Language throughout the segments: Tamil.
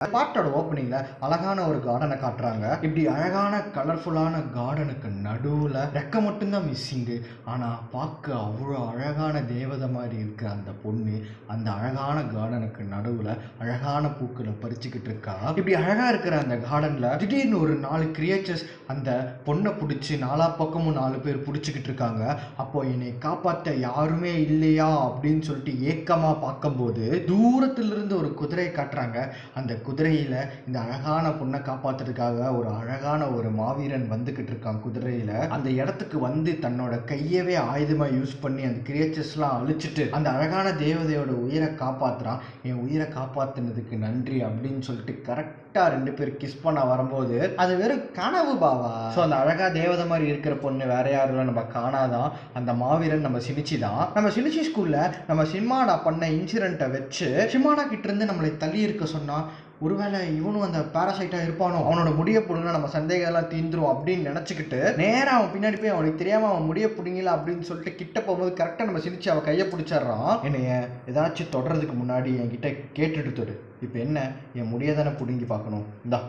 பாட்டோட ஓப்பனிங்ல அழகான ஒரு கார்டனை காட்டுறாங்க. இப்படி அழகான கலர்ஃபுல்லான கார்டனுக்கு நடுவில் ரெக்க மட்டும்தான் மிஸ்ஸிங்கு. ஆனால் பார்க்க அவ்வளோ அழகான தேவதை மாதிரி இருக்கிற அந்த பொண்ணு அந்த அழகான கார்டனுக்கு நடுவில் அழகான பூக்களை பறிச்சுக்கிட்டு இருக்கா. இப்படி அழகாக இருக்கிற அந்த கார்டனில் திடீர்னு ஒரு 4 கிரியேச்சர்ஸ் அந்த பொண்ணை பிடிச்சி 4 பக்கமும் 4 பேர் பிடிச்சிக்கிட்டு இருக்காங்க. அப்போ என்னை காப்பாற்ற யாருமே இல்லையா அப்படின்னு சொல்லிட்டு ஏக்கமாக பார்க்கும்போது தூரத்திலிருந்து ஒரு குதிரையை காட்டுறாங்க. அந்த குதிரையில இந்த அழகான பொண்ணை காப்பாத்துறதுக்காக ஒரு அழகான ஒரு மாவீரன் வந்துகிட்டு இருக்கான். குதிரையில அந்த இடத்துக்கு வந்து தன்னோட கையவே ஆயுதமா யூஸ் பண்ணி அந்த கிரியேச்சர்ஸ்லாம் அழிச்சிட்டு அந்த அழகான தேவதையோட உயிரை காப்பாத்துறான். என் உயிரை காப்பாத்துனதுக்கு நன்றி அப்படின்னு சொல்லிட்டு கரெக்டா 2 பேர் கிஸ் பண்ண வரும்போது அது வெறும் கனவு பாவா. ஸோ அந்த அழகா தேவதை மாதிரி இருக்கிற பொண்ணு வேற யாரும் நம்ம காணாதான், அந்த மாவீரன் நம்ம சினிச்சி தான். நம்ம சினிச்சி ஸ்கூல்ல நம்ம சிம்மானா பண்ண இன்சிடென்ட்டை வச்சு சிம்மானா கிட்ட இருந்து நம்மளை தள்ளி இருக்க சொன்னா ஒருவேளை இவனும் அந்த பாராசைட்டா இருப்பானோ, அவனோட முடிய பிடுங்க நம்ம சந்தேகம் எல்லாம் தீந்துரும் அப்படின்னு நினைச்சுக்கிட்டு நேரம் அவன் பின்னாடி போய் அவனுக்கு தெரியாம அவன் முடிய பிடிங்கல அப்படின்னு சொல்லிட்டு கிட்ட போகும்போது கரெக்டா நம்ம சிரிச்சு அவன் கையை பிடிச்சிடுறான். என்னைய ஏதாச்சும் தொடறதுக்கு முன்னாடி என்கிட்ட கேட்டுட்டு தொடு. இப்போ என்ன, என் முடிய தானே பிடுங்கி பார்க்கணும், இந்தா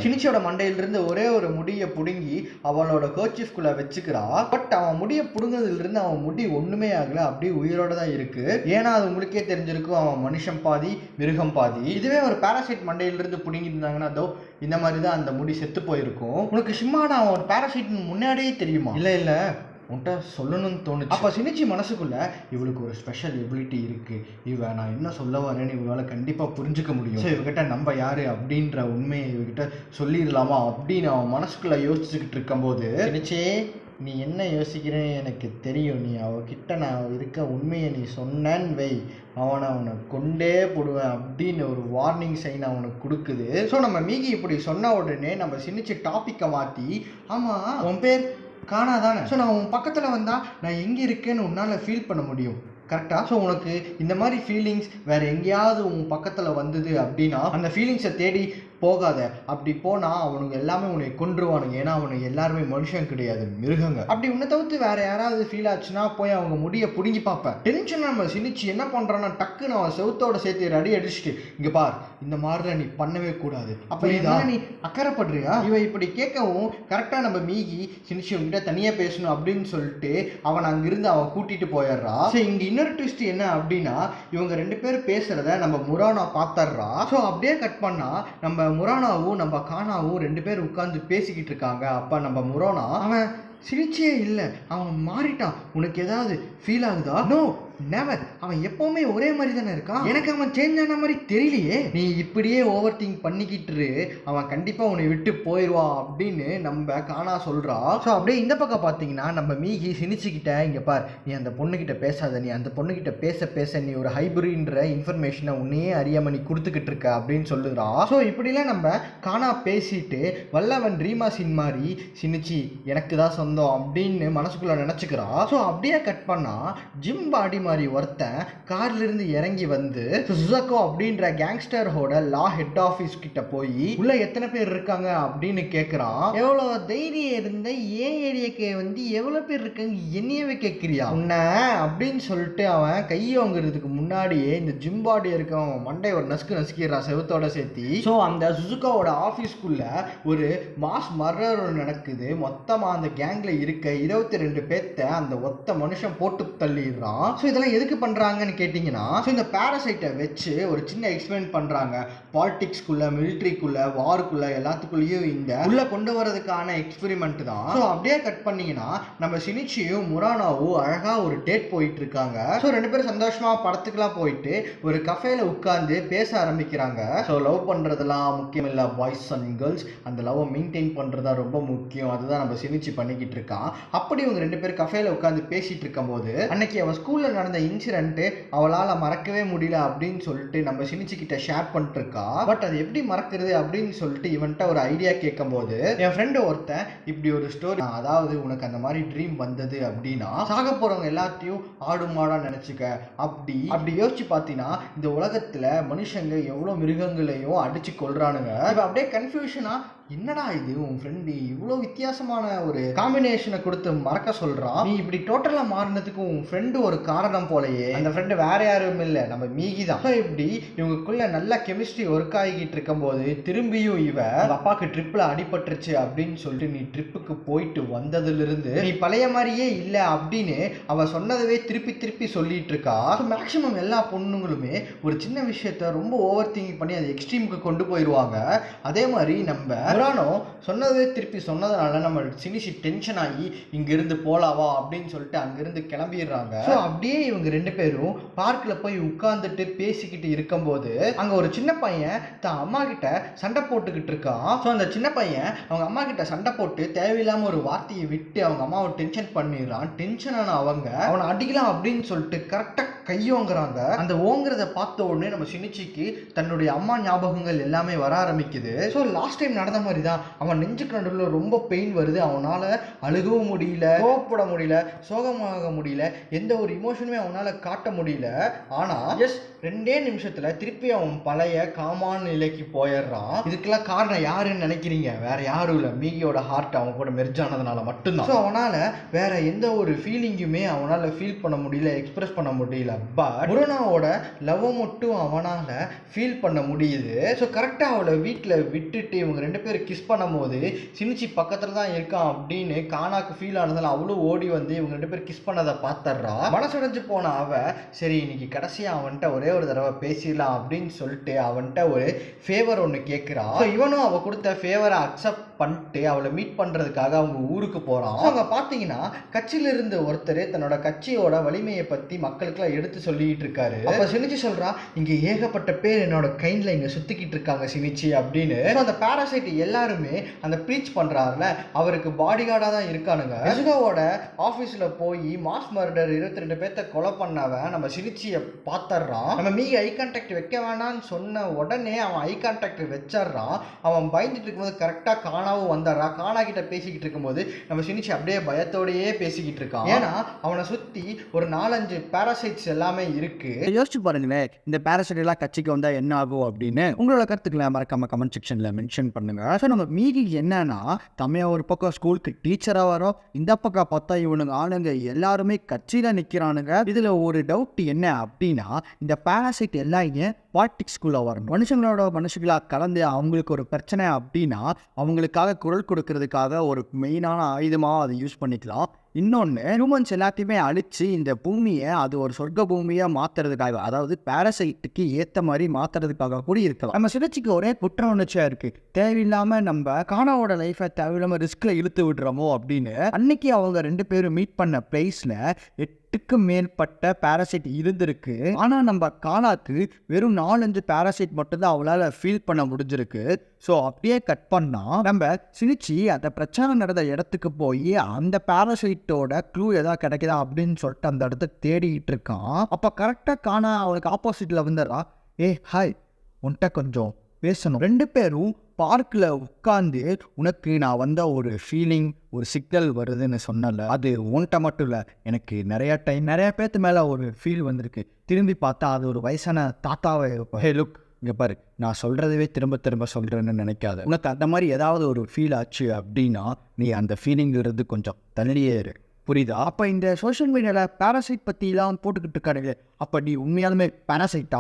சினிச்சியோட மண்டையிலிருந்து ஒரே ஒரு முடியை பிடுங்கி அவளோட கர்ச்சீஃப்குள்ள வச்சுக்கிறா. பட் அவன் முடியை பிடுங்கிறதுல அவன் முடி ஒண்ணுமே ஆகல, அப்படியே உயிரோட தான் இருக்கு. ஏன்னா அது உங்களுக்கே தெரிஞ்சிருக்கும், அவன் மனுஷன் பாதி மிருகம் பாதி. இதுவே ஒரு பாராசைட் மண்டையிலிருந்து பிடுங்கி இருந்தாங்கன்னா அதோ இந்த மாதிரி தான் அந்த முடி செத்து போயிருக்கும். உனக்கு சிம்மானா அவன் ஒரு பாராசைட் முன்னாடியே தெரியுமா? இல்ல உன்கிட்ட சொல்லணும்னு தோணுச்சு. அப்போ சினிச்சி மனசுக்குள்ள இவளுக்கு ஒரு ஸ்பெஷல் எபிலிட்டி இருக்கு, இவ நான் என்ன சொல்ல வரேன்னு இவளால் கண்டிப்பாக புரிஞ்சுக்க முடியும். ஸோ இவகிட்ட நம்ம யாரு அப்படின்ற உண்மையை இவகிட்ட சொல்லிடலாமா அப்படின்னு அவன் மனசுக்குள்ள யோசிச்சுக்கிட்டு இருக்கும்போது, சினிச்சே நீ என்ன யோசிக்கிறேன்னு எனக்கு தெரியும், நீ அவகிட்ட நான் இருக்க உண்மையை நீ சொன்னேன்னு வை, அவனை கொண்டே போடுவேன் அப்படின்னு ஒரு வார்னிங் சைன் அவனுக்கு கொடுக்குது. ஸோ நம்ம மீகி இப்படி சொன்ன உடனே நம்ம சினிச்சி டாப்பிக்கை மாற்றி, ஆமாம் உன் பேர் காணாதானே, ஸோ நான் உன் பக்கத்தில் வந்தால் நான் எங்கே இருக்கேன்னு உன்னால் ஃபீல் பண்ண முடியும் கரெக்டாக. ஸோ உனக்கு இந்த மாதிரி ஃபீலிங்ஸ் வேறு எங்கேயாவது உன் பக்கத்தில் வந்தது அப்படின்னா அந்த ஃபீலிங்ஸை தேடி போகாத. அப்படி போனால் அவனுக்கு எல்லாமே உன்னை கொன்றுவானுங்க. ஏன்னா அவனுக்கு எல்லாருமே மனுஷன் கிடையாது, மிருகங்க. அப்படி உன்னை தவிர்த்து வேற யாராவது ஃபீல் ஆச்சுன்னா போய் அவங்க முடிய பிடுங்கி பார்ப்பேன். டென்ஷன் நம்ம சினிச்சு என்ன பண்ணுறான்னா டக்குன்னு அவன் செவுத்தோட சேர்த்து ரெடி அடிச்சுட்டு, இங்கே பார் இந்த மாதிரிலாம் நீ பண்ணவே கூடாது, அப்போ இதான் நீ அக்கறைப்படுறியா? இவன் இப்படி கேட்கவும் கரெக்டாக நம்ம மீகி சினிச்சு உங்ககிட்ட தனியாக பேசணும் அப்படின்னு சொல்லிட்டு அவன் அங்கிருந்து அவன் கூட்டிட்டு போயிடுறா. ஸோ இங்கே இன்னொரு ட்விஸ்ட் என்ன அப்படின்னா, இவங்க 2 பேரும் பேசுறத நம்ம முரானா பார்த்துடுறா. ஸோ அப்படியே கட் பண்ணா நம்ம முரானாவும் நம்ம கானாவும் 2 பேர் உட்கார்ந்து பேசிக்கிட்டு இருக்காங்க. அப்ப நம்ம முரானா அவன் சிரிச்சே இல்லை, அவன் மாறிட்டான். உனக்கு ஏதாவது ஃபீல் ஆகுதா? நோ நெவர், அவன் எப்பவுமே ஒரே மாதிரி தானே இருக்கான், எனக்கு அவன் சேஞ்ச் ஆன மாதிரி தெரியலையே. நீ இப்படியே ஓவர் திங்க் பண்ணிக்கிட்டு அவன் கண்டிப்பா உன்னை விட்டு போயிடுவான் அப்படின்னு நம்ம காணா சொல்றா. ஸோ அப்படியே இந்த பக்கம் பார்த்தீங்கன்னா நம்ம மீகி சினிச்சுக்கிட்ட, இங்க பார் நீ அந்த பொண்ணுகிட்ட பேசாத, நீ அந்த பொண்ணுகிட்ட பேச நீ ஒரு ஹைபிரின்ற இன்ஃபர்மேஷனை உன்னையே அறியாம நீ கொடுத்துக்கிட்டு இருக்க அப்படின்னு சொல்லுறா. ஸோ இப்படிலாம் நம்ம காணா பேசிட்டு வல்லவன் ரீமா சின் மாதிரி சினிச்சி எனக்கு தான் சொந்தம் அப்படின்னு மனசுக்குள்ள நினைச்சுக்கிறா. ஸோ அப்படியே கட் பண்ணா ஜிம் பாடி மாதிரி ஒருத்தன் கார்ல இருந்து இறங்கி வந்து சுசாகோ அப்படின்ற கேங்ஸ்டரோட லா ஹெட் ஆபீஸ் கிட்ட போய் உள்ள எத்தனை பேர் இருக்காங்க அப்படின்னு கேட்கிறான். எவ்வளவு தைரியம் இருந்த ஏன் ஏரியாக்கு வந்து எவ்வளவு பேர் இருக்காங்க என்னையவே கேட்கிறியா உன்ன அப்படின்னு சொல்லிட்டு அவன் கையோங்கிறதுக்கு முன்னாடியே இந்த ஜிம் பாடி இருக்கவன் மண்டை ஒரு நசுக்கிறான் செவத்தோட சேர்த்தி. ஸோ அந்த சுசுகாவோட ஆஃபீஸ்க்குள்ள ஒரு மாஸ் மர்டர் நடக்குது. மொத்தமா அந்த கேங்ல இருக்க 22 பேர்த்த அந்த ஒத்த மனுஷன் போட்டு தள்ளிடுறான். ஸோ இதெல்லாம் எதுக்கு பண்றாங்கன்னு கேட்டீங்கன்னா, இந்த பாராசைட்டை வச்சு ஒரு சின்ன எக்ஸ்பிளைன் பண்றாங்க. பாலிடிக்ஸ்குள்ள, மிலிட்ரிக்குள்ள, வாருக்குள்ள எல்லாத்துக்குள்ளேயும் இந்த உள்ள கொண்டு வரதுக்கான எக்ஸ்பெரிமெண்ட் தான். ஸோ அப்படியே கட் பண்ணீங்கன்னா நம்ம சினிச்சியும் முரானாவும் அழகா ஒரு டேட் போயிட்டு இருக்காங்க. ஸோ 2 பேரும் சந்தோஷமா படத்துக்குலாம் போயிட்டு ஒரு கஃபேல உட்கார்ந்து பேச ஆரம்பிக்கிறாங்க. ஸோ லவ் பண்றதெல்லாம் முக்கியம் இல்லை பாய்ஸ் அண்ட் கேர்ள்ஸ், அந்த லவ் மெயின்டைன் பண்றதா ரொம்ப முக்கியம், அதுதான் நம்ம சினிச்சி பண்ணிக்கிட்டு இருக்கான். அப்படி இவங்க 2 பேரும் கஃபேல உட்கார்ந்து பேசிட்டு இருக்கும் போது அன்னைக்கு அவன் ஸ்கூல்ல நடந்த இன்சிடென்ட் அவளால் மறக்கவே முடியல அப்படின்னு சொல்லிட்டு நம்ம சினிச்சி கிட்ட ஷேர் பண்ணிட்டு இருக்கா. பட் அது எப்படி மறக்கிறது அப்படின்னு சொல்லிட்டு இவன்ட்ட ஒரு ஐடியா கேட்கும் போது என் ஃப்ரெண்டு ஒருத்தன் இப்படி ஒரு ஸ்டோரி, அதாவது உனக்கு அந்த மாதிரி ட்ரீம் வந்தது அப்படின்னா சாக போறவங்க எல்லாத்தையும் ஆடு மாடா நினைச்சுக்க, அப்படி யோசிச்சு பார்த்தீங்கன்னா இந்த உலகத்துல மனுஷங்க எவ்வளவு மிருகங்களையும் அடிச்சு கொள்றானுங்க. இப்ப அப்படியே கன்ஃபியூஷனா என்னடா இது உன் ஃப்ரெண்டு இவ்வளோ வித்தியாசமான ஒரு காம்பினேஷனை கொடுத்து மறக்க சொல்றான், நீ இப்படி டோட்டலா மாறினதுக்கு உன் ஃப்ரெண்டு ஒரு காரணம் காரணம் போலயே அந்த ஃப்ரெண்டு வேற யாரும் இல்லை, நம்ம மீகி தான். இப்படி இவங்களுக்குள்ள நல்லா கெமிஸ்ட்ரி ஒர்க் ஆகிக்கிட்டு இருக்கும் போது திரும்பியும் உங்க அப்பாவுக்கு ட்ரிப்ல அடிபட்டுருச்சு அப்படின்னு சொல்லிட்டு நீ ட்ரிப்புக்கு போயிட்டு வந்ததுல இருந்து நீ பழைய மாதிரியே இல்ல அப்படின்னு அவ சொன்னதவே திருப்பி திருப்பி சொல்லிட்டு இருக்கா. மேக்சிமம் எல்லா பொண்ணுங்களுமே ஒரு சின்ன விஷயத்த ரொம்ப ஓவர் திங்க் பண்ணி அது எக்ஸ்ட்ரீமுக்கு கொண்டு போயிடுவாங்க. அதே மாதிரி நம்ம புராணோ சொன்னதே திருப்பி சொன்னதுனால நம்ம சினிஷி டென்ஷன் ஆகி இங்கிருந்து போலாவா அப்படின்னு சொல்லிட்டு அங்கிருந்து கிளம்பிடுறாங்க. அப்படியே இவங்க 2 பேரும் பார்க்கில் போய் உட்கார்ந்துட்டு பேசிக்கிட்டு இருக்கும்போது அங்க ஒரு சின்ன பையன் தான் அம்மா கிட்ட சண்டை போட்டுக்கிட்டு இருக்கான். ஸோ அந்த சின்ன பையன் அவங்க அம்மா கிட்ட சண்டை போட்டு தேவையில்லாம ஒரு வார்த்தையை விட்டு அவங்க அம்மாவை டென்ஷன் பண்ணிடுறான். டென்ஷனான அவங்க அவனை அடிக்கலாம் அப்படின்னு சொல்லிட்டு கரெக்டா கையோங்குறாங்க. அந்த ஓங்குறத பார்த்த உடனே நம்ம சினிச்சிக்கு தன்னுடைய அம்மா ஞாபகங்கள் எல்லாமே வர ஆரம்பிக்குது. ஸோ லாஸ்ட் டைம் நடந்த மாதிரி தான் அவன் நெஞ்சுக்கு நடுவில் ரொம்ப பெயின் வருது. அவனால அழுகவும் முடியல, கோவப்பட முடியல, சோகமாக முடியல, எந்த ஒரு இமோஷனுமே அவனால காட்ட முடியல. ஆனா ஜஸ்ட் 2 நிமிஷத்துல திருப்பி அவன் பழைய காமான நிலைக்கு போயிடுறான். இதுக்கெல்லாம் காரணம் யாருன்னு நினைக்கிறீங்க? வேற யாரும் இல்லை, மீகியோட ஹார்ட் அவன் கூட மெர்ஜ் ஆனதுனால மட்டும்தான். ஸோ அவனால வேற எந்த ஒரு ஃபீலிங்குமே அவனால ஃபீல் பண்ண முடியல, எக்ஸ்பிரஸ் பண்ண முடியல. பட் புருனாவோட லவ் மட்டும் அவனால ஃபீல் பண்ண முடியுது. ஸோ கரெக்டா அவளை வீட்டில் விட்டுட்டு இவங்க 2 பேரும் கிஸ் பண்ணும் போது சினிச்சி பக்கத்துல தான் இருக்கான் அப்படின்னு கானாக்கு ஃபீல் ஆனதால அவளும் ஓடி வந்து இவங்க 2 பேரும் கிஸ் பண்ணதை பார்த்துடுறா. மனசுடைஞ்சு போன அவ சரி இன்னைக்கு கடைசியா அவன்கிட்ட ஒரே ஒரு தடவை பேசிடலாம் அப்படின்னு சொல்லிட்டு அவன்கிட்ட ஒரு ஃபேவர் ஒன்று கேட்குறா. இவனும் அவ கொடுத்த ஃபேவரை அக்செப்ட் பண்ணிட்டு அவளை மீட் பண்றதுக்காக அவங்க ஊருக்கு போறான். அவங்க பார்த்தீங்கன்னா கட்சியில இருந்த ஒருத்தர் தன்னோட கட்சியோட வலிமையை பத்தி மக்களுக்குலாம் எடுத்து சொல்லிட்டு இருக்காரு. அப்ப சினிச்சி சொல்றா, இங்க ஏகப்பட்ட பேர் என்னோட கைண்ட்ல இங்க சுத்திக்கிட்டு இருக்காங்க சினிச்சி அப்படின்னு. அந்த பாராசைட் எல்லாருமே அந்த ப்ரீச் பண்றாருல அவருக்கு பாடி கார்டா தான் இருக்கானுங்க. எசுகாவோட ஆபீஸ்ல போய் மாஸ் மர்டர் 22 பேர்த்த கொலை பண்ணவன் நம்ம சினிச்சியை பார்த்துடுறான். நம்ம மீ ஐ கான்டாக்ட் வைக்க வேணான்னு சொன்ன உடனே அவன் ஐ கான்டாக்ட் வச்சிடறான். அவன் பயந்துட்டு இருக்கும்போது கரெக்டா கானாவும் வந்துடுறா. கானா கிட்ட பேசிக்கிட்டு இருக்கும்போது நம்ம சினிச்சி அப்படியே பயத்தோடையே பேசிக்கிட்டு இருக்கான். ஏன்னா அவனை சுத்தி ஒரு 4-5 பாராசைட்ஸ் எல்லாமே இருக்கு. யோசிச்சு பாருங்களேன், இந்த பாராசைட் எல்லாம் கட்சிக்கு வந்தா என்ன ஆகும் அப்படின்னு உங்களோட கருத்துக்களை மறக்காம கமெண்ட் செக்ஷன்ல மென்ஷன் பண்ணுங்க. ஸோ நம்ம மீதி என்னன்னா தம்மையா ஒரு பக்கம் ஸ்கூலுக்கு டீச்சரா வரோம், இந்த பக்கம் பார்த்தா இவனுங்க ஆளுங்க எல்லாருமே கட்சியில நிக்கிறானுங்க. இதுல ஒரு டவுட் என்ன அப்படின்னா இந்த பாராசைட் எல்லாம் ஏன் பாலிடிக்ஸ்குள்ள வரணும்? மனுஷங்களா கலந்து அவங்களுக்கு ஒரு பிரச்சனை அப்படின்னா அவங்களுக்காக குரல் கொடுக்கறதுக்காக ஒரு மெயினான ஆயுதமாக அதை யூஸ் பண்ணிக்கலாம். இன்னொன்று, ஹியூமன்ஸ் எல்லாத்தையுமே அழிச்சு இந்த பூமியை அது ஒரு சொர்க்க பூமியாக மாற்றுறதுக்காக, அதாவது பாரசைட்டுக்கு ஏற்ற மாதிரி மாற்றுறதுக்காக கூட இருக்கலாம். நம்ம சினிச்சிக்கு ஒரே குற்ற உணர்ச்சியாக இருக்குது, தேவையில்லாமல் நம்ம கானாவோட லைஃப்பை தேவையில்லாமல் ரிஸ்கில் இழுத்து விடுறோமோ அப்படின்னு. அன்னைக்கு அவங்க 2 பேரும் மீட் பண்ண பிளேஸில் 8க்கு மேற்பட்ட பாராசைட் இருந்திருக்கு. ஆனால் நம்ம கானாக்கு வெறும் 4-5 பாராசைட் மட்டும்தான் அவளால் ஃபீல் பண்ண முடிஞ்சிருக்கு. ஸோ அப்படியே கட் பண்ணால் நம்ம சினிச்சி அந்த பிரச்சனை நடந்த இடத்துக்கு போய் அந்த பாராசைட்டோட க்ளூ எதாவது கிடைக்குதா அப்படின்னு சொல்லிட்டு அந்த இடத்த தேடிட்டு இருக்கான். அப்போ கரெக்டாக கானா அவனுக்கு ஆப்போசிட்டில் வந்துடுறா. ஹாய், உன்கிட்ட கொஞ்சம் பேசணும். 2 பேரும் பார்க்கில் உட்காந்து உனக்கு நான் வந்த ஒரு ஃபீலிங், ஒரு சிக்னல் வருதுன்னு சொன்னல, அது உன்கிட்ட மட்டும் இல்லை, எனக்கு நிறைய பேர்த்து மேலே ஒரு ஃபீல் வந்திருக்கு. திரும்பி பார்த்தா அது ஒரு வயசான தாத்தாவை. ஹே லுக், இங்கே பாரு, நான் சொல்கிறதவே திரும்ப சொல்கிறேன்னு நினைக்காத. உனக்கு அந்த மாதிரி ஏதாவது ஒரு ஃபீல் ஆச்சு அப்படின்னா நீ அந்த ஃபீலிங்கிறது கொஞ்சம் தள்ளியே இரு, புரியுதா? அப்போ இந்த சோஷியல் மீடியாவில் பாராசைட் பற்றிலாம் போட்டுக்கிட்டு இருக்காரு. அப்போ நீ உண்மையாலுமே பாராசைட்டா?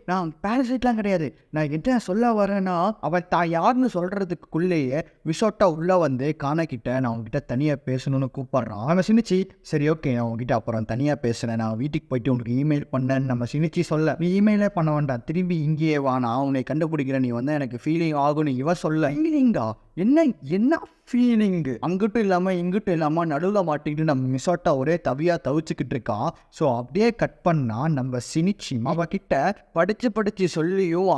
நான் பாராசைட்லாம் கிடையாது. நான் என்ன சொல்ல வரேன்னா, அவன் தான் யாருன்னு சொல்கிறதுக்குள்ளேயே விசோட்டா உள்ளே வந்து காணக்கிட்ட நான் உங்ககிட்ட தனியாக பேசணும்னு கூப்பிட்றான். அவன் சினிச்சி, சரி ஓகே நான் உங்ககிட்ட அப்புறம் தனியாக பேசுகிறேன், நான் வீட்டுக்கு போயிட்டு உனக்கு இமெயில் பண்ணேன்னு நம்ம சினிச்சி சொல்ல, நீ இமெயிலே பண்ண வேண்டாம், திரும்பி இங்கேயே வா, நான் உன்னை கண்டுபிடிக்கிறேன், நீ வந்து எனக்கு ஃபீலிங் ஆகும்னு இவ சொல்ல. ஃபீலிங்கா? என்ன ஃபீலிங்கு? அங்கிட்டும் இல்லாமல் இங்கிட்டும் இல்லாமல் நடுவில் மாட்டிக்கிட்டு நம்ம மிசோட்டா ஒரே தவிச்சுக்கிட்டு இருக்கான். ஸோ அப்படியே கட் பண்ணால் நம்ம சினிச்சி அவகிட்ட படித்து சொல்லியும்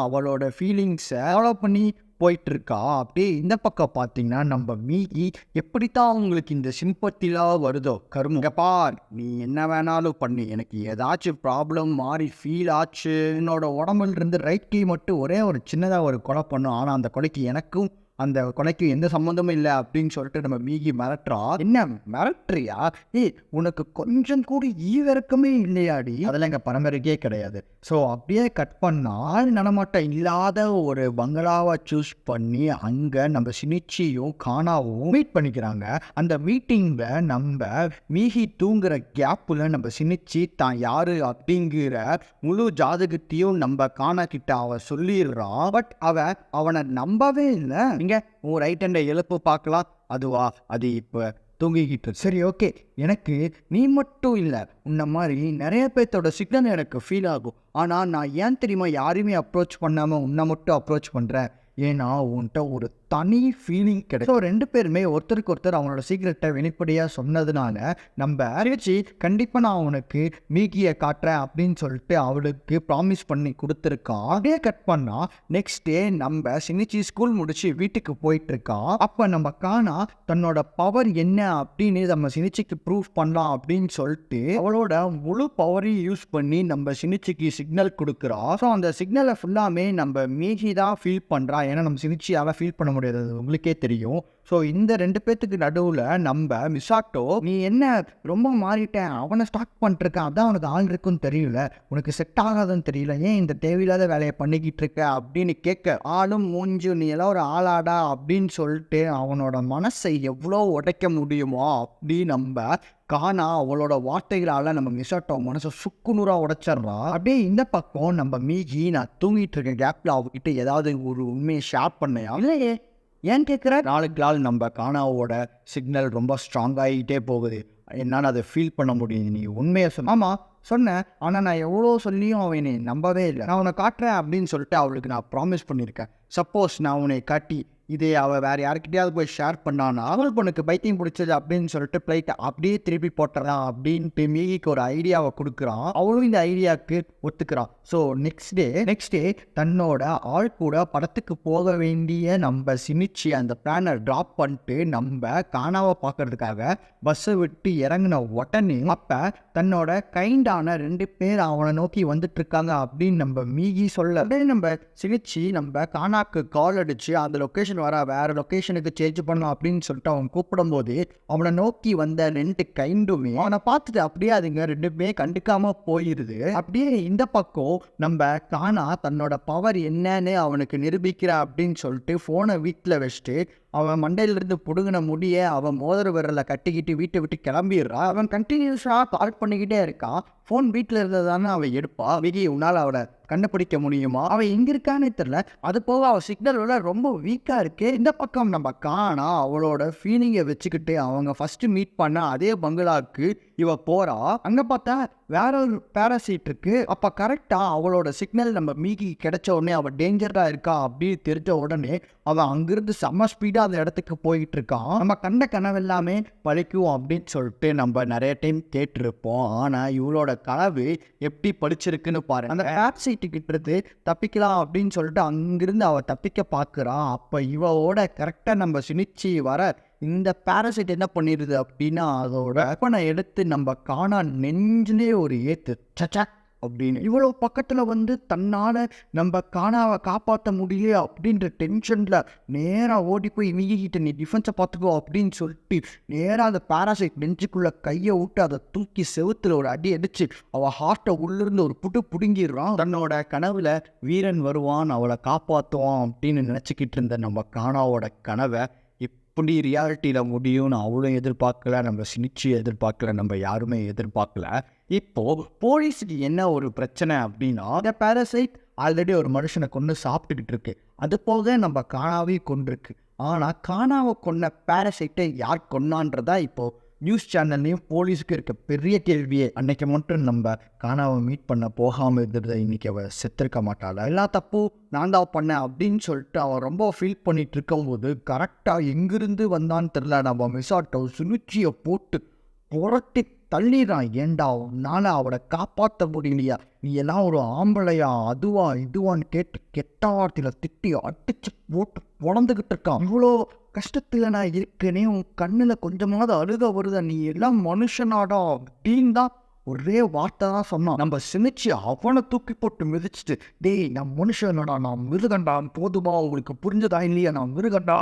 அவளோட ஃபீலிங்ஸை ஃபாலோ பண்ணி போயிட்டுருக்கா. அப்படியே இந்த பக்கம் பார்த்தீங்கன்னா நம்ம மீகி எப்படித்தான் அவங்களுக்கு இந்த சிம்பத்திலாம் வருதோ கருமுகப்பா, நீ என்ன வேணாலும் பண்ணி, எனக்கு ஏதாச்சும் ப்ராப்ளம் மாதிரி ஃபீல் ஆச்சு, என்னோட உடம்புல இருந்து ரைட் கை மட்டும் ஒரே ஒரு சின்னதாக ஒரு கொலை பண்ணும், ஆனால் அந்த கொலைக்கு எனக்கும் அந்த கொலைக்கு எந்த சம்மந்தமும் இல்லை அப்படின்னு சொல்லிட்டு நம்ம மீகி மிரட்டுறா. என்ன மிரட்டுறியா? உனக்கு கொஞ்சம் கூட ஈவிரக்கமே இல்லையாடி? அதெல்லாம் எங்கள் பரம்பரைக்கே கிடையாது. ஸோ அப்படியே கட் பண்ணால் நடமாட்டம் இல்லாத ஒரு பங்களாவை சூஸ் பண்ணி அங்கே நம்ம சினிச்சியும் கானாவும் மீட் பண்ணிக்கிறாங்க. அந்த மீட்டிங்கில் நம்ம மீகி தூங்குற கேப்பில் நம்ம சினிச்சி தான் யாரு அப்படிங்கிற முழு ஜாதகத்தையும் நம்ம கானா கிட்ட அவ சொல்லிடுறான். பட் அவனை நம்பவே இல்லை. இங்க உன் ரைட் ஹேண்டை எழுப்பு பார்க்கலாம். அதுவா? அது இப்போ தூங்கிக்கிட்டு. சரி, ஓகே, எனக்கு நீ மட்டும் இல்லை, உன்ன மாதிரி நிறைய பேர்த்தோட சிக்னல் எனக்கு ஃபீல் ஆகும். ஆனால் நான் ஏன் தெரியுமா யாரையுமே அப்ரோச் பண்ணாமல் உன்னை மட்டும் அப்ரோச் பண்ணுறேன்? ஏன்னா உன்கிட்ட ஒரு தனி ஃபீலிங் கிடைக்கும். ஸோ 2 பேருமே ஒருத்தருக்கு ஒருத்தர் அவனோட சீக்கிரட்டை வெளிப்படையாக சொன்னதுனால நம்ம அறிவிச்சு கண்டிப்பாக நான் அவனுக்கு மீகியை காட்டுறேன் அப்படின்னு சொல்லிட்டு அவளுக்கு ப்ராமிஸ் பண்ணி கொடுத்துருக்கான். அப்படியே கட் பண்ணால் நெக்ஸ்ட் டே நம்ம சினிச்சி ஸ்கூல் முடிச்சு வீட்டுக்கு போயிட்டு இருக்கான். அப்போ நம்ம காணா தன்னோட பவர் என்ன அப்படின்னு நம்ம சினிச்சிக்கு ப்ரூவ் பண்ணலாம் அப்படின்னு சொல்லிட்டு அவளோட முழு பவரையும் யூஸ் பண்ணி நம்ம சினிச்சிக்கு சிக்னல் கொடுக்குறோம். ஸோ அந்த சிக்னலை ஃபுல்லாமே நம்ம மீகி தான் ஃபீல் பண்ணுறா. ஏன்னா நம்ம சினிச்சியால் ஃபீல் பண்ண முடியாது, உங்களுக்கே தெரியும். ஸோ இந்த 2 பேர்த்துக்கு நடுவில் நம்ம மிசாட்டோ, நீ என்ன ரொம்ப மாறிட்டேன், அவனை ஸ்டாக் பண்ணிட்டுருக்கேன், அதான் அவனுக்கு ஆள் இருக்குன்னு தெரியல, உனக்கு செட் ஆகாதுன்னு தெரியல, ஏன் இந்த தேவையில்லாத வேலையை பண்ணிக்கிட்டு இருக்க அப்படின்னு கேட்க, ஆளும் மூஞ்சு நீ எல்லாம் ஒரு ஆளாடா அப்படின்னு சொல்லிட்டு அவனோட மனசை எவ்வளோ உடைக்க முடியுமோ அப்படி நம்ம காணா அவளோட வார்த்தைகளால் நம்ம மிசாட்டோ மனசை சுக்குநூறாக உடைச்சிட்றா. அப்படியே இந்த பக்கம் நம்ம மீகி, நான் தூங்கிட்டு இருக்கேன் கேப்பில் அவகிட்ட ஏதாவது ஒரு உண்மையை ஷேர் பண்ணையா? இல்லையே. ஏன் கேட்குற? நாளுக்கு நாள் நம்ம காணாவோட சிக்னல் ரொம்ப ஸ்ட்ராங்காகிட்டே போகுது. என்னால் அதை ஃபீல் பண்ண முடியுது. நீ உண்மையை ஆமாம் சொன்னேன், ஆனால் நான் எவ்வளோ சொல்லியும் அவன் என்னை நம்பவே இல்லை. நான் உன்னை காட்டுறேன் அப்படின்னு சொல்லிட்டு அவளுக்கு நான் ப்ராமிஸ் பண்ணியிருக்கேன். சப்போஸ் நான் உன்னை காட்டி இதே அவள் வேறு யாருக்கிட்டையாவது போய் ஷேர் பண்ணான்னா அவளுக்கு உனக்கு பைத்தியம் பிடிச்சது அப்படின்னு சொல்லிட்டு பிளைட்டை அப்படியே திருப்பி போட்டுறான் அப்படின்ட்டு மீகிக்கு ஒரு ஐடியாவை கொடுக்குறான். அவளும் இந்த ஐடியாவுக்கு ஒத்துக்கிறான். ஸோ நெக்ஸ்ட் டே தன்னோட ஆள் கூட படத்துக்கு போக வேண்டிய நம்ம சினிச்சி அந்த பிளானை ட்ராப் பண்ணிட்டு நம்ம காணாவை பார்க்கறதுக்காக பஸ்ஸை விட்டு இறங்கின உடனே அப்போ தன்னோட கைண்டான 2 பேர் அவனை நோக்கி வந்துட்டு இருக்காங்க அப்படின்னு நம்ம மீகி சொல்ல, அப்படியே நம்ம சினிச்சி நம்ம காணாக்கு கால் அடிச்சு அந்த லொக்கேஷன் வர வேற லொக்கேஷனுக்கு சேஞ்ச் பண்ணலாம் அப்படின்னு சொல்லிட்டு அவன் கூப்பிடும் போது அவனை நோக்கி வந்த 2 கைண்டுமே அவனை பார்த்துட்டு அப்படியே அதுங்க 2மே கண்டுக்காம போயிருது. அப்படியே இந்த பக்கம் நம்ம காணா தன்னோட பவர் என்னன்னு அவனுக்கு நிரூபிக்கிற அப்படின்னு சொல்லிட்டு போனை வீட்டில் வச்சுட்டு அவன் மண்டையிலிருந்து பிடுங்கின முடிய அவன் மோதிர விரலை கட்டிக்கிட்டு வீட்டை விட்டு கிளம்பிடுறான். அவன் கண்டினியூஸாக கால் பண்ணிக்கிட்டே இருக்கான். ஃபோன் வீட்டில் இருந்ததானே அவன் எடுப்பா. விகி, உன்னால் அவனை கண்டுபிடிக்க முடியுமா? அவன் எங்கே இருக்கான்னு தெரியல. அது போக அவள் சிக்னலோட ரொம்ப வீக்காக இருக்கு. இந்த பக்கம் நம்ம காணா அவளோட ஃபீலிங்கை வச்சுக்கிட்டு அவங்க ஃபஸ்ட்டு மீட் பண்ண அதே பங்களாவுக்கு இவ போகிறா. அங்கே பார்த்தா வேற ஒரு பேராசைட் இருக்கு. அப்போ கரெக்டாக அவளோட சிக்னல் நம்ம மீகி கிடைச்ச உடனே அவள் டேஞ்சராக இருக்கா அப்படின்னு தெரிஞ்ச உடனே அவன் அங்கிருந்து செம்ம ஸ்பீடாக அந்த இடத்துக்கு போயிட்டு இருக்கான். நம்ம கண்ட கனவு எல்லாமே பழிக்கும் அப்படின்னு சொல்லிட்டு நம்ம நிறைய டைம் கேட்டிருப்போம். ஆனால் இவளோட கனவு எப்படி படிச்சிருக்குன்னு பாருங்க. அந்த பேராசைட்டு கிட்ட தப்பிக்கலாம் அப்படின்னு சொல்லிட்டு அங்கிருந்து அவள் தப்பிக்க பார்க்குறான். அப்போ இவளோட கரெக்டாக நம்ம சினிச்சி வர இந்த பேராசைட் என்ன பண்ணிடுது அப்படின்னா அதோட வெப்பனை எடுத்து நம்ம காணா நெஞ்சிலே ஒரு ஏத்து சச்சா அப்படின்னு இவ்வளோ பக்கத்தில் வந்து தன்னால் நம்ம காணாவை காப்பாற்ற முடியல அப்படின்ற டென்ஷனில் நேராக ஓடி போய் மீகிட்ட நீ டிஃபென்ஸை பார்த்துக்கோ அப்படின்னு சொல்லிட்டு நேராக அந்த பேராசைட் நெஞ்சுக்குள்ளே கையை விட்டு அதை தூக்கி செவுத்துல ஒரு அடி அடிச்சு அவள் ஹார்ட்டை உள்ளிருந்து ஒரு புட்டு பிடுங்கிடுறான். தன்னோட கனவுல வீரன் வருவான் அவளை காப்பாற்றுவான் அப்படின்னு நினச்சிக்கிட்டு இருந்த நம்ம காணாவோட கனவை இப்படி ரியாலிட்டியில் முடியும்னு அவளும் எதிர்பார்க்கல, நம்ம சினிச்சி எதிர்பார்க்கல, நம்ம யாருமே எதிர்பார்க்கல. இப்போது போலீஸுக்கு என்ன ஒரு பிரச்சனை அப்படின்னா இந்த பேராசைட் ஆல்ரெடி ஒரு மனுஷனை கொண்டு சாப்பிட்டுக்கிட்டு இருக்கு. அது போக நம்ம காணாவே கொண்டிருக்கு. ஆனால் காணாவை கொண்ட பேராசைட்டை யார் கொண்டான்றதா இப்போது நியூஸ் சேனல்லையும் போலீஸுக்கு இருக்க பெரிய கேள்வியே. அன்னைக்கு மட்டும் நம்ம காணாவை மீட் பண்ண போகாமல் இருந்ததை இன்றைக்கி அவள் செத்துருக்க மாட்டாள். எல்லா தப்பும் நான் தான் பண்ணேன் அப்படின்னு சொல்லிட்டு அவன் ரொம்ப ஃபீல் பண்ணிகிட்டு இருக்கும்போது கரெக்டாக எங்கிருந்து வந்தான்னு தெரில நம்ம மிசாட்டோ சுனிச்சியை போட்டு புரட்டி தள்ளிடுறான். ஏண்டா உன்னால் அவளை காப்பாற்ற முடியலையா, நீ எல்லாம் ஒரு ஆம்பளையா, அதுவா இதுவான்னு கேட்டு கெட்ட வார்த்தையில் திட்டி அடிச்சு போட்டு பொழந்துக்கிட்டு இருக்கான். இவ்வளோ கஷ்டத்தில் நான் இருக்கேனே, உன் கண்ணில் கொஞ்சமாவது அழுக வருதா, நீ எல்லாம் மனுஷனாடா அப்படின்னு தான் ஒரே வார்த்தை தான் சொன்னான். நம்ம சினிச்சு அவனை தூக்கி போட்டு மிதிச்சுட்டு, டேய் நான் மனுஷனடா, நான் மிருகண்டா, போதுமா உங்களுக்கு புரிஞ்சதா இல்லையா, நான் மிருகண்டா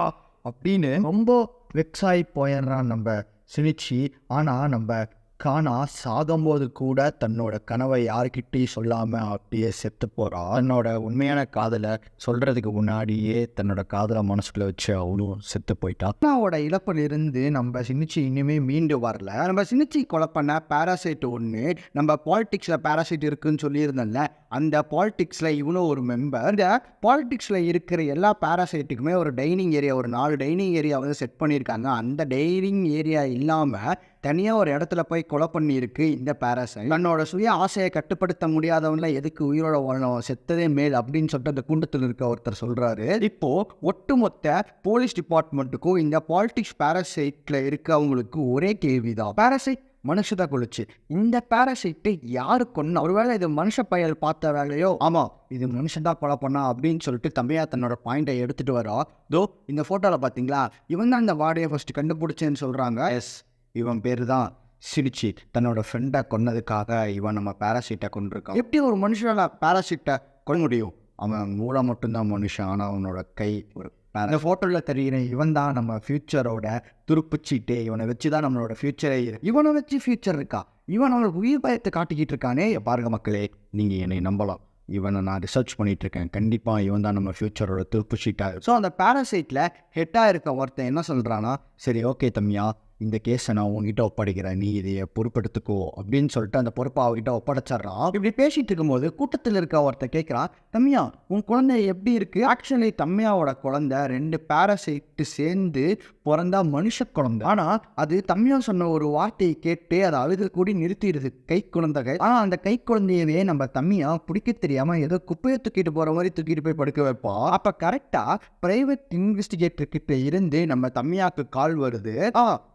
அப்படின்னு ரொம்ப வெக்ஸாகி போயிடுறான் நம்ம சினிச்சு. ஆனால் நம்ம கானா சாகும்போது கூட தன்னோட கனவை யாருக்கிட்டையும் சொல்லாமல் அப்படியே செத்து போகிறான். தன்னோட உண்மையான காதலை சொல்கிறதுக்கு முன்னாடியே தன்னோட காதலை மனசுக்குள்ள வச்சு அவனும் செத்து போயிட்டான். கானாவோட இழப்பிலிருந்து நம்ம சினிச்சி இனிமே மீண்டு வரல. நம்ம சினிச்சி கொலை பண்ண பேராசைட் ஒன்று, நம்ம பாலிடிக்ஸில் பேராசைட் இருக்குன்னு சொல்லியிருந்தோம்ல, அந்த பாலிடிக்ஸில் இவனும் ஒரு மெம்பர். இந்த பாலிடிக்ஸில் இருக்கிற எல்லா பேராசைட்டுக்குமே ஒரு டைனிங் ஏரியா, ஒரு 4 டைனிங் ஏரியா வந்து செட் பண்ணியிருக்காங்க. அந்த டைனிங் ஏரியா இல்லாமல் தனியாக ஒரு இடத்துல போய் கொலை பண்ணியிருக்கு இந்த பேராசைட். தன்னோட சுய ஆசையை கட்டுப்படுத்த முடியாதவங்கள எதுக்கு உயிரோட வாழணும், செத்ததே மேல் அப்படின்னு சொல்லிட்டு அந்த கூண்டத்தில் இருக்க ஒருத்தர் சொல்கிறாரு. இப்போது ஒட்டுமொத்த போலீஸ் டிபார்ட்மெண்ட்டுக்கும் இந்த பாலிடிக்ஸ் பேராசைட்டில் இருக்கவங்களுக்கு ஒரே கேள்வி தான், பேராசைட் மனுஷத்தை கொளுச்சு இந்த பேராசைட்டை யாரு கொன்னா? ஒருவேளை இது மனுஷ பயல் பார்த்த வேலையோ? ஆமாம், இது மனுஷன் தான் கொலை பண்ணா அப்படின்னு சொல்லிட்டு தம்பியா தன்னோட பாயிண்டை எடுத்துகிட்டு வரா. தோ இந்த ஃபோட்டோவில் பார்த்தீங்களா, இவன் தான் இந்த வாடையை ஃபஸ்ட்டு கண்டுபிடிச்சேன்னு சொல்கிறாங்க. எஸ், இவன் பேர் தான் சிரிச்சி. தன்னோட ஃப்ரெண்டை கொன்னதுக்காக இவன் நம்ம பேராசைட்டை கொண்டிருக்கான். எப்படி ஒரு மனுஷனால பேராசைட்டை கொல்ல முடியும்? அவன் மூளை மட்டும்தான் மனுஷன், ஆனால் அவனோட கை ஒரு இந்த ஃபோட்டோவில் தெரிகிற இவன் தான் நம்ம ஃப்யூச்சரோட துருப்புச்சீட்டே. இவனை வச்சு தான் நம்மளோட ஃப்யூச்சரே இருக்கு. இவனை வச்சு ஃப்யூச்சர் இருக்கா? இவன் அவனுக்கு உயிர் பயத்தை காட்டிக்கிட்டு இருக்கானே. பாருங்க மக்களே, நீங்கள் என்னை நம்பலாம், இவனை நான் ரிசர்ச் பண்ணிகிட்ருக்கேன். கண்டிப்பாக இவன் தான் நம்ம ஃப்யூச்சரோட துருப்புச்சீட்டாக. ஸோ அந்த பேராசைட்டில் ஹெட்டாக இருக்க ஒருத்தன் என்ன சொல்கிறான்னா, சரி ஓகே தம்பியா, இந்த கேஸை நான் உங்ககிட்ட ஒப்படைக்கிறேன், நீ இதையை பொறுப்பெடுத்துக்கோ அப்படின்னு சொல்லிட்டு அந்த பொறுப்பை அவகிட்ட ஒப்படைச்சிட்றான். இப்படி பேசிகிட்டு இருக்கும்போது கூட்டத்தில் இருக்க ஒருத்தர் கேட்குறான், தம்மியா உன் குழந்தை எப்படி இருக்குது? ஆக்சுவலி தம்மியாவோட குழந்தை 2 பேராசைட்டு சேர்ந்து பிறந்தா மனுஷ குழந்தை. ஆனால் அது தம்மியா சொன்ன ஒரு வார்த்தையை கேட்டு அதை அழுது கூடி நிறுத்திடுது, கை குழந்தைகள். ஆனால் அந்த கை குழந்தையவே நம்ம தம்மியா பிடிக்க தெரியாமல் ஏதோ குப்பையை தூக்கிட்டு போகிற மாதிரி தூக்கிட்டு போய் படுக்க வைப்போம். அப்போ கரெக்டாக ப்ரைவேட் இன்வெஸ்டிகேட்டர் கிட்ட இருந்து நம்ம தம்மியாவுக்கு கால் வருது.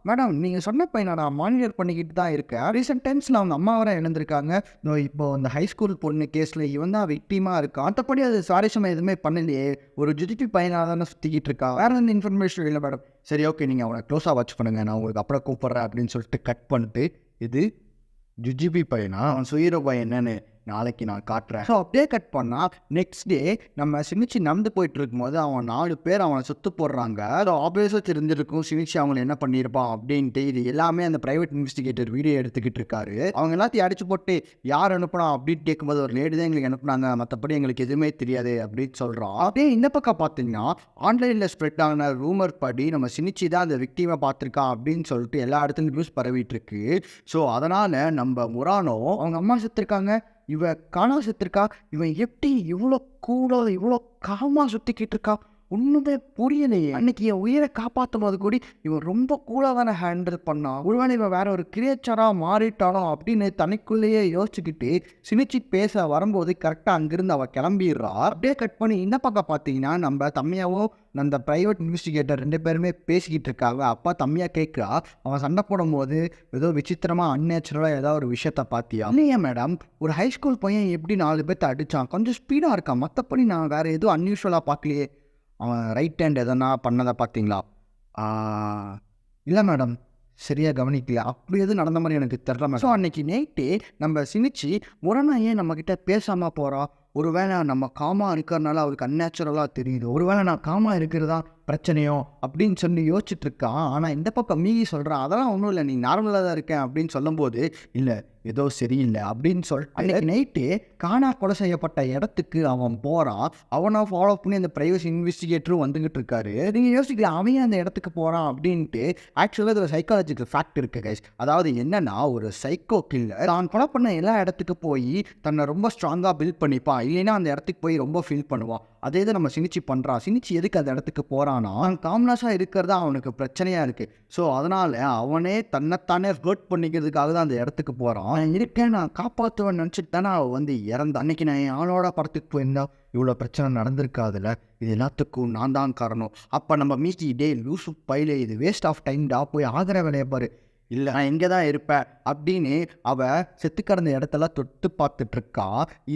மேடம், நீங்கள் சொன்ன பையனை நான் மானிட்டர் பண்ணிக்கிட்டு தான் இருக்கேன். ரீசெண்ட் டைம்ஸில் அவங்க அம்மா வர இழந்திருக்காங்க. இப்போ அந்த ஹைஸ்கூல் பொண்ணு கேஸில் இவன் தான் விக்டிமாக இருக்கான். மற்றபடி அது சுவாரஸ்யமாக எதுவுமே பண்ணலையே, ஒரு ஜுஜிபி பையனாக தானே சுற்றிக்கிட்டு இருக்கா, வேறு எந்த இன்ஃபர்மேஷன் இல்லை மேடம். சரி ஓகே, நீங்கள் அவனை க்ளோஸாக வாட்ச் பண்ணுங்கள், நான் உங்களுக்கு அப்புறம் கூப்பிட்றேன் அப்படின்னு சொல்லிட்டு கட் பண்ணிட்டு, இது ஜுஜிபி பையனா, அவன் சுயரோ பையன் என்னன்னு நாளைக்கு நான் காட்டுறேன். ஸோ அப்படியே கட் பண்ணால் நெக்ஸ்ட் டே நம்ம சினிச்சி நடந்து போயிட்டு இருக்கும்போது அவன் 4 பேர் அவனை சுற்று போடுறாங்க. ஸோ ஆப்வியஸாக தெரிஞ்சிருக்கும் சினிச்சி அவங்களை என்ன பண்ணியிருப்பான் அப்படின்ட்டு. இது எல்லாமே அந்த ப்ரைவேட் இன்வெஸ்டிகேட்டர் வீடியோ எடுத்துக்கிட்டு இருக்காரு. அவங்க எல்லாத்தையும் அடிச்சு போட்டு யார் அனுப்புனா அப்படின்னு கேட்கும்போது ஒரு லேடி தான் எங்களுக்கு அனுப்புனாங்க, மற்றபடி எங்களுக்கு எதுவுமே தெரியாது அப்படின்னு சொல்கிறான். அப்படியே இந்த பக்கம் பார்த்தீங்கன்னா ஆன்லைனில் ஸ்ப்ரெட் ஆன ரூமர் படி நம்ம சினிச்சி தான் அந்த விக்டிமை பார்த்துருக்கான் அப்படின்னு சொல்லிட்டு எல்லா இடத்துலையும் நியூஸ் பரவிட்டு இருக்கு. ஸோ அதனால் நம்ம முரானோ அவங்க அம்மா செத்துருக்காங்க, இவ காணா செத்துருக்கா, இவன் எப்படி இவ்வளோ கூலாக இவ்வளோ காமாக சுற்றிக்கிட்டு இருக்கா, ஒன்றுமே புரியலையே. அன்னைக்கு என் உயிரை காப்பாற்றும் போது கூட இவன் ரொம்ப கூலாக தானே ஹேண்டில் பண்ணான். ஒருவேளை இவன் வேற ஒரு கிரியேச்சராக மாறிட்டானோ அப்படின்னு தனக்குள்ளேயே யோசிச்சுக்கிட்டு சினிச்சி பேச வரும்போது கரெக்டாக அங்கிருந்து அவள் கிளம்பிடுறா. அப்படியே கட் பண்ணி இந்த பக்கம் பார்த்தீங்கன்னா நம்ம தம்மியாவும் அந்த ப்ரைவேட் இன்வெஸ்டிகேட்டர் 2 பேருமே பேசிக்கிட்டு இருக்காங்க. அப்பா தம்மியா கேட்குறா, அவன் சண்டை போடும்போது ஏதோ விசித்திரமாக அன்நேச்சுரலாக ஏதாவது ஒரு விஷயத்த பார்த்தியா? இல்லையா மேடம், ஒரு ஹைஸ்கூல் பையன் எப்படி 4 பேர்த்த அடித்தான், கொஞ்சம் ஸ்பீடாக இருக்கான், மற்றபடி நான் வேறு எதுவும் அன்யூஷுவலாக பார்க்கலையே. அவன் ரைட் ஹேண்ட் எதனா பண்ணதை பார்த்தீங்களா? இல்லை மேடம், சரியாக கவனிக்கலையா, அப்படி எதுவும் நடந்த மாதிரி எனக்கு தெரில மேடம். ஸோ அன்னைக்கு நைட்டு நம்ம சினிச்சி முரணா ஏன் நம்மக்கிட்ட பேசாமல் போகிறா? ஒருவேளை நம்ம காமாக இருக்கிறதுனால அவருக்கு அன்நேச்சுரலாக தெரியுது, ஒருவேளை நான் காமாக இருக்கிறதா பிரச்சனையோ அப்படின்னு சொல்லி யோசிச்சுட்டு இருக்கான். ஆனால் இந்த பக்கம் மீறி சொல்கிறான், அதெல்லாம் ஒன்றும் இல்லை, நீ நார்மலாக தான் இருக்கேன் அப்படின்னு சொல்லும்போது இல்லை ஏதோ சரியில்லை அப்படின்னு சொல்லிட்டு அன்றைக்கி நைட்டு காணா கொலை செய்யப்பட்ட இடத்துக்கு அவன் போகிறான். அவனை ஃபாலோ பண்ணி அந்த ப்ரைவேட் இன்வெஸ்டிகேட்டரும் வந்துக்கிட்டு இருக்காரு. நீங்கள் யோசிக்கல அவன் அந்த இடத்துக்கு போகிறான் அப்படின்ட்டு. ஆக்சுவலாக இது ஒரு சைக்காலஜிக்கல் ஃபேக்ட் இருக்குது கைஸ். அதாவது என்னன்னா, ஒரு சைக்கோ கில்லர் தான் கொலை பண்ண எல்லா இடத்துக்கு போய் தன்னை ரொம்ப ஸ்ட்ராங்காக பில்ட் பண்ணிப்பான், இல்லைன்னா அந்த இடத்துக்கு போய் ரொம்ப ஃபீல் பண்ணுவான். அதே தான் நம்ம சினிச்சி பண்ணுறான். சினிச்சி எதுக்கு அந்த இடத்துக்கு போகிறான்னா, அவன் காம்னாஸாக இருக்கிறது அவனுக்கு பிரச்சனையாக இருக்குது. ஸோ அதனால் அவனே தன்னைத்தானே ஹர்ட் பண்ணிக்கிறதுக்காக தான் அந்த இடத்துக்கு போகிறான். நான் இருக்கேன், நான் காப்பாற்றுவேன் நினச்சிட்டு தானே அவன் வந்து இறந்தான். அன்றைக்கி நான் என் ஆளோட படத்துக்கு போயிருந்தா இவ்வளோ பிரச்சனை நடந்திருக்காதுல்ல, இது எல்லாத்துக்கும் நான் தான் காரணம். அப்போ நம்ம மீச்சி டே லூசு பையிலே, இது வேஸ்ட் ஆஃப் டைம்டா, போய் ஆகிற வேலையை பாரு, இல்லை நான் எங்கே தான் இருப்பேன் அப்படின்னு அவள் செத்து கிடந்த இடத்தெல்லாம் தொட்டு பார்த்துட்ருக்கா.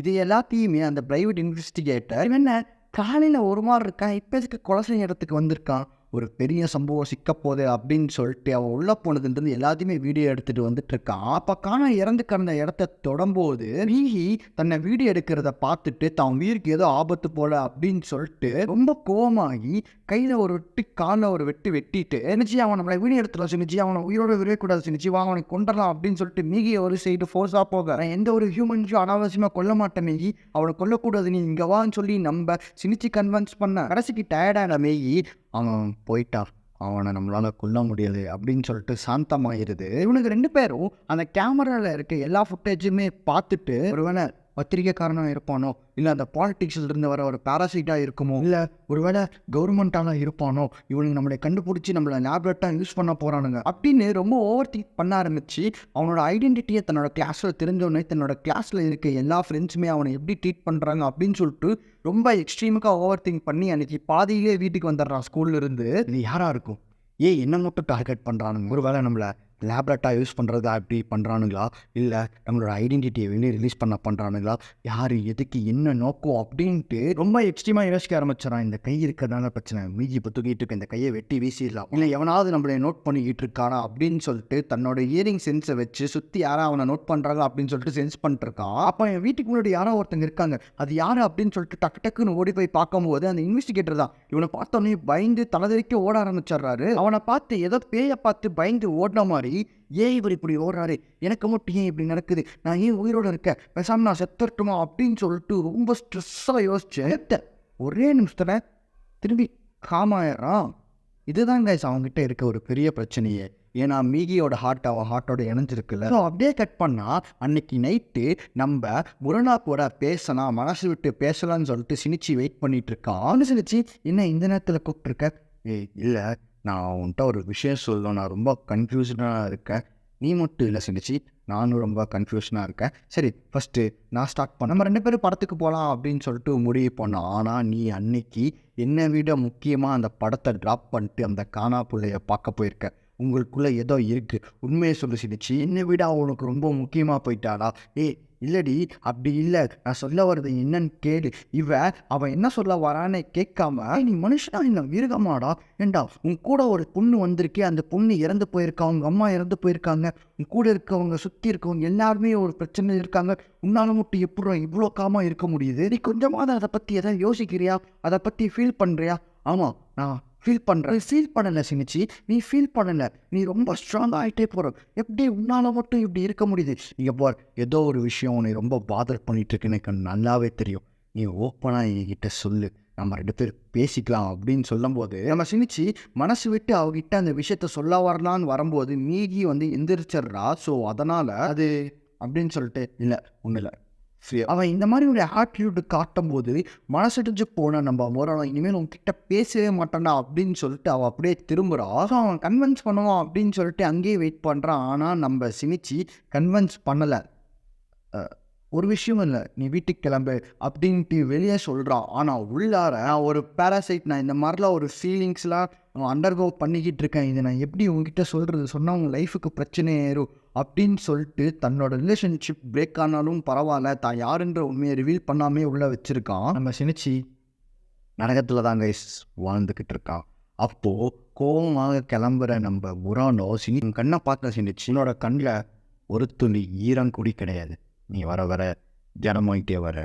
இது எல்லாத்தையுமே அந்த ப்ரைவேட் இன்வெஸ்டிகேட்டர் என்ன காலையில் ஒரு மாதிரி இருக்கான், இப்போ எதுக்கு கொலை செய்ய இடத்துக்கு வந்திருக்கான், ஒரு பெரிய சம்பவம் சிக்க போகுது அப்படின்னு சொல்லிட்டு அவன் உள்ள போனதுன்றது எல்லாத்தையுமே வீடியோ எடுத்துட்டு வந்துட்டு இருக்கான். அப்ப காணா இறந்து கிடந்த இடத்த தொடம்போது மீகி தன்னை வீடியோ எடுக்கிறத பார்த்துட்டு தான் உயிருக்கு ஏதோ ஆபத்து போல அப்படின்னு சொல்லிட்டு ரொம்ப கோவமாகி கையில ஒரு வெட்டி காலில் ஒரு வெட்டிட்டு நினைச்சு அவன் நம்மளை வீடியோ எடுத்துலாம் சினிச்சு அவனை உயிரோட விடக்கூடாது சினிச்சு வாங்க அவனை கொண்டலாம் அப்படின்னு சொல்லிட்டு மீகியை ஒரு சைடு ஃபோர்ஸாக போக எந்த ஒரு ஹியூமன்ஸும் அனாவசியமாக கொல்ல மாட்டேன் மீகி, அவனை கொல்லக்கூடாது, நீ இங்கே வான்னு சொல்லி நம்ம சினிச்சு கன்வின்ஸ் பண்ண கடைசிக்கு டயர்டான மீகி அவன் போயிட்டான், அவனை நம்மளால் கொல்ல முடியாது அப்படின்னு சொல்லிட்டு சாந்தமாகிடுது. இவனுக்கு 2 பேரும் அந்த கேமராவில் இருக்க எல்லா ஃபுட்டேஜுமே பார்த்துட்டு ஒருவேளை பத்திரிக்கைக்காரனாக இருப்பானோ, இல்லை அந்த பாலிட்டிக்ஸ்லேருந்து வர ஒரு பேராசைட்டாக இருக்குமோ, இல்லை ஒருவேளை கவர்மெண்ட்டாக இருப்பானோ, இவனுக்கு நம்மளை கண்டுபிடிச்சி நம்மளை லேப்ரேட்டாக யூஸ் பண்ண போகிறானுங்க அப்படின்னு ரொம்ப ஓவர் திங்க் பண்ண ஆரம்பிச்சு அவனோட ஐடென்டிட்டியை தன்னோட கிளாஸில் தெரிஞ்சோடனே தன்னோட கிளாஸில் இருக்க எல்லா ஃப்ரெண்ட்ஸுமே அவனை எப்படி ட்ரீட் பண்ணுறாங்க அப்படின்னு சொல்லிட்டு ரொம்ப எக்ஸ்ட்ரீமுக்காக ஓவர் திங்க் பண்ணி அன்றைக்கி பாதியிலே வீட்டுக்கு வந்துடுறான் ஸ்கூல்லேருந்து. இது யாராக இருக்கும்? என்ன மட்டும் டார்கெட் பண்ணுறானுங்க? ஒரு வேளை நம்மளை லேப்ரேட்டாக யூஸ் பண்ணுறதா அப்படி பண்ணுறானுங்களா, இல்லை நம்மளோட ஐடென்டிட்டியை வெளியே ரிலீஸ் பண்ணுறானுங்களா, யார் எதுக்கு என்ன நோக்கம் அப்படின்ட்டு ரொம்ப எக்ஸ்ட்ரீமாக யோசிக்க ஆரம்பிச்சிடறான். இந்த கை இருக்கிறதான பிரச்சனை, மீதி இப்போ தூக்கிட்டு இருக்க இந்த கையை வெட்டி வீசிடலாம், இல்லை எவனாவது நம்மளை நோட் பண்ணிக்கிட்டு இருக்கானா அப்படின்னு சொல்லிட்டு தன்னோட இயரிங் சென்ஸை வச்சு சுற்றி யாரோ அவனை நோட் பண்ணுறாங்க அப்படின்னு சொல்லிட்டு சென்ஸ் பண்ணிட்டுருக்கான். அப்போ என் வீட்டுக்கு முன்னாடி யாரோ ஒருத்தங்க இருக்காங்க, அது யார் அப்படின்னு சொல்லிட்டு டக்குன்னு ஓடி போய் பார்க்கும்போது அந்த இன்வெஸ்டிகேட்டர் தான். இவனை பார்த்தோன்னே பயந்து தலைதறிக்க ஓட ஆரம்பிச்சிடுறாரு. அவனை பார்த்து ஏதோ பேயை பார்த்து பயந்து ஓடின மாதிரி, இவர் இப்படி ஓடுறாரு, எனக்கு மட்டும் ஏன் இப்படி நடக்குது, நான் ஏன் உயிரோடு இருக்கேன், பேசாமல் நான் செத்துட்டுமா அப்படின்னு சொல்லிட்டு ரொம்ப ஸ்ட்ரெஸ்ஸாக யோசிச்சேன். ஒரே நிமிஷத்தில் திரும்பி காமாயிடுறான். இதுதான் கைஸ் அவங்ககிட்ட இருக்க ஒரு பெரிய பிரச்சனையே. ஏன்னா மீகியோட அவன் ஹார்ட்டோட இணைஞ்சிருக்குல்ல. ஸோ அப்படியே கட் பண்ணால் அன்னைக்கு நைட்டு நம்ம முரணா கூட பேசலாம், மனசு விட்டு பேசலான்னு சொல்லிட்டு சினிச்சு வெயிட் பண்ணிட்டு இருக்கான். சினிச்சு என்ன இந்த நேரத்தில் கூப்பிட்டுருக்க? இல்லை, நான் உன்கிட்ட ஒரு விஷயம் சொல்லணும், நான் ரொம்ப கன்ஃபியூஷனாக இருக்கேன். நீ மட்டும் இல்லை சினிச்சு, நானும் ரொம்ப கன்ஃபியூஷனாக இருக்கேன். சரி ஃபஸ்ட்டு நான் ஸ்டார்ட் பண்ண, நம்ம 2 பேரும் படத்துக்கு போகலாம் அப்படின்னு சொல்லிட்டு முடிவு பண்ணோம். ஆனால் நீ அன்னைக்கு என்னை விட முக்கியமாக அந்த படத்தை ட்ராப் பண்ணிட்டு அந்த காணா பிள்ளைய பார்க்க போயிருக்க. உங்களுக்குள்ளே ஏதோ இருக்குது, உண்மையை சொல்லு சினிச்சு, என்னை விட அவனுக்கு ரொம்ப முக்கியமாக போயிட்டாளா? இல்லடி அப்படி இல்லை, நான் சொல்ல வர்றது என்னன்னு கேளு. அவன் என்ன சொல்ல வரான்னு கேட்காம நீ மனுஷனா இல்லை மிருகமாடா? ஏண்டா உன் கூட ஒரு பொண்ணு வந்திருக்கே, அந்த பொண்ணு இறந்து போயிருக்கா, அவங்க அம்மா இறந்து போயிருக்காங்க, உன் கூட இருக்கவங்க சுற்றி இருக்கவங்க எல்லாருமே ஒரு பிரச்சனை இருக்காங்க, உன்னால மட்டும் எப்படி இவ்வளோ காமாக இருக்க முடியுது? நீ கொஞ்சமாவது அதை பற்றி எதாவது யோசிக்கிறியா? அதை பற்றி ஃபீல் பண்ணுறியா? ஆமாம், நான் ஃபீல் பண்ணுறேன். ஃபீல் பண்ணலை சினிச்சு, நீ ஃபீல் பண்ணலை, நீ ரொம்ப ஸ்ட்ராங் ஆகிட்டே போகிற. எப்படி உன்னால் மட்டும் இப்படி இருக்க முடியுது? இங்கே போர், ஏதோ ஒரு விஷயம் உன்னை ரொம்ப பாதர் பண்ணிட்டு இருக்குன்னு எனக்கு நல்லாவே தெரியும். நீ ஓப்பனாக என்கிட்ட சொல்லு, நம்ம 2 பேர் பேசிக்கலாம் அப்படின்னு சொல்லும்போது நம்ம சினிச்சு மனசு விட்டு அவகிட்ட அந்த விஷயத்த சொல்ல வரலான்னு வரும்போது மீகி எந்திரிச்சிட்றா. ஸோ அதனால் அது அப்படின்னு சொல்லிட்டு இல்லை ஒன்றும் இல்லை, அவன் இந்த மாதிரி ஒரு ஆட்டிடியூடு காட்டும் போது மனசடிஞ்சு போன நம்ம முரணம் இனிமேல் உங்ககிட்ட பேசவே மாட்டான்டா அப்படின்னு சொல்லிட்டு அவன் அப்படியே திரும்புகிறான். ஸோ அவன் கன்வின்ஸ் பண்ணுவான் அப்படின்னு சொல்லிட்டு அங்கேயே வெயிட் பண்ணுறான். ஆனால் நம்ம சினிச்சு கன்வின்ஸ் பண்ணலை. ஒரு விஷயம் இல்லை, நீ வீட்டுக்கு கிளம்பு அப்படின்ட்டு வெளியே சொல்கிறான். ஆனால் உள்ளார நான் ஒரு பேராசைட், நான் இந்த மாதிரிலாம் ஒரு ஃபீலிங்ஸ்லாம் அண்டர்கோ பண்ணிக்கிட்டு இருக்கேன், இதை நான் எப்படி உங்ககிட்ட சொல்கிறது, சொன்னால் உங்கள் லைஃபுக்கு பிரச்சனை ஏறும் அப்படின்னு சொல்லிட்டு தன்னோட ரிலேஷன்ஷிப் பிரேக் ஆனாலும் பரவாயில்ல, தான் யாருன்ற உண்மையை ரிவீல் பண்ணாமே உள்ளே வச்சுருக்கான். நம்ம சினிச்சு நரகத்தில் தான் கைஸ் வாழ்ந்துக்கிட்டு இருக்கான். அப்போது கோபமாக கிளம்புற நம்ம முரானோ கண்ணை பார்த்த சினிச்சு, என்னோட கண்ணில் ஒரு துளி ஈரம் கூடி கிடையாது, நீ வர வர ஜனமாயிட்டே வர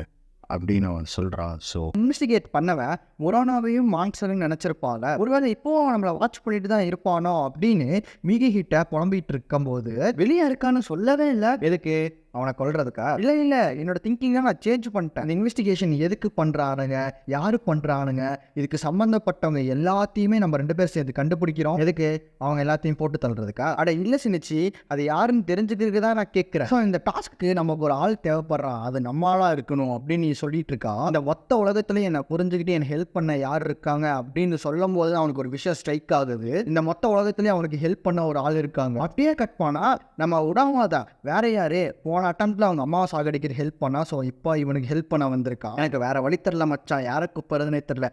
அப்படின்னு அவன் சொல்கிறான். ஸோ இன்வெஸ்டிகேட் பண்ணவன் முரானாவையும் மான்சரையும் நினச்சிருப்பாங்க. ஒருவேளை இப்போவும் நம்மளை வாட்ச் பண்ணிட்டு தான் இருப்பானோ அப்படின்னு மீகி கிட்ட புலம்பிகிட்டு இருக்கும்போது வெளியே இருக்கான்னு சொல்லவே இல்லை. எதுக்கு? அவனை கொல்றதுக்கா? இல்லை, என்னோட திங்கிங்கை நான் சேஞ்ச் பண்ணிட்டேன். அந்த இன்வெஸ்டிகேஷன் எதுக்கு பண்ணுறானுங்க, யாரு பண்ணுறானுங்க, இதுக்கு சம்மந்தப்பட்டவங்க எல்லாத்தையுமே நம்ம 2 பேர் சேர்ந்து கண்டுபிடிக்கிறோம். எதுக்கு? அவங்க எல்லாத்தையும் போட்டு தள்ளுறதுக்கா? அட இல்லை சினிச்சு, அது யாருன்னு தெரிஞ்சுக்கிறதுக்கு தான் நான் கேட்குறேன். ஸோ இந்த டாஸ்க்கு நமக்கு ஒரு ஆள் தேவைப்படுறான், அது நம்மளாக இருக்கணும் அப்படின்னு நீ சொல்லிட்டு இருக்கான். அந்த மொத்த உலகத்துலேயும் என்னை புரிஞ்சுக்கிட்டு என்னை ஹெல்ப் பண்ண யார் இருக்காங்க அப்படின்னு சொல்லும் போது அவனுக்கு ஒரு விஷயம் ஸ்ட்ரைக் ஆகுது. இந்த மொத்த உலகத்துலேயும் அவனுக்கு ஹெல்ப் பண்ண ஒரு ஆள் இருக்காங்க. அப்படியே கட் பண்ணால் நம்ம உடாமாதான் வேற யாரு போன அட்டம்ப்ட்ல அவங்க அம்மாவை சாகடிக்கிற ஹெல்ப் பண்ணா. ஸோ இப்போ இவனுக்கு ஹெல்ப் பண்ண வந்திருக்கான். எனக்கு வேற வழி தெரில மச்சான், யாரை கூப்பிட்றதுனே தெரில.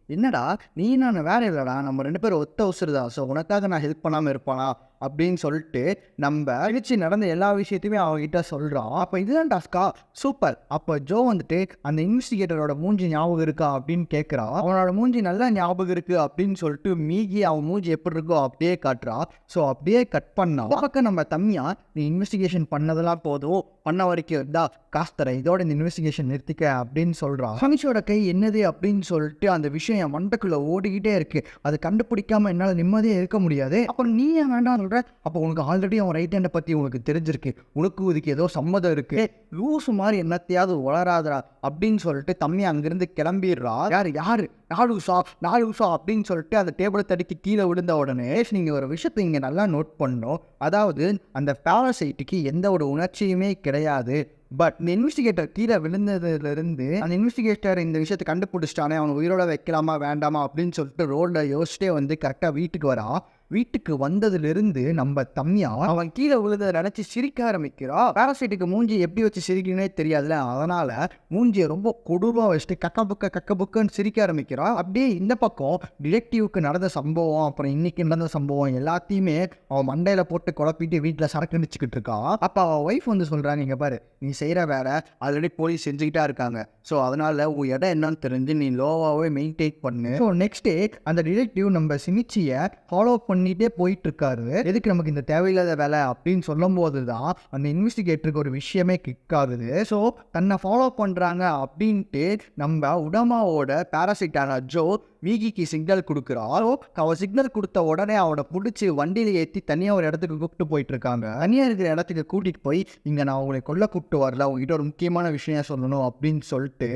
என்னடா நீ நான் வேற இல்லைடா, நம்ம 2 பேரும் ஒத்த உசுறுதான், ஸோ உனக்காக நான் ஹெல்ப் பண்ணாமல் இருப்பானா அப்படின்னு சொல்லிட்டு நம்ம அழிச்சு நடந்த எல்லா விஷயத்தையுமே அவங்ககிட்ட சொல்கிறான். அப்போ இதுதான் டாஸ்கா, சூப்பர். அப்போ ஜோ வந்துட்டு அந்த இன்வெஸ்டிகேட்டரோட மூஞ்சி ஞாபகம் இருக்கா அப்படின்னு கேட்குறான். அவனோட மூஞ்சி நல்லா ஞாபகம் இருக்குது அப்படின்னு சொல்லிட்டு மீகி அவன் மூஞ்சி எப்படி இருக்கோ அப்படியே காட்டுறா. ஸோ அப்படியே கட் பண்ணா பக்கம் நம்ம தம்பியா, நீ இன்வெஸ்டிகேஷன் பண்ணதெல்லாம் போதும், பண்ண வரைக்கும் இருந்தா காசு தரேன், இதோட இந்த இன்வெஸ்டிகேஷன் நிறுத்திக்க அப்படின்னு சொல்கிறான். சமிஷோட கை என்னது அப்படின்னு சொல்லிட்டு அந்த விஷயம் என் மண்டக்குள்ளே ஓடிக்கிட்டே இருக்கு, அது கண்டுபிடிக்காம என்னால் நிம்மதியாக இருக்க முடியாது. அப்புறம் நீ ஏன் வேண்டாம் சொல்கிற? அப்போ உனக்கு ஆல்ரெடி அவன் ரைட் ஹேண்டை பற்றி உனக்கு தெரிஞ்சிருக்கு, உனக்கு இதுக்கு ஏதோ சம்மதம் இருக்கு, லூசு மாதிரி என்னத்தையாவது வளராதரா அப்படின்னு சொல்லிட்டு தம்பி அங்கிருந்து கிளம்பிடுறா. யாரு நாலுசா அப்படின்னு சொல்லிட்டு அந்த டேபிளை தடுக்கி கீழே விழுந்த உடனே நீங்கள் ஒரு விஷயத்தை இங்கே நல்லா நோட் பண்ணணும். அதாவது அந்த பேரசைட்டுக்கு எந்த ஒரு உணர்ச்சியுமே கிடையாது. பட் இந்த இன்வெஸ்டிகேட்டர் கீழே விழுந்ததுலேருந்து அந்த இன்வெஸ்டிகேட்டர் இந்த விஷயத்தை கண்டுபிடிச்சிட்டானே, அவனை உயிரோட வைக்கலாமா வேண்டாமா அப்படின்னு சொல்லிட்டு ரோடில் யோசிச்சிட்டே வந்து கரெக்டாக வீட்டுக்கு வரா. வீட்டுக்கு வந்ததுலேருந்து நம்ம தம்பியா அவன் கீழே விழுந்ததை நினச்சி சிரிக்க ஆரம்பிக்கிறா. பேராசைட்டுக்கு மூஞ்சி எப்படி வச்சு சிரிக்கணுன்னே தெரியாதுல, அதனால மூஞ்சியை ரொம்ப கொடூரமாக வச்சுட்டு கக்க புக்குன்னு சிரிக்க ஆரம்பிக்கிறா. அப்படியே இந்த பக்கம் டிடெக்டிவ்க்கு நடந்த சம்பவம், அப்புறம் இன்னைக்கு நடந்த சம்பவம் எல்லாத்தையுமே அவன் மண்டையில் போட்டு குழப்பிட்டு வீட்டில் சரக்கு அடிச்சுக்கிட்டு இருக்கா. அப்போ அவன் ஒய்ஃப் வந்து சொல்கிறாங்க, இங்கே பாரு, நீ செய்கிற வேலை ஆல்ரெடி போலீஸ் செஞ்சுக்கிட்டா இருக்காங்க, ஸோ அதனால் உன் இடம் என்னன்னு தெரிஞ்சு நீ லோவாகவே மெயின்டைன் பண்ணு. ஸோ நெக்ஸ்ட் டே அந்த டிடெக்டிவ் நம்ம சினிச்சியை ஃபாலோ பண்ணிகிட்டே போயிட்டு இருக்காரு. எதுக்கு நமக்கு இந்த தேவையில்லாத வேலை அப்படின்னு சொல்லும் போது தான் அந்த இன்வெஸ்டிகேட்டருக்கு ஒரு விஷயமே கிக் ஆகுது. ஸோ தன்னை ஃபாலோ பண்ணுறாங்க அப்படின்ட்டு நம்ம உடமாவோட பேராசைட்டான ஜோ மீகிக்கு சிக்னல் கொடுக்குறாரோ. அவள் சிக்னல் கொடுத்த உடனே அவனை பிடிச்சி வண்டியில் ஏற்றி தனியாக ஒரு இடத்துக்கு கூப்பிட்டு போயிட்டு இருக்காங்க. தனியாக இருக்கிற இடத்துக்கு கூட்டிகிட்டு போய், இங்கே நான் உங்களை கொல்ல கூப்பிட்டு வரல, உங்ககிட்ட ஒரு முக்கியமான விஷயம் சொல்லணும் அப்படின்னு சொல்லிட்டு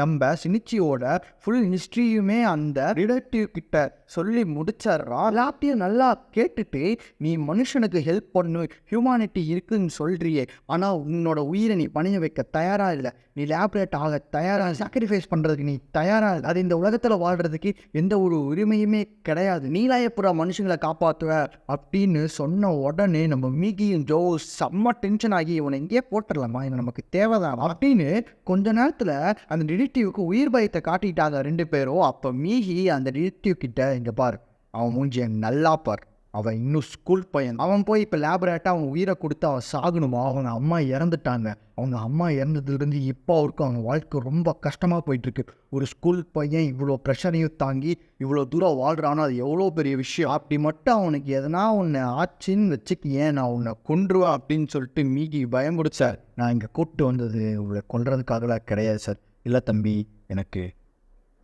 நம்ம சினிச்சியோட ஃபுல் ஹிஸ்ட்ரியுமே அந்த டிடெக்டிவ் கிட்ட சொல்லி முடிச்சிட்றா. எல்லாத்தையும் நல்லா கேட்டுட்டு, நீ மனுஷனுக்கு ஹெல்ப் பண்ணு, ஹியூமானிட்டி இருக்குன்னு சொல்கிறியே, ஆனால் உன்னோட உயிரை நீ பணிய வைக்க தயாராக இல்லை, நீ லேப்ரேட் ஆக தயாராக, சாக்ரிஃபைஸ் பண்ணுறதுக்கு நீ தயாராக இல்லை, அது இந்த உலகத்தில் வாழ்கிறதுக்கு எந்த ஒரு உரிமையுமே கிடையாது, நீலாயப்புறா மனுஷங்களை காப்பாற்றுவ அப்படின்னு சொன்ன உடனே நம்ம மீகியும் ஜோ செம்ம டென்ஷன் ஆகி, இவனை எங்கேயே போட்டுடலாமா, இவன் நமக்கு தேவைதான் அப்படின்னு கொஞ்ச நேரத்தில் அந்த டிடெக்டிவ்க்கு உயிர் பயத்தை காட்டிட்டாங்க 2 பேரும். அப்போ மீகி அந்த டிடெக்டிவ் கிட்ட, இங்கே பார், அவன் மூஞ்சியை நல்லா பார், அவன் இன்னும் ஸ்கூல் பையன், அவன் போய் இப்போ லேபரேட்டாக அவன் உயிரை கொடுத்து அவன் சாகணுமா, அவங்க அம்மா இறந்துட்டாங்க, அவங்க அம்மா இறந்ததுலேருந்து இப்போ அவருக்கு அவங்க வாழ்க்கை ரொம்ப கஷ்டமாக போயிட்டுருக்கு, ஒரு ஸ்கூல் பையன் இவ்வளோ ப்ரெஷரையும் தாங்கி இவ்வளோ தூரம் வாழ்கிறானோ அது எவ்வளோ பெரிய விஷயம், அப்படி மட்டும் அவனுக்கு எதனா ஒன்று ஆச்சுன்னு வச்சுக்கு, ஏன் நான் உன்னை கொன்றுவேன் அப்படின்னு சொல்லிட்டு மீகி பயமுடிச்சு, சார் நான் இங்கே கூப்பிட்டு வந்தது உங்களை கொல்றதுக்காகலாம் கிடையாது சார், இல்லை தம்பி எனக்கு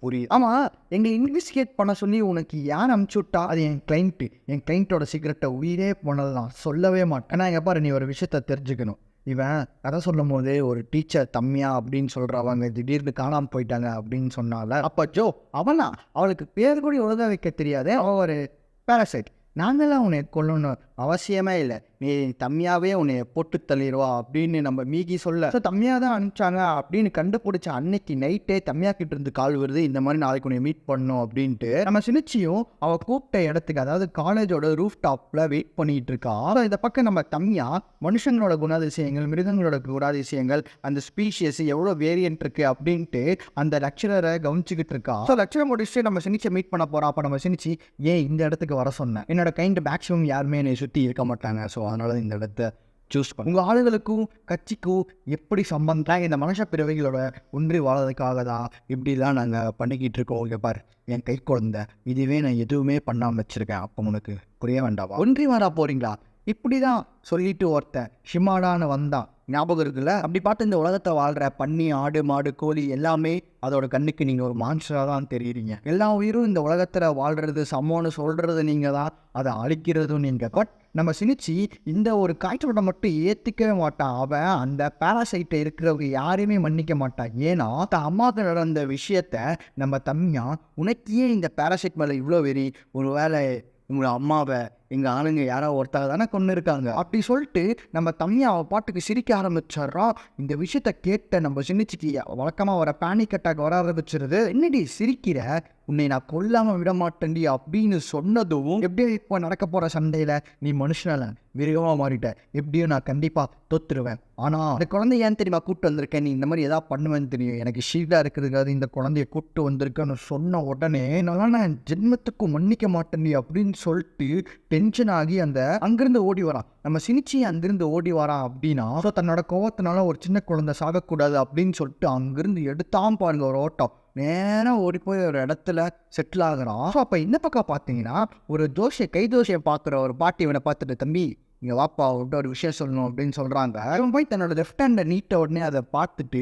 புரியுது, ஆமாம் எங்களை இன்வெஸ்டிகேட் பண்ண சொல்லி உனக்கு யார் அனுப்பிச்சி விட்டா, அது என் கிளைண்ட்டோட சீக்கிரட்டை உயிரே போனது நான் சொல்லவே மாட்டேன். ஏன்னா இங்கே பாரு, நீ ஒரு விஷயத்த தெரிஞ்சுக்கணும், இவன் கதை சொல்லும் போதே ஒரு டீச்சர் தம்மியா அப்படின்னு சொல்கிறவங்க திடீர்னு காணாமல் போயிட்டாங்க அப்படின்னு சொன்னால, அப்போ ஜோ அவனா, அவளுக்கு பேர் கூட ஒழுங்காக வைக்க தெரியாதே, அவள் ஒரு பேராசைட், நாங்களாம் உன்னை கொல்லணும் அவசியமே இல்லை, நீ தம்மியாவே உன்னை போட்டு தள்ளிடுவா அப்படின்னு நம்ம மீகி சொல்ல, ஸோ தம்மியா தான் அனுப்பிச்சாங்க அப்படின்னு கண்டுபிடிச்ச அன்னைக்கு நைட்டே தம்மியா கிட்ட இருந்து கால் வருது, இந்த மாதிரி நாளைக்கு உன்னை மீட் பண்ணணும் அப்படின்ட்டு. நம்ம சினிச்சியும் அவள் கூப்பிட்ட இடத்துக்கு, அதாவது காலேஜோட ரூஃப் டாப்பில் வெயிட் பண்ணிட்டு இருக்கா. இந்த பக்கம் நம்ம தம்மியா மனுஷங்களோட குணாதிசயங்கள், மிருகங்களோட குணாதிசயங்கள், அந்த ஸ்பீஷியஸ் எவ்வளோ வேரியன்ட் இருக்குது அப்படின்ட்டு அந்த லெக்சரரை கவனிச்சுக்கிட்டு இருக்கா. ஸோ லெக்சரை முடிச்சுட்டு நம்ம சினிச்சை மீட் பண்ண போகிறோம். அப்போ நம்ம சினிச்சி, ஏன் இந்த இடத்துக்கு வர சொன்னேன், என்னோட கைண்ட் மேக்ஸிமம் யாருமே என்னை சுற்றி இருக்க மாட்டாங்க, ஸோ அதனால இந்த இடத்த சூஸ் பண்ண, உங்கள் ஆளுகளுக்கும் கட்சிக்கும் எப்படி சம்பந்தம், இந்த மனுஷ பிறவைகளோட ஒன்றி வாழறதுக்காக தான் இப்படிலாம் நாங்கள் பண்ணிக்கிட்டு இருக்கோம். இங்கே பார், என் கை குழந்தை, இதுவே நான் எதுவுமே பண்ணாமல் வச்சுருக்கேன், அப்போ உனக்கு புரிய வேண்டாமா, ஒன்றி வாரா போகிறீங்களா, இப்படி தான் சொல்லிட்டு ஒருத்தன் ஷிமாடான்னு வந்தான், ஞாபகம் இருக்குல்ல, அப்படி பார்த்து இந்த உலகத்தை வாழ்கிற பன்னி, ஆடு, மாடு, கோழி எல்லாமே அதோட கண்ணுக்கு நீங்கள் ஒரு மான்ஸ்டராக தான் தெரியுறீங்க, எல்லா உயிரும் இந்த உலகத்தில் வாழ்கிறது சமம்னு சொல்கிறது நீங்கள் தான், அதை அழிக்கிறதும் நீங்கள். பட் நம்ம சினிச்சி இந்த ஒரு காய்ச்சலோட மட்டும் ஏற்றுக்கவே மாட்டான், அவன் அந்த பேராசைட்டை இருக்கிறவங்க யாரையுமே மன்னிக்க மாட்டான். ஏன்னா அம்மாவுக்கு நடந்த விஷயத்த நம்ம தம்மியா, உனக்கு ஏன் இந்த பேராசைட் மேலே இவ்வளோ வெறி, ஒரு வேளை உங்களை அம்மாவை எங்கள் ஆளுங்க யாரோ ஒருத்தாக தானே கொண்டு இருக்காங்க அப்படி சொல்லிட்டு நம்ம தம்மியா அவள் பாட்டுக்கு சிரிக்க ஆரம்பிச்சிட்றா. இந்த விஷயத்த கேட்ட நம்ம சின்னிச்சிக்கு வழக்கமாக வர பேனிக் அட்டாக் வர ஆரம்பிச்சிருது. என்னடி சிரிக்கிற, உன்னை நான் கொல்லாம விட மாட்டேன்டி அப்படின்னு சொன்னதும் எப்படியோ இப்போ நடக்க போற சண்டையில நீ மனுஷனால மிருகமா மாறிட்ட, எப்படியும் நான் கண்டிப்பா தோத்துருவேன். ஆனா அந்த குழந்தை ஏன் தெரியுமா கூப்பிட்டு வந்திருக்கேன், நீ இந்த மாதிரி ஏதாவது பண்ணுவேன்னு தெரியும், எனக்கு ஷீல்டா இருக்கிறதுக்காக இந்த குழந்தைய கூப்பிட்டு வந்திருக்கேன்னு சொன்ன உடனே நான் ஜென்மத்துக்கு மன்னிக்க மாட்டேன்டி அப்படின்னு சொல்லிட்டு டென்ஷன் ஆகி அந்த அங்கிருந்து ஓடி வரான். நம்ம சினிச்சி அங்கிருந்து ஓடி வரான் அப்படின்னா ஸோ தன்னோட கோவத்தினால ஒரு சின்ன குழந்தை சாகக்கூடாது அப்படின்னு சொல்லிட்டு அங்கிருந்து எடுத்தான் பாருங்க ஒரு ஓட்டம், நேராக ஓடி போய் ஒரு இடத்துல செட்டில் ஆகுறான். ஸோ அப்போ இந்த பக்கம் பார்த்தீங்கன்னா ஒரு கை தோசையை பார்க்குற ஒரு பாட்டி இவனை பார்த்துட்டு, தம்பி இங்கே வாப்பா விட்டு ஒரு விஷயம் சொல்லணும் அப்படின்னு சொல்கிறாங்க. இவன் போய் தன்னோட லெஃப்ட் ஹேண்டை நீட்ட உடனே அதை பார்த்துட்டு,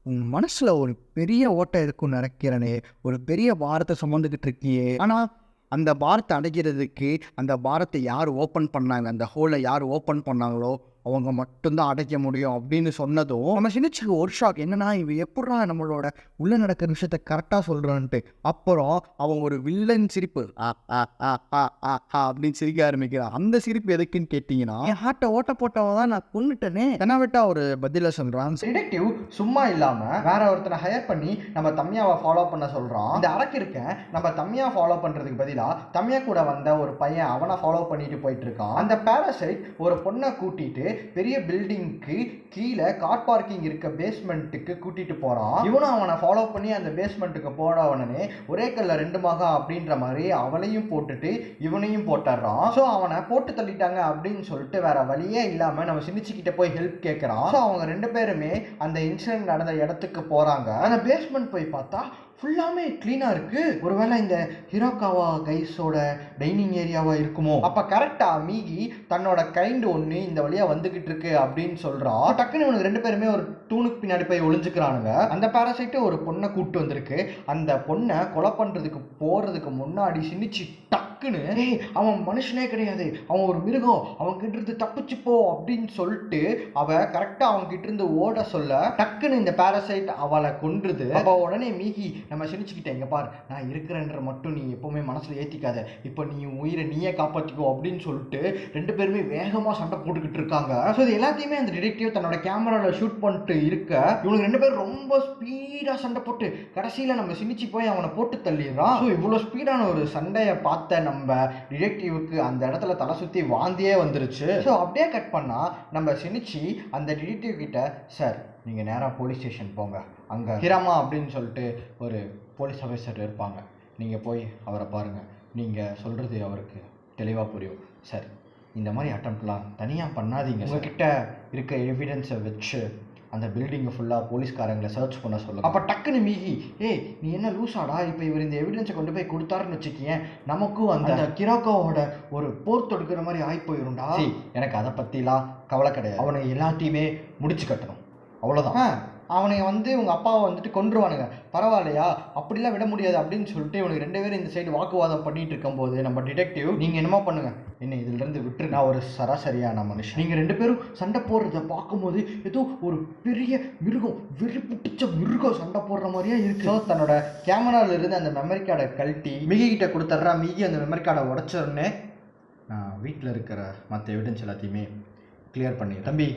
உன் மனசில் ஒரு பெரிய ஓட்டம் இருக்குன்னு நினைக்கிறனே, ஒரு பெரிய பாரத்தை சுமந்துக்கிட்டு இருக்கியே, ஆனால் அந்த பாரத்தை அடைக்கிறதுக்கு அந்த பாரத்தை யார் ஓப்பன் பண்ணாங்க, அந்த ஹோலை யார் ஓப்பன் பண்ணாங்களோ அவங்க மட்டும்தான் அடைக்க முடியும் அப்படின்னு சொன்னதும் நம்ம சினிச்சுக்கு ஒரு ஷாக். என்னன்னா இவன் எப்படா நம்மளோட உள்ள நடக்கிற விஷயத்த கரெக்டாக சொல்கிறான்ட்டு. அப்புறம் அவன் ஒரு வில்லன் சிரிப்பு அப்படின்னு சிரிக்க ஆரம்பிக்கிறான். அந்த சிரிப்பு எதுக்குன்னு கேட்டிங்கன்னா, என் ஹார்ட்டை ஓட்ட போட்டவன் தான் நான் கொண்டுட்டேனே தெனாவட்டா ஒரு பதில சொல்கிறான். டிடெக்டிவ் சும்மா இல்லாமல் வேற ஒருத்தனை ஹையர் பண்ணி நம்ம தம்யாவை ஃபாலோ பண்ண சொல்கிறான். இந்த அரக்கு இருக்கேன் நம்ம தம்யா ஃபாலோ பண்ணுறதுக்கு பதிலாக தம்யா கூட வந்த ஒரு பையன் அவனை ஃபாலோ பண்ணிட்டு போயிட்டு இருக்கான். அந்த பேராசைட் ஒரு பொண்ணை கூட்டிட்டு பெரிய பில்டிங்க்கு கீழே கார் பார்க்கிங் இருக்க பேஸ்மெண்ட்டுக்கு கூட்டிட்டு போறான். இவனும் அவனை ஃபாலோ பண்ணி அந்த பேஸ்மெண்ட்டுக்கு போன உடனே ஒரே கல்ல ரெண்டு மகா அப்படின்ற மாதிரி அவளையும் போட்டுட்டு இவனையும் போட்டுறான். ஸோ அவனை போட்டு தள்ளிட்டாங்க அப்படின்னு சொல்லிட்டு வேற வழியே இல்லாம நம்ம சினிச்சுக்கிட்ட போய் ஹெல்ப் கேட்கறான். ஸோ அவங்க ரெண்டு பேருமே அந்த இன்சிடென்ட் நடந்த இடத்துக்கு போறாங்க. அந்த பேஸ்மெண்ட் போய் பார்த்தா ஃபுல்லாமே க்ளீனாக இருக்குது. ஒருவேளை இந்த ஹிரோகாவா கைஸோட டைனிங் ஏரியாவா இருக்குமோ. அப்போ கரெக்டாக மீகி தன்னோட கைண்டு ஒன்று இந்த வழியாக வந்துக்கிட்டு இருக்கு அப்படின்னு சொல்கிறான். டக்குன்னு இவனுக்கு ரெண்டு பேருமே ஒரு தூணுக்கு பின்னாடி போய் ஒளிஞ்சுக்கிறானுங்க. அந்த பேராசைட்டு ஒரு பொண்ணை கூப்பிட்டு வந்திருக்கு. அந்த பொண்ணை கொலை பண்ணுறதுக்கு போகிறதுக்கு முன்னாடி சினிச்சு டக்குன்னு, ஏய் அவன் மனுஷனே கிடையாது, அவன் ஒரு மிருகம், அவன் கிட்ட இருந்து தப்பிச்சுப்போ அப்படின்னு சொல்லிட்டு அவ கரெக்டாக அவங்க கிட்ட இருந்து ஓட சொல்ல டக்குன்னு இந்த பேராசைட் அவளை கொன்றுது. அப்போ உடனே மீகி நம்ம சிரிச்சுக்கிட்டேன், இங்கே பார் நான் இருக்கிறேன்ற மட்டும் நீ எப்போவுமே மனசில் ஏற்றிக்காத, இப்போ நீ உயிரை நீயே காப்பாற்றிக்கோ அப்படின்னு சொல்லிட்டு ரெண்டு பேருமே வேகமாக சண்டை போட்டுக்கிட்டு இருக்காங்க. ஸோ இது எல்லாத்தையுமே அந்த டிடெக்டிவ் தன்னோட கேமராவில் ஷூட் பண்ணிட்டு இருக்க இவனுக்கு ரெண்டு பேரும் ரொம்ப ஸ்பீடாக சண்டை போட்டு கடைசியில் நம்ம சினிச்சு போய் அவனை போட்டு தள்ளிடுறான். ஸோ இவ்வளோ ஸ்பீடான ஒரு சண்டையை பார்த்த நம்ம டிடெக்டிவுக்கு அந்த இடத்துல தலை சுற்றி வாந்தியே வந்துருச்சு. ஸோ அப்படியே கட் பண்ணால் நம்ம சினிச்சு அந்த டிடெக்டிவ் கிட்ட, சார் நீங்கள் நேராக போலீஸ் ஸ்டேஷன் போங்க, அங்கே ஹிராமா அப்படின்னு சொல்லிட்டு ஒரு போலீஸ் ஆஃபீஸர் இருப்பாங்க, நீங்கள் போய் அவரை பாருங்கள், நீங்கள் சொல்கிறது அவருக்கு தெளிவாக புரியும். சார் இந்த மாதிரி அட்டம்ப்ட்லாம் தனியாக பண்ணாதீங்க, உங்ககிட்ட இருக்க எவிடன்ஸை வச்சு அந்த பில்டிங்கை ஃபுல்லாக போலீஸ்காரங்களை சர்ச் பண்ண சொல்லுங்க. அப்போ டக்குன்னு மீகி, ஏய் நீ என்ன லூசாடா, இப்போ இவர் இந்த எவிடன்ஸை கொண்டு போய் கொடுத்தாருன்னு வச்சுக்கியேன், நமக்கும் அந்த கிராக்கோவோட ஒரு போர் தொடுக்கிற மாதிரி ஆகி போயிருண்டா. எனக்கு அதை பற்றிலாம் கவலை கிடையாது, அவனை எல்லாத்தையுமே முடிச்சு கட்டணும், அவ்வளோதான். அவனை உங்கள் அப்பாவை கொன்றுவானுங்க, பரவாயில்லையா, அப்படிலாம் விட முடியாது அப்படின்னு சொல்லிட்டு இவனுக்கு ரெண்டு பேரும் இந்த சைடு வாக்குவாதம் பண்ணிட்டு இருக்கும்போது நம்ம டிடெக்டிவ், நீங்கள் என்னமோ பண்ணுங்க, என்ன இதிலிருந்து விட்டுரு, நான் ஒரு சராசரியான மனுஷன், நீங்கள் ரெண்டு பேரும் சண்டை போடுறத பார்க்கும்போது ஏதோ ஒரு பெரிய மிருகம், வெறி பிடிச்ச மிருகம் சண்டை போடுற மாதிரியா இருக்கு. ஸோ தன்னோட கேமராவில் இருந்து அந்த மெமரி கார்டை கழட்டி மிகி கிட்ட கொடுத்துட்றா. மிகி அந்த மெமரி கார்டை உடச்சோடனே, நான் வீட்டில் இருக்கிற மற்ற எவிடன்ஸ் எல்லாத்தையுமே கிளியர் பண்ணி, தம்பி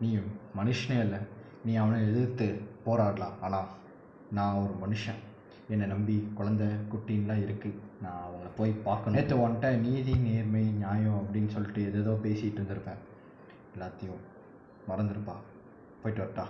நீ மனுஷனே இல்லை, நீ அவனை எதிர்த்து போராடலாம், ஆனால் நான் ஒரு மனுஷன், என்னை நம்பி குழந்தை குட்டின்லாம் இருக்குது, நான் அவங்கள போய் பார்க்கணும். நேற்று வந்துட்ட நீதி நேர்மை நியாயம் அப்படின்னு சொல்லிட்டு எதோ பேசிகிட்டு இருந்திருப்பேன், எல்லாத்தையும் மறந்துருப்பா, போயிட்டு வரட்டா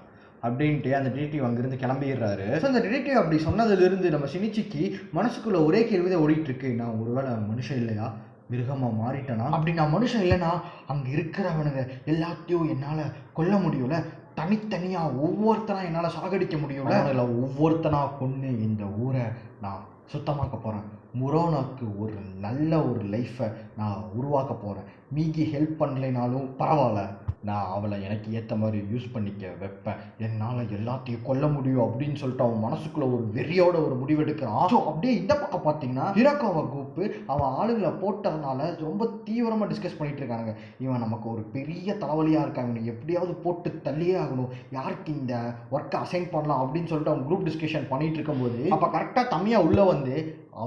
அப்படின்ட்டு அந்த டிடெக்டிவ் அங்கேருந்து கிளம்பிடுறாரு. ஸோ அந்த டிடெக்டிவ் அப்படி சொன்னதுலேருந்து நம்ம சினிச்சிக்கு மனசுக்குள்ளே ஒரே கேள்விதான் ஓடிட்டுருக்கு, நான் ஒருவேளை மனுஷன் இல்லையா, மிருகமாக மாறிட்டேனா, அப்படி நான் மனுஷன் இல்லைனா அங்கே இருக்கிறவனுங்க எல்லாத்தையும் என்னால் கொல்ல முடியல, தனித்தனியாக ஒவ்வொருத்தனா என்னால் சாகடிக்க முடியல, அதில் ஒவ்வொருத்தனா கொன்று இந்த ஊரை நான் சுத்தமாக்க போகிறேன், முரோனாக்கு ஒரு நல்ல ஒரு லைஃப்பை நான் உருவாக்க போகிறேன், மீகி ஹெல்ப் பண்ணலைனாலும் பரவாயில்ல, நான் அவளை எனக்கு ஏற்ற மாதிரி யூஸ் பண்ணிக்க வைப்பேன், என்னால் எல்லாத்தையும் கொல்ல முடியும் அப்படின்னு சொல்லிட்டு அவன் மனசுக்குள்ளே ஒரு வெறியோட ஒரு முடிவெடுக்கிறான். ஸோ அப்படியே இந்த பக்கம் பார்த்தீங்கன்னா ஹிரோகாவை குரூப்பு அவன் ஆளுங்களை போட்டதுனால ரொம்ப தீவிரமாக டிஸ்கஸ் பண்ணிட்டு இருக்காங்க. இவன் நமக்கு ஒரு பெரிய தலைவலியாக இருக்காங்க, எப்படியாவது போட்டு தள்ளியே ஆகணும், யாருக்கு இந்த ஒர்க்கை அசைன் பண்ணலாம் அப்படின்னு சொல்லிட்டு அவன் குரூப் டிஸ்கஷன் பண்ணிட்டு இருக்கும்போது அப்போ கரெக்டாக தம்மியாக உள்ளே வந்து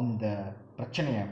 அந்த பிரச்சனையை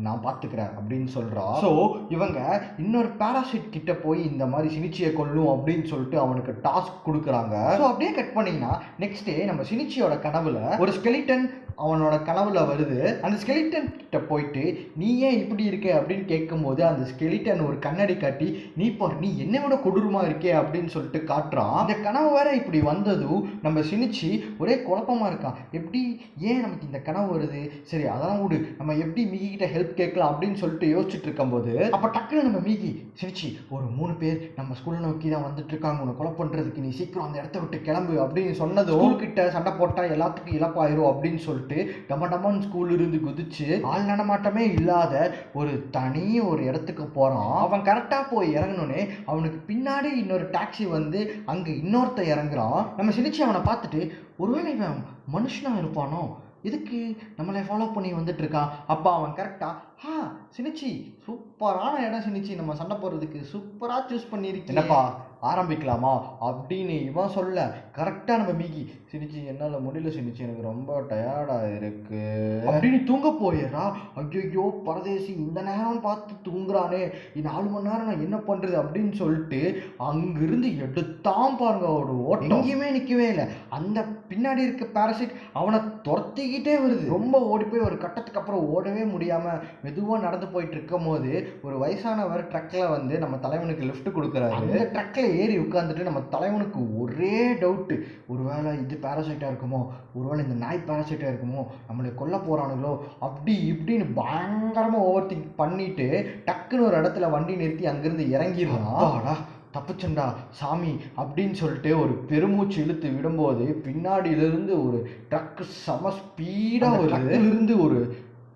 நான் பார்த்துக்கிறேன் அப்படின்னு சொல்கிறா. ஸோ இவங்க இன்னொரு பேராசைட் கிட்ட போய் இந்த மாதிரி சினிச்சியை கொல்லும் அப்படின்னு சொல்லிட்டு அவனுக்கு டாஸ்க் கொடுக்குறாங்க. ஸோ அப்படியே கட் பண்ணிங்கன்னா நெக்ஸ்ட் டே நம்ம சினிச்சியோட கனவுல ஒரு ஸ்கெலிட்டன் அவனோட கனவுல வருது. அந்த ஸ்கெலிட்டன் கிட்ட போயிட்டு நீ ஏன் இப்படி இருக்க அப்படின்னு கேட்கும்போது அந்த ஸ்கெலிட்டன் ஒரு கண்ணாடி காட்டி நீ பாரு நீ என்னை விட கொடூரமா இருக்கே அப்படின்னு சொல்லிட்டு காட்டுறான். இந்த கனவு வேற இப்படி வந்ததும் நம்ம சினிச்சி ஒரே குழப்பமா இருக்கான். எப்படி ஏன் நமக்கு இந்த கனவு வருது, சரி அதெல்லாம் விடு, நம்ம எப்படி மிகி கிட்ட ஹெல்ப் கேட்கலாம் அப்படின்னு சொல்லிட்டு யோசிச்சுட்டு இருக்கும்போது அப்ப டக்குன்னு நம்ம மிகி சினிச்சி ஒரு 3 பேர் நம்ம ஸ்கூலை நோக்கி தான் வந்துட்டு இருக்காங்க, உன்னை கொலை பண்றதுக்கு, நீ சீக்கிரம் அந்த இடத்த விட்டு கிளம்பு அப்படின்னு சொன்னதும் ஸ்கூல் கிட்ட சண்டை போட்டா எல்லாத்துக்கும் இழப்பாயிரும் அப்படின்னு சொல்லிட்டு டமன் ஸ்கூல் இருந்து குதிச்சு ஆள் நடமாட்டமே இல்லாத ஒரு இடத்துக்கு போறான். அவன் கரெக்டா போய் இறங்கணுன்னே அவனுக்கு பின்னாடி இன்னொரு டாக்ஸி வந்து அங்க இன்னொருத்த இறங்குறான். நம்ம சினிச்சு அவனை பார்த்துட்டு ஒருவேளை இவன் மனுஷனா இருப்பானோ, எதுக்கு நம்மளை ஃபாலோ பண்ணி வந்துட்டு இருக்கான். அப்பா அவன் கரெக்டா சினிச்சி சூப்பரான இடம் சினிச்சி, நம்ம சண்டை போடுறதுக்கு சூப்பரா சூஸ் பண்ணிருக்கேன், என்னப்பா ஆரம்பிக்கலாமா அப்படின்னு இவன் சொல்ல கரெக்டா நம்ம மிகி சினிச்சி என்னால முடியல சினிச்சி, எனக்கு ரொம்ப டயர்டா இருக்கு அப்படின்னு தூங்க போயிடுறா. ஐயோ பரதேசி இந்த நேரம் பார்த்து தூங்குறானே, 4 மணி நேரம் நான் என்ன பண்றது அப்படின்னு சொல்லிட்டு அங்கிருந்து எடுத்தான் பாருங்க ஒரு ஓட்டம். எங்கேயுமே நிக்கவே இல்லை. அந்த பின்னாடி இருக்க பாராசைட் அவனை துரத்திக்கிட்டே வருது. ரொம்ப ஓடி போய் ஒரு கட்டத்துக்கு அப்புறம் ஓடவே முடியாம மெதுவா நடந்து போயிட்டு இருக்கும் போது ஒரு வயசானவர் ட்ரக்ல வந்து நம்ம தலைவனுக்கு லிஃப்ட் கொடுக்குறாரு. அந்த ட்ரக்ல ஏறி உட்காந்துட்டு நம்ம தலைவனுக்கு ஒரே டவுட்டு, ஒருவேளை இது பாராசைட்டா இருக்குமோ, ஒருவேளை இந்த நாய் பாராசைட்டா இருக்குமோ, நம்மளை கொல்ல போறானுங்களோ அப்படி இப்படின்னு பயங்கரமா ஓவர் திங்க் பண்ணிட்டு டக்குன்னு ஒரு இடத்துல வண்டி நிறுத்தி அங்கிருந்து இறங்கிடலாம். தப்புச்சண்டா சாமி அப்படின்னு சொல்லிட்டு ஒரு பெருமூச்சு இழுத்து விடும்போது பின்னாடியிலிருந்து ஒரு ட்ரக்கு செம ஸ்பீடா இருந்து ஒரு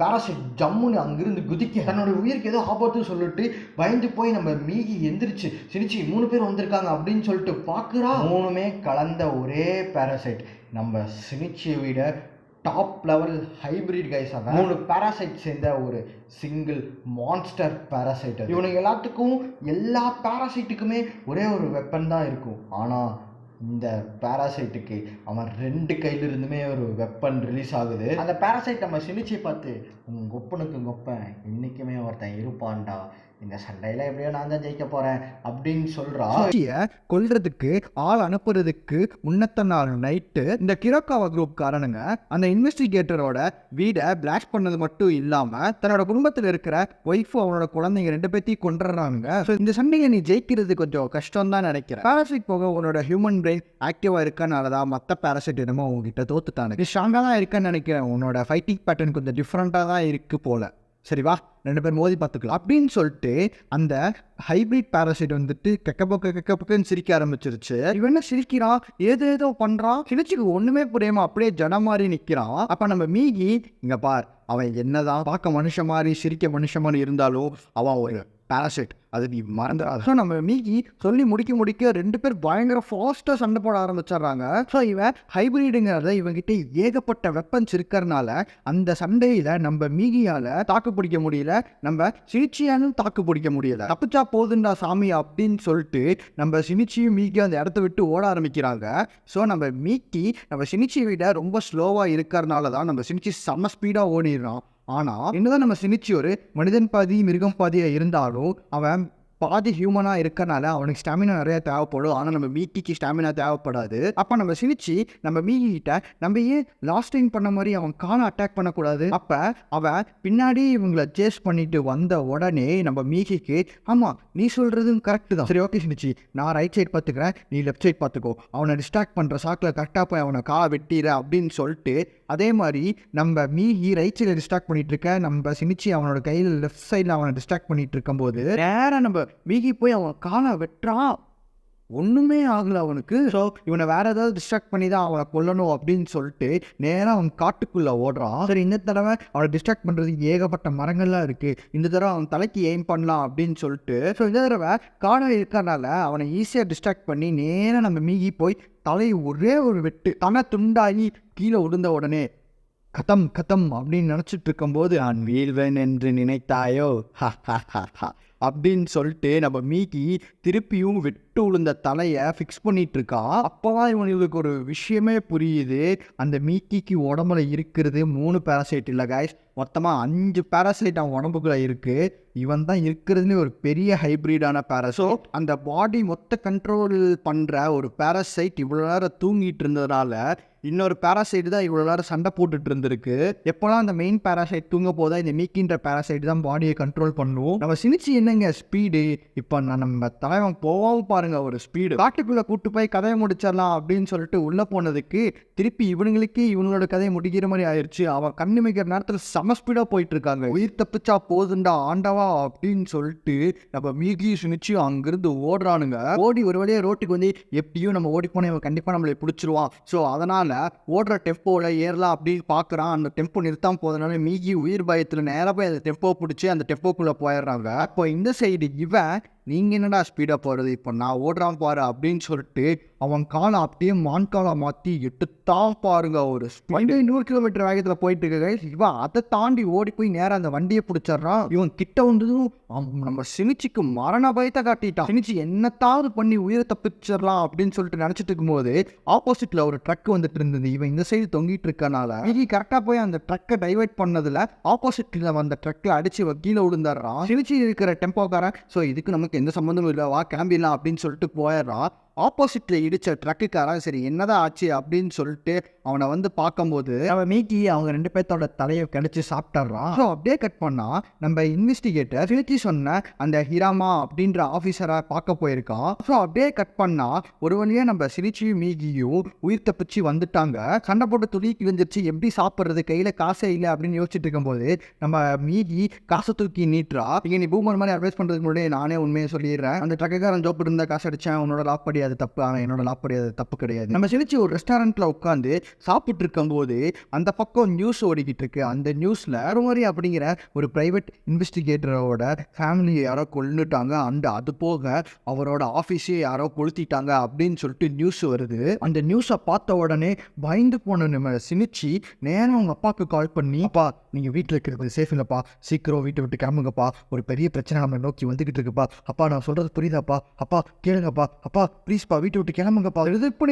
பாராசைட் ஜம்முன்னு அங்கிருந்து குதிக்க தன்னோட உயிருக்கு ஏதோ ஆபத்து சொல்லிட்டு பயந்து போய் நம்ம மீகி எந்திரிச்சு சினிச்சி 3 பேர் வந்திருக்காங்க அப்படின்னு சொல்லிட்டு பார்க்குறா. 3மே கலந்த ஒரே பாராசைட். நம்ம சினிச்சியை விட top level hybrid guys. 3 parasite சேர்ந்த ஒரு சிங்கிள் மான்ஸ்டர் பாராசைட். இவனுக்கு எல்லாத்துக்கும் எல்லா பாராசைட்டுக்குமே ஒரே ஒரு வெப்பன் தான் இருக்கும். ஆனால் இந்த பாராசைட்டுக்கு அவன் 2 கையிலிருந்துமே ஒரு வெப்பன் ரிலீஸ் ஆகுது. அந்த பாராசைட் நம்ம சினிச்சி பார்த்து உங்க ஒப்பனுக்கு கொப்பன் இன்னைக்குமே ஒருத்தன் இருப்பான்டா, இந்த சண்டையில எப்படியோ நான் தான் ஜெயிக்க போறேன் அப்படின்னு சொல்றா. கொல்றதுக்கு ஆள் அனுப்புறதுக்கு முன்னத்த நாள் நைட்டு இந்த கிரோகாவா குரூப் காரணங்க அந்த இன்வெஸ்டிகேட்டரோட வீடை பிளாஸ்ட் பண்ணது மட்டும் இல்லாம தன்னோட குடும்பத்தில் இருக்கிற ஒய்ஃபு அவனோட குழந்தைங்க 2 பேர்த்தையும் கொண்டுறாங்க. இந்த சண்டையை நீ ஜெயிக்கிறது கொஞ்சம் கஷ்டம் தான் நினைக்கிறேன். பாராசைட் போக உன்னோட ஹியூமன் பிரெயின் ஆக்டிவா இருக்கனாலதான் மற்ற பாராசைட் என்னமோ உங்ககிட்ட தோத்துட்டானு. நீ ஸ்ட்ராங்கா தான் இருக்கன்னு நினைக்கிறேன். உன்னோட ஃபைட்டிங் பேட்டர்ன் கொஞ்சம் டிஃப்ரெண்டா தான் இருக்கு போல. சரி வா 2 பேர் மோதி பார்த்துக்கலாம் அப்படின்னு சொல்லிட்டு அந்த ஹைபிரிட் பாராசைட் வந்துட்டு கெக்கப்பன்னு சிரிக்க ஆரம்பிச்சிருச்சு. இவன் என்ன சிரிக்கிறான், ஏதோ பண்றான். சிரிச்சுக்கு ஒண்ணுமே புரியாம அப்படியே ஜன மாதிரி நிக்கிறான். அப்ப நம்ம மீகி இங்க பார், அவன் என்னதான் பார்க்க மனுஷன் மாதிரி சிரிக்க மனுஷன் மாதிரி இருந்தாலும் அவன் ஒரு பாராசைட், அது நீ மறந்துடாத. ஸோ நம்ம மீகி சொல்லி முடிக்க 2 பேர் பயங்கர ஃபாஸ்ட்டாக சண்டை போட ஆரம்பிச்சிடுறாங்க. ஸோ இவன் ஹைபிரிடுங்கிறத இவங்கிட்ட ஏகப்பட்ட வெப்பன்ஸ் இருக்கிறதுனால அந்த சண்டையில் நம்ம மீகியால் தாக்கு பிடிக்க முடியல, நம்ம சினிச்சியாலும் தாக்கு பிடிக்க முடியல. தப்பிச்சா போதுண்டா சாமி அப்படின்னு சொல்லிட்டு நம்ம சினிச்சியும் மீகியும் அந்த இடத்த விட்டு ஓட ஆரம்பிக்கிறாங்க. ஸோ நம்ம மீக்கி நம்ம சினிச்சியை விட ரொம்ப ஸ்லோவாக இருக்கிறதுனால தான் நம்ம சினிச்சி செம்ம ஸ்பீடாக ஓடிடுறான். ஆனால் என்னதான் நம்ம சினிச்சி ஒரு மனிதன் பாதி மிருகம் பாதியாக இருந்தாலும் அவன் பாதி ஹியூமனாக இருக்கனால அவனுக்கு ஸ்டாமினா நிறையா தேவைப்படும். ஆனால் நம்ம மீக்கிக்கு ஸ்டாமினா தேவைப்படாது. அப்போ நம்ம சினிச்சி நம்ம மீக்கிட்ட நம்ம ஏன் லாஸ்ட் டைம் பண்ண மாதிரி அவன் காலை அட்டாக் பண்ணக்கூடாது. அப்போ அவன் பின்னாடி இவங்களை சேஸ் பண்ணிட்டு வந்த உடனே நம்ம மீக்கிக்கு ஆமாம் நீ சொல்கிறதும் கரெக்டு தான், சரி ஓகே சினிச்சி நான் ரைட் சைட் பார்த்துக்கிறேன், நீ லெஃப்ட் சைட் பார்த்துக்கோ, அவனை டிஸ்ட்ராக்ட் பண்ணுற சாக்கில் கரெக்டாக போய் அவனை காலை வெட்டிடுற அப்படின்னு சொல்லிட்டு அதே மாதிரி நம்ம மீகி ரைட் சைடில் டிஸ்ட்ராக்ட் பண்ணிட்டு இருக்க, நம்ம சினிச்சி அவனோட கையில் லெஃப்ட் சைடில் அவனை டிஸ்ட்ராக்ட் பண்ணிட்டு இருக்கும்போது நேராக நம்ம மீகி போய் அவன் காலை வெட்டுறான். ஒன்றுமே ஆகலை அவனுக்கு. ஸோ இவனை வேற ஏதாவது டிஸ்ட்ராக்ட் பண்ணி தான் அவனை கொல்லணும் அப்படின்னு சொல்லிட்டு நேராக அவன் காட்டுக்குள்ளே ஓடுறான். சரி இந்த தடவை அவனை டிஸ்ட்ராக்ட் பண்ணுறதுக்கு ஏகப்பட்ட மரங்கள்லாம் இருக்குது, இந்த தடவை அவன் தலைக்கு எய்ம் பண்ணலாம் அப்படின்னு சொல்லிட்டு ஸோ இந்த தடவை காடை இருக்கிறனால அவனை ஈஸியாக டிஸ்ட்ராக்ட் பண்ணி நேராக நம்ம மீகி போய் தலை ஒரே ஒரு வெட்டு தன துண்டாகி கீழே விழுந்த உடனே கதம் அப்படின்னு நினச்சிட்டு இருக்கும்போது நான் வீழ்வேன் என்று நினைத்தாயோ அப்படின்னு சொல்லிட்டு நம்ம மீகி திருப்பியும் வெட்டு விழுந்த தலையை ஃபிக்ஸ் பண்ணிட்டு இருக்கான். அப்போதான் இவனுக்கு ஒரு விஷயமே புரியுது. அந்த மீக்கிக்கு உடம்புல இருக்கிறது 3 பேராசைட் இல்லை கைஸ், மொத்தமாக 5 பேராசைட் அவன் உடம்புக்குள்ள இருக்கு. இவன் தான் இருக்கிறதுலே ஒரு பெரிய ஹைப்ரிடான பேராசைட். அந்த பாடி மொத்த கண்ட்ரோல் பண்ணுற ஒரு பேராசைட் இவ்வளோ நேரம் தூங்கிட்டு இருந்ததுனால இன்னொரு பேராசைட் தான் இவ்வளோ நேரம் சண்டை போட்டுட்டு இருந்திருக்கு. எப்போலாம் அந்த மெயின் பேராசைட் தூங்க போதா இந்த மீக்கின்ற பேராசைட் தான் பாடியை கண்ட்ரோல் பண்ணும். நம்ம சினிச்சு என்னங்க ஸ்பீடு, இப்போ நம்ம தலைவன் போவாமல் பாருங்க ஒரு ஸ்பீடு. காட்டுக்குள்ளே கூட்டு போய் கதையை முடிச்சிடலாம் அப்படின்னு சொல்லிட்டு உள்ளே போனதுக்கு திருப்பி இவங்களோட கதையை முடிக்கிற மாதிரி ஆயிடுச்சு. அவன் கண்ணு மிக்கிற நேரத்தில் செம ஸ்பீடாக போயிட்டு இருக்காங்க. உயிர் தப்பிச்சா போதுண்டா ஆண்டவா அப்படின்னு சொல்லிட்டு நம்ம மீகி சினிச்சு அங்கிருந்து ஓடுறானுங்க. ஓடி ஒரு வழியாக ரோட்டுக்கு வந்து எப்படியும் நம்ம ஓடி போன இவன் கண்டிப்பாக நம்மளை பிடிச்சிருவான். ஸோ அதனால் ஓடுற டெம்போவில் ஏறலாம் அப்படின்னு பார்க்குறான். அந்த டெம்போ நிறுத்தாமல் போதனால மீகி உயிர் பயத்தில் நேராக போய் அந்த டெம்போ பிடிச்சி அந்த டெம்போக்குள்ளே போயிடுறாங்க. அப்போ இந்த சைடு இவன் நீங்கள் என்னடா ஸ்பீடாக போகிறது, இப்போ நான் ஓடுறான் பாரு அப்படின்னு சொல்லிட்டு அவன் காலை அப்படியே மான்காலை மாற்றி எட்டுத்தான் பாருங்க ஒரு 100 கிலோமீட்டர் வேகத்தில் போயிட்டு இருக்க. இவன் அதை தாண்டி ஓடி போய் நேராக அந்த வண்டியை பிடிச்சிட்றான். இவன் கிட்ட வந்ததும் நம்ம சினிச்சிக்கு மரண பயத்தை காட்டிட்டான். சினிச்சி என்னத்தாவது பண்ணி உயிரை தப்பிச்சிடலாம் அப்படின்னு சொல்லிட்டு நினச்சிட்டு இருக்கும்போது ஆப்போசிட்டில் ஒரு ட்ரக் வந்துட்டு இருந்தது. இவன் இந்த சைடு தொங்கிட்டு இருக்கனால மீதி கரெக்டாக போய் அந்த ட்ரக்கை டைவர்ட் பண்ணதில் ஆப்போசிட்டில் வந்த ட்ரக்கில் அடித்து கீழே விழுந்துடுறான். சினிச்சி இருக்கிற டெம்போக்காரன் ஸோ இதுக்கு நமக்கு எந்த சம்மந்தமும் இல்லை, வா கிளம்பிடலாம் அப்படின்னு சொல்லிட்டு போயிடுறான். ஆப்போசிட்டில் இடித்த ட்ரக்குக்காரன் சரி என்னதான் ஆச்சு அப்படின்னு சொல்லிட்டு அவனை வந்து பார்க்கும்போது அவன் மீக்கி அவங்க 2 பேர்த்தோட தலையை கடிச்சு சாப்பிட்றான். ஸோ அப்படியே கட் பண்ணால் நம்ம இன்வெஸ்டிகேட்டர் சினிச்சி சொன்ன அந்த ஹிராமா அப்படின்ற ஆஃபீஸரை பார்க்க போயிருக்கான். ஸோ அப்படியே கட் பண்ணால் ஒரு வழியாக நம்ம சினிச்சியும் மீகியும் உயிர் தப்பிச்சு வந்துட்டாங்க. சண்டை போட்டு துணி கிழிஞ்சிருச்சு, எப்படி சாப்பிட்றது, கையில் காசே இல்லை அப்படின்னு யோசிச்சுட்டு இருக்கும்போது நம்ம மீகி காசை தூக்கி நீட்டுறா. இங்கே நீ பூமர் மாதிரி அட்வைஸ் பண்ணுறதுக்கு முன்னாடி நானே உண்மையை சொல்லிடுறேன், அந்த ட்ரக்குக்காரன் ஜோப்பு இருந்தால் காசு அடித்தேன், உன்னோட லாப் படி அது தப்பு, ஆனால் என்னோட லாப் படி அது தப்பு கிடையாது. நம்ம சினிச்சி ஒரு ரெஸ்டாரண்ட்டில் உட்காந்து சாப்பிட்டு இருக்கும்போது அந்த பக்கம் நியூஸ் ஓடிக்கிட்டு இருக்கு. அந்த நியூஸில் மாதிரி அப்படிங்கிற ஒரு பிரைவேட் இன்வெஸ்டிகேட்டரோட ஃபேமிலியை யாரோ கொல்லுட்டாங்க, அண்ட் அது போக அவரோட ஆஃபீஸே யாரோ கொளுத்திட்டாங்க அப்படின்னு சொல்லிட்டு நியூஸ் வருது. அந்த நியூஸை பார்த்த உடனே பயந்து போன நம்ம சினிச்சி நேரம் அவங்க அப்பாவுக்கு கால் பண்ணி, அப்பா நீங்கள் வீட்டில் இருக்கிறது சேஃப் இல்லைப்பா, சீக்கிரம் வீட்டை விட்டு கிளம்புங்கப்பா, ஒரு பெரிய பிரச்சனை நம்ம நோக்கி வந்துக்கிட்டு இருக்குப்பா, அப்பா நான் சொல்கிறது புரியுதாப்பா, அப்பா கேளுங்கப்பா, அப்பா ப்ளீஸ்ப்பா வீட்டை விட்டு கிளம்புங்கப்பா.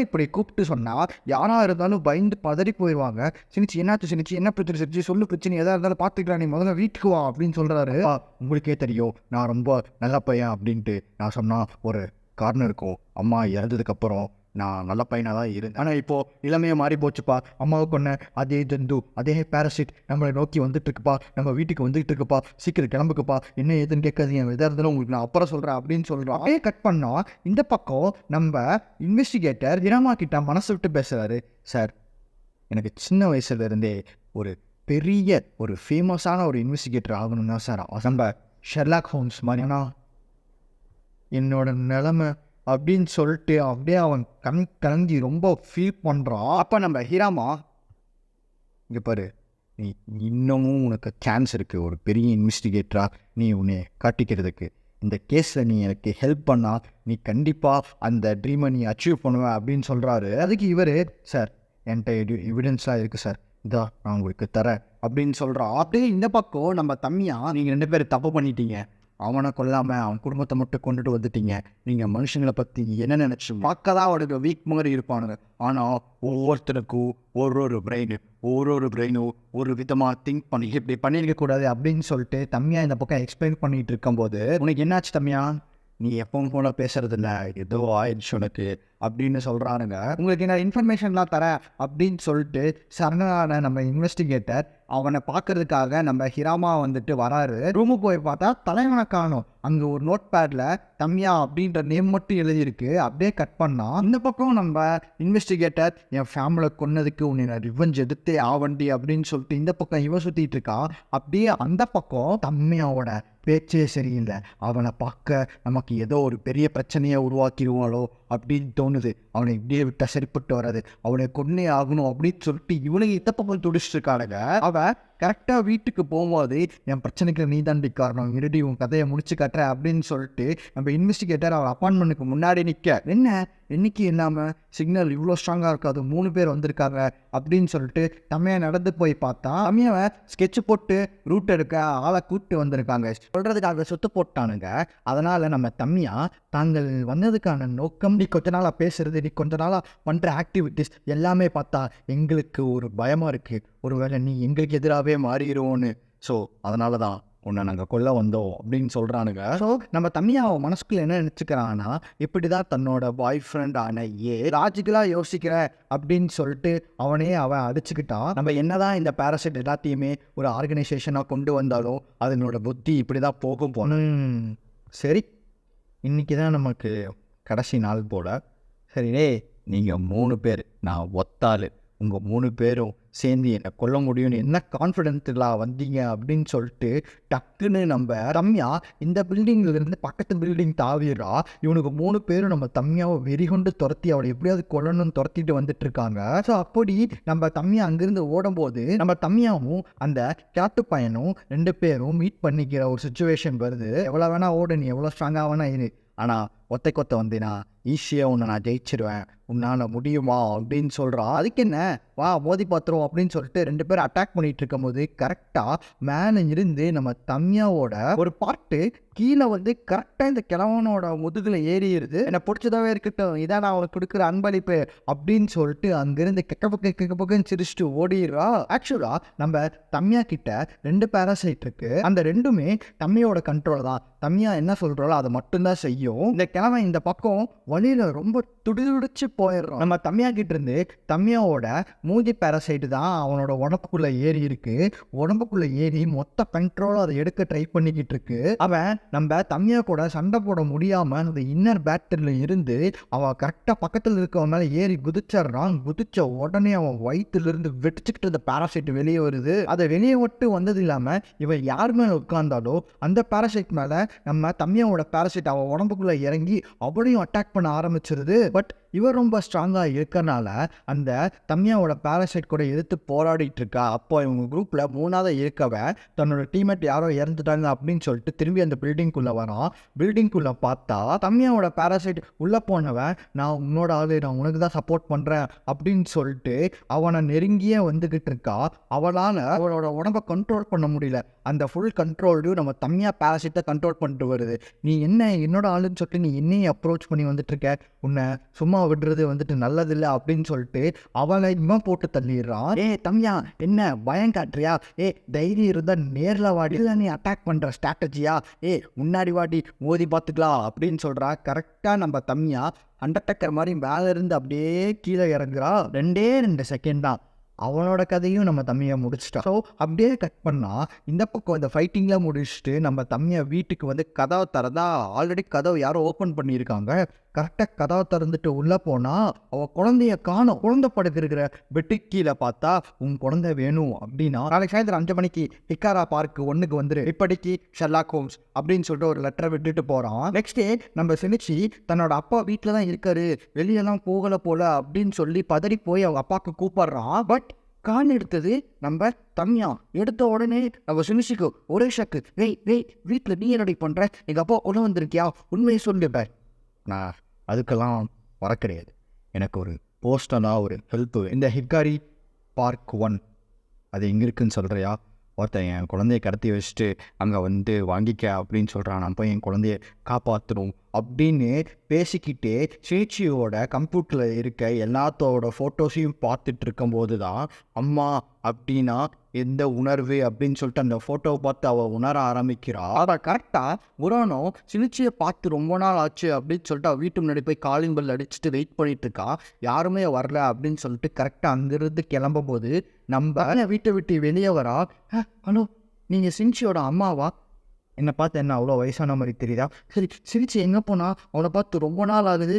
இப்படி கூப்பிட்டு சொன்னால் யாராக இருந்தாலும் பயந்து பதறி போயிடுவாங்க. சினிச்சி என்னாச்சு சினிச்சி, என்ன பிரச்சனை சினிச்சி, சொல்லு பிரச்சனை எதாக இருந்தாலும் பார்த்துக்கலாம், நீ முதல்ல வீட்டுக்கு வா அப்படின்னு சொல்கிறாரு. உங்களுக்கே தெரியும் நான் ரொம்ப நல்ல பையன் அப்படின்ட்டு. நான் சொன்னால் ஒரு காரணம் இருக்கும், அம்மா இறந்ததுக்கப்புறம் நான் நல்ல பையனாக தான் இருந்தேன், ஆனால் இப்போது நிலைமையை மாறி போச்சுப்பா, அம்மாவுக்கு ஒன்று அதே ஜந்து அதே பேராசிட் நம்மளை நோக்கி வந்துட்டு இருக்குப்பா, நம்ம வீட்டுக்கு வந்துகிட்டு இருக்குப்பா, சீக்கிரம் கிளம்புக்குப்பா, என்ன ஏதுன்னு கேட்காதீங்க, எதாக இருந்தாலும் உங்களுக்கு நான் அப்புறம் சொல்கிறேன் அப்படின்னு சொல்கிறோம். அதே கட் பண்ணால் இந்த பக்கம் நம்ம இன்வெஸ்டிகேட்டர் ஹிராமா கிட்ட மனசு விட்டு பேசுகிறாரு. சார் எனக்கு சின்ன வயசுலேருந்தே ஒரு பெரிய ஒரு ஃபேமஸான ஒரு இன்வெஸ்டிகேட்டர் ஆகணும் தான் சார், நம்ம ஷெர்லாக் ஹோம்ஸ் மாதிரினா என்னோட நிலைமை அப்படின்னு சொல்லிட்டு அப்படியே அவன் கலங்கி ரொம்ப ஃபீல் பண்ணுறான். அப்போ நம்ம ஹிராமா, இங்கே பாரு நீ இன்னமும் உனக்கு சான்ஸ் இருக்குது ஒரு பெரிய இன்வெஸ்டிகேட்டராக நீ உன்னை காட்டிக்கிறதுக்கு. இந்த கேஸில் நீ எனக்கு ஹெல்ப் பண்ணால் நீ கண்டிப்பாக அந்த ட்ரீமை நீ அச்சீவ் பண்ணுவேன் அப்படின்னு சொல்கிறாரு. அதுக்கு இவர், சார் என்கிட்ட எவிடன்ஸ்லாம் இருக்குது சார், இதான் நான் உங்களுக்கு தரேன் அப்படின்னு சொல்கிறான். அப்படியே இந்த பக்கம் நம்ம தம்பியா, நீங்கள் 2 பேர் தப்பு பண்ணிட்டீங்க, அவனை கொல்லாமல் அவன் குடும்பத்தை மட்டும் கொண்டுட்டு வந்துட்டீங்க, நீங்கள் மனுஷங்களை பற்றி என்ன நினச்சி பார்க்க தான் அவனுக்கு வீக் மாதிரி இருப்பானுங்க, ஆனால் ஒவ்வொருத்தருக்கும் ஒரு பிரெயினும் ஒரு விதமாக திங்க் பண்ணி இப்படி பண்ணியிருக்கக்கூடாது அப்படின்னு சொல்லிட்டு தம்மியா இந்த பக்கம் எக்ஸ்பிளைன் பண்ணிகிட்டு இருக்கும்போது, உனக்கு என்னாச்சு தம்மியா, நீ எப்பவும் போல பேசுறதில்ல, ஏதோ ஆயிடுச்சு உனக்கு அப்படின்னு சொல்கிறானுங்க. உங்களுக்கு என்ன இன்ஃபர்மேஷன்லாம் தரேன் அப்படின்னு சொல்லிட்டு சரணான நம்ம இன்வெஸ்டிகேட்டர் அவனை பார்க்கறதுக்காக நம்ம ஹிராமா வந்துட்டு வராரு. ரூமுக்கு போய் பார்த்தா தலைவனை காணும். அங்கே ஒரு நோட் பேடில் தம்யா அப்படின்ற நேம் மட்டும் எழுதியிருக்கு. அப்படியே கட் பண்ணால் இந்த பக்கம் நம்ம இன்வெஸ்டிகேட்டர் என் ஃபேமிலியை கொன்னதுக்கு உன்னை நான் ரிவெஞ்ச் எடுத்தே ஆவண்டி அப்படின்னு சொல்லிட்டு இந்த பக்கம் இவன் சுற்றிட்டு இருக்கான். அப்படியே அந்த பக்கம் தம்யாவோட பேச்சே சரியில்லை. அவனை பார்க்க நமக்கு ஏதோ ஒரு பெரிய பிரச்சனையை உருவாக்கிடுவாளோ அப்படின்னு தோணுது. அவனை இப்படியே விட்டால் சரிப்பட்டு வராது, அவனை கொன்னே ஆகணும் அப்படின்னு சொல்லிட்டு இவனுக்கு இந்த பக்கம் துடிச்சிட்டு இருக்கானுங்க. அவன் கரெக்டாக வீட்டுக்கு போகும்போது என் பிரச்சனைக்கு நீ தாண்டி காரணம், இறுதி உன் கதையை முடிச்சு காட்டுறேன் அப்படின்னு சொல்லிட்டு நம்ம இன்வெஸ்டிகேட்டர் அவன் அப்பாயின்மெண்ட்டுக்கு முன்னாடி நிற்க, என்ன இன்னைக்கு இல்லாமல் சிக்னல் இவ்வளோ ஸ்ட்ராங்காக இருக்காது, 3 பேர் வந்திருக்காங்க அப்படின்னு சொல்லிட்டு தம்மையை நடந்து போய் பார்த்தா தம்மையை ஸ்கெட்ச் போட்டு ரூட் எடுக்க ஆளை கூப்பிட்டு வந்திருக்காங்க. சொல்கிறதுக்காக சுத்து போட்டானுங்க. அதனால் நம்ம தம்மியா தாங்கள் வந்ததுக்கான நோக்கம், நீ கொஞ்ச நாளாக பேசுறது, நீ கொஞ்ச நாளாக பண்ணுற ஆக்டிவிட்டிஸ் எல்லாமே பார்த்தா எங்களுக்கு ஒரு பயமாக இருக்குது, ஒருவேளை நீ எங்களுக்கு எதிராகவே மாறிடுவோன்னு. ஸோ அதனால தான் உன்னை நாங்கள் கொல்ல வந்தோம் அப்படின்னு சொல்கிறானுங்க. ஸோ நம்ம தம்மியா அவன் மனசுக்குள்ள என்ன நினச்சிக்கிறான்னா, இப்படி தான் தன்னோட பாய் ஃப்ரெண்ட் ஆன லாஜிக்கலாக யோசிக்கிற அப்படின்னு சொல்லிட்டு அவன் அடிச்சுக்கிட்டான். நம்ம என்னதான் இந்த பேராசைட் எல்லாத்தையுமே ஒரு ஆர்கனைசேஷனாக கொண்டு வந்தாலும் அதனோட புத்தி இப்படி தான் போகும். சரி, இன்றைக்கி தான் நமக்கு கடைசி நாள் போல. சரிடே, நீங்கள் 3 பேர், நான் ஒத்தாள், உங்கள் 3 பேரும் சேர்ந்து என்னை கொல்ல முடியும்னு என்ன கான்ஃபிடென்ட்டில் வந்தீங்க அப்படின்னு சொல்லிட்டு டக்குன்னு நம்ம தம்மியா இந்த பில்டிங்லேருந்து பக்கத்து பில்டிங் தாவிடுறா. இவனுக்கு 3 பேரும் நம்ம தம்மியாவை வெறிகொண்டு துரத்தி அவளை எப்படியாவது கொல்லணும்னு துரத்திட்டு வந்துட்டு இருக்காங்க. ஸோ அப்படி நம்ம தம்மியா அங்கேருந்து ஓடும்போது நம்ம தம்மியாவும் அந்த கேட்டு பையனும் 2 பேரும் மீட் பண்ணிக்கிற ஒரு சுச்சுவேஷன் வருது. எவ்வளோ வேணா ஓடு, நீ எவ்வளோ ஸ்ட்ராங்காக வேணா இரு, ஆனால் ஒத்தை கொத்த வந்தேனா ஈஸியாக உன்னை நான் ஜெயிச்சிருவேன், உன்னால் முடியுமா அப்படின்னு சொல்கிறான். அதுக்கு என்ன, வா மோதி பார்த்துருவோம் அப்படின்னு சொல்லிட்டு 2 பேரும் அட்டாக் பண்ணிட்டு இருக்கும் போது கரெக்டாக மேலே இருந்து நம்ம தம்மியாவோட ஒரு பாட்டு கீழே வந்து கரெக்டாக இந்த கிழவனோட முதுகில் ஏறிடுது. என்னை பிடிச்சதாவே இருக்கட்டும், இதான் நான் அவனுக்கு கொடுக்குற அன்பளிப்பு அப்படின்னு சொல்லிட்டு அங்கேருந்து கெக்கப்பக்குன்னு சிரிச்சுட்டு ஓடிடுறா. ஆக்சுவலாக நம்ம தம்மியா கிட்ட 2 பேராசைட் இருக்கு. அந்த 2மே தம்மியோட கண்ட்ரோல் தான். தம்மியா என்ன சொல்கிறாளோ அதை மட்டும்தான் செய்யும். இந்த கிழவன் இந்த பக்கம் வழியில் ரொம்ப துடிதுடிச்சு போயிடுறான். நம்ம தம்மியா கிட்ட இருந்து தம்மியாவோட மூதி பேராசைட்டு தான் அவனோட உடம்புக்குள்ளே ஏறி இருக்கு. உடம்புக்குள்ளே ஏறி மொத்த கண்ட்ரோலும் அதை எடுக்க ட்ரை பண்ணிக்கிட்டு இருக்கு. அவன் நம்ம தம்மியா கூட சண்டை போட முடியாமல் அந்த இன்னர் பேட்டரியில் இருந்து அவன் கரெக்டாக பக்கத்தில் இருக்கவன் மேலே ஏறி குதிச்சிட்றான். குதிச்ச உடனே அவன் வயிற்றுலேருந்து வெடிச்சுக்கிட்டு அந்த பேராசைட் வெளியே வருது. அதை வெளியே விட்டு வந்தது இல்லாமல் இவன் யார் மேலே உட்கார்ந்தாலோ அந்த பேராசைட் மேலே நம்ம தம்மியாவோட பேராசைட் அவன் உடம்புக்குள்ளே இறங்கி அவளையும் அட்டாக் பண்ண ஆரம்பிச்சிருது. பட் இவர் ரொம்ப ஸ்ட்ராங்காக இருக்கறனால அந்த தம்மியாவோட பேராசைட் கூட எதிர்த்து போராடிட்டு இருக்கா. அப்போ இவங்க குரூப்பில் 3ஆவது இருக்கவன் தன்னோட டீம்மேட் யாரோ இறந்துட்டாங்க அப்படின்னு சொல்லிட்டு திரும்பி அந்த பில்டிங்குள்ளே வரான். பில்டிங்குள்ளே பார்த்தா தம்மியாவோட பேராசைட் உள்ளே போனவன், நான் உன்னோட ஆளு, நான் உனக்கு தான் சப்போர்ட் பண்ணுறேன் அப்படின்னு சொல்லிட்டு அவனை நெருங்கியே வந்துக்கிட்டு இருக்கா. அவளால் அவளோட உடம்பை கண்ட்ரோல் பண்ண முடியல. அந்த ஃபுல் கண்ட்ரோல்டும் நம்ம தம்மியா பேராசைட்டை கண்ட்ரோல் பண்ணிட்டு வருது. நீ என்ன என்னோட ஆளுன்னு சொல்லிட்டு நீ என்னையும் அப்ரோச் பண்ணி வந்துட்டு இருக்க, உன்னை சும்மா விடுறது வந்துட்டு நல்லதில்லை அப்படின்னு சொல்லிட்டு அவளை இவன் போட்டு தள்ளிடுறான். தம்மியா என்ன பயம் காட்டுறியா, தைரியம் இருந்தால் நேரில் வாடி, நீ அட்டாக் பண்ணுற ஸ்ட்ராட்டஜியா, முன்னாடி வாடி மோதி பார்த்துக்கலாம் அப்படின்னு சொல்கிறா. கரெக்டாக நம்ம தம்மியா அண்டர்டேக்கர் மாதிரி மேலே இருந்து அப்படியே கீழே இறங்குறா. 2 செகண்ட் தான். அவனோட கதையும் நம்ம தம்மியை முடிச்சிட்டோம். ஸோ அப்படியே கட் பண்ணால் இந்த பக்கம் இந்த ஃபைட்டிங்கில் முடிச்சுட்டு நம்ம தம்மியை வீட்டுக்கு வந்து கதவை திறந்தா ஆல்ரெடி கதவை யாரோ ஓப்பன் பண்ணியிருக்காங்க. கரெக்டாக கதவை திறந்துட்டு உள்ளே போனால் அவள் குழந்தைய காணும். குழந்தை படுக்கிற பெட்டுக்கு கீழே பார்த்தா உன் குழந்தை வேணும் அப்படின்னா நாளைக்கு சாயந்தரம் 5 மணிக்கு ஹிக்காரா பார்க் 1க்கு வந்துரு, இப்படிக்கு ஷெர்லாக் ஹோம்ஸ் அப்படின்னு சொல்லிட்டு ஒரு லெட்டரை விட்டுட்டு போகிறான். நெக்ஸ்ட் டே நம்ம சினிச்சி தன்னோட அப்பா வீட்டில் தான் இருக்காரு, வெளியெல்லாம் போகலை போல அப்படின்னு சொல்லி பதறி போய் அவங்க அப்பாவுக்கு கூப்பிட்றான். பட் கான் எடுத்தது நம்ம தம்மியா. எடுத்த உடனே நம்ம சினிச்சிக்கு ஒரே ஷக்கு, வீட்டில் நீ என்னடி பண்ணுற, எங்கள் அப்பா உள்ள வந்திருக்கியா, உண்மையை சொல்லிப்பேன். நான் அதுக்கெல்லாம் வர கிடையாது, எனக்கு ஒரு போஸ்டனாக ஒரு ஹெல்ப்பு. இந்த ஹிக்காரி பார்க் 1 அது எங்கே இருக்குன்னு சொல்கிறியா? ஒருத்தன் என் குழந்தைய கடத்தி வச்சுட்டு அங்கே வந்து வாங்கிக்க அப்படின்னு சொல்கிறான். நான் போய் என் குழந்தைய காப்பாற்றணும் அப்படின்னு பேசிக்கிட்டே சேச்சியோட கம்ப்யூட்டரில் இருக்க எல்லாத்தோட ஃபோட்டோஸையும் பார்த்துட்டு இருக்கும்போது தான் அம்மா அப்படின்னா எந்த உணர்வு அப்படின்னு சொல்லிட்டு அந்த ஃபோட்டோவை பார்த்து அவள் உணர ஆரம்பிக்கிறா. அவள் கரெக்டாக உரானோ சினிச்சியை பார்த்து ரொம்ப நாள் ஆச்சு அப்படின்னு சொல்லிட்டு அவள் வீட்டு முன்னாடி போய் காலிங் பெல் அடிச்சுட்டு வெயிட் பண்ணிட்டு இருக்கா. யாருமே வரல அப்படின்னு சொல்லிட்டு கரெக்டாக அங்கேருந்து கிளம்பும் போது நம்ம வீட்டை விட்டு வெளியே வரா. ஹலோ, நீங்கள் சினிச்சியோட அம்மாவா? என்னை பார்த்து என்ன அவ்வளோ வயசான மாதிரி தெரியுதா? சரி, சிரிச்சு எங்கே போனா? அவளை பார்த்து ரொம்ப நாள் ஆகுது.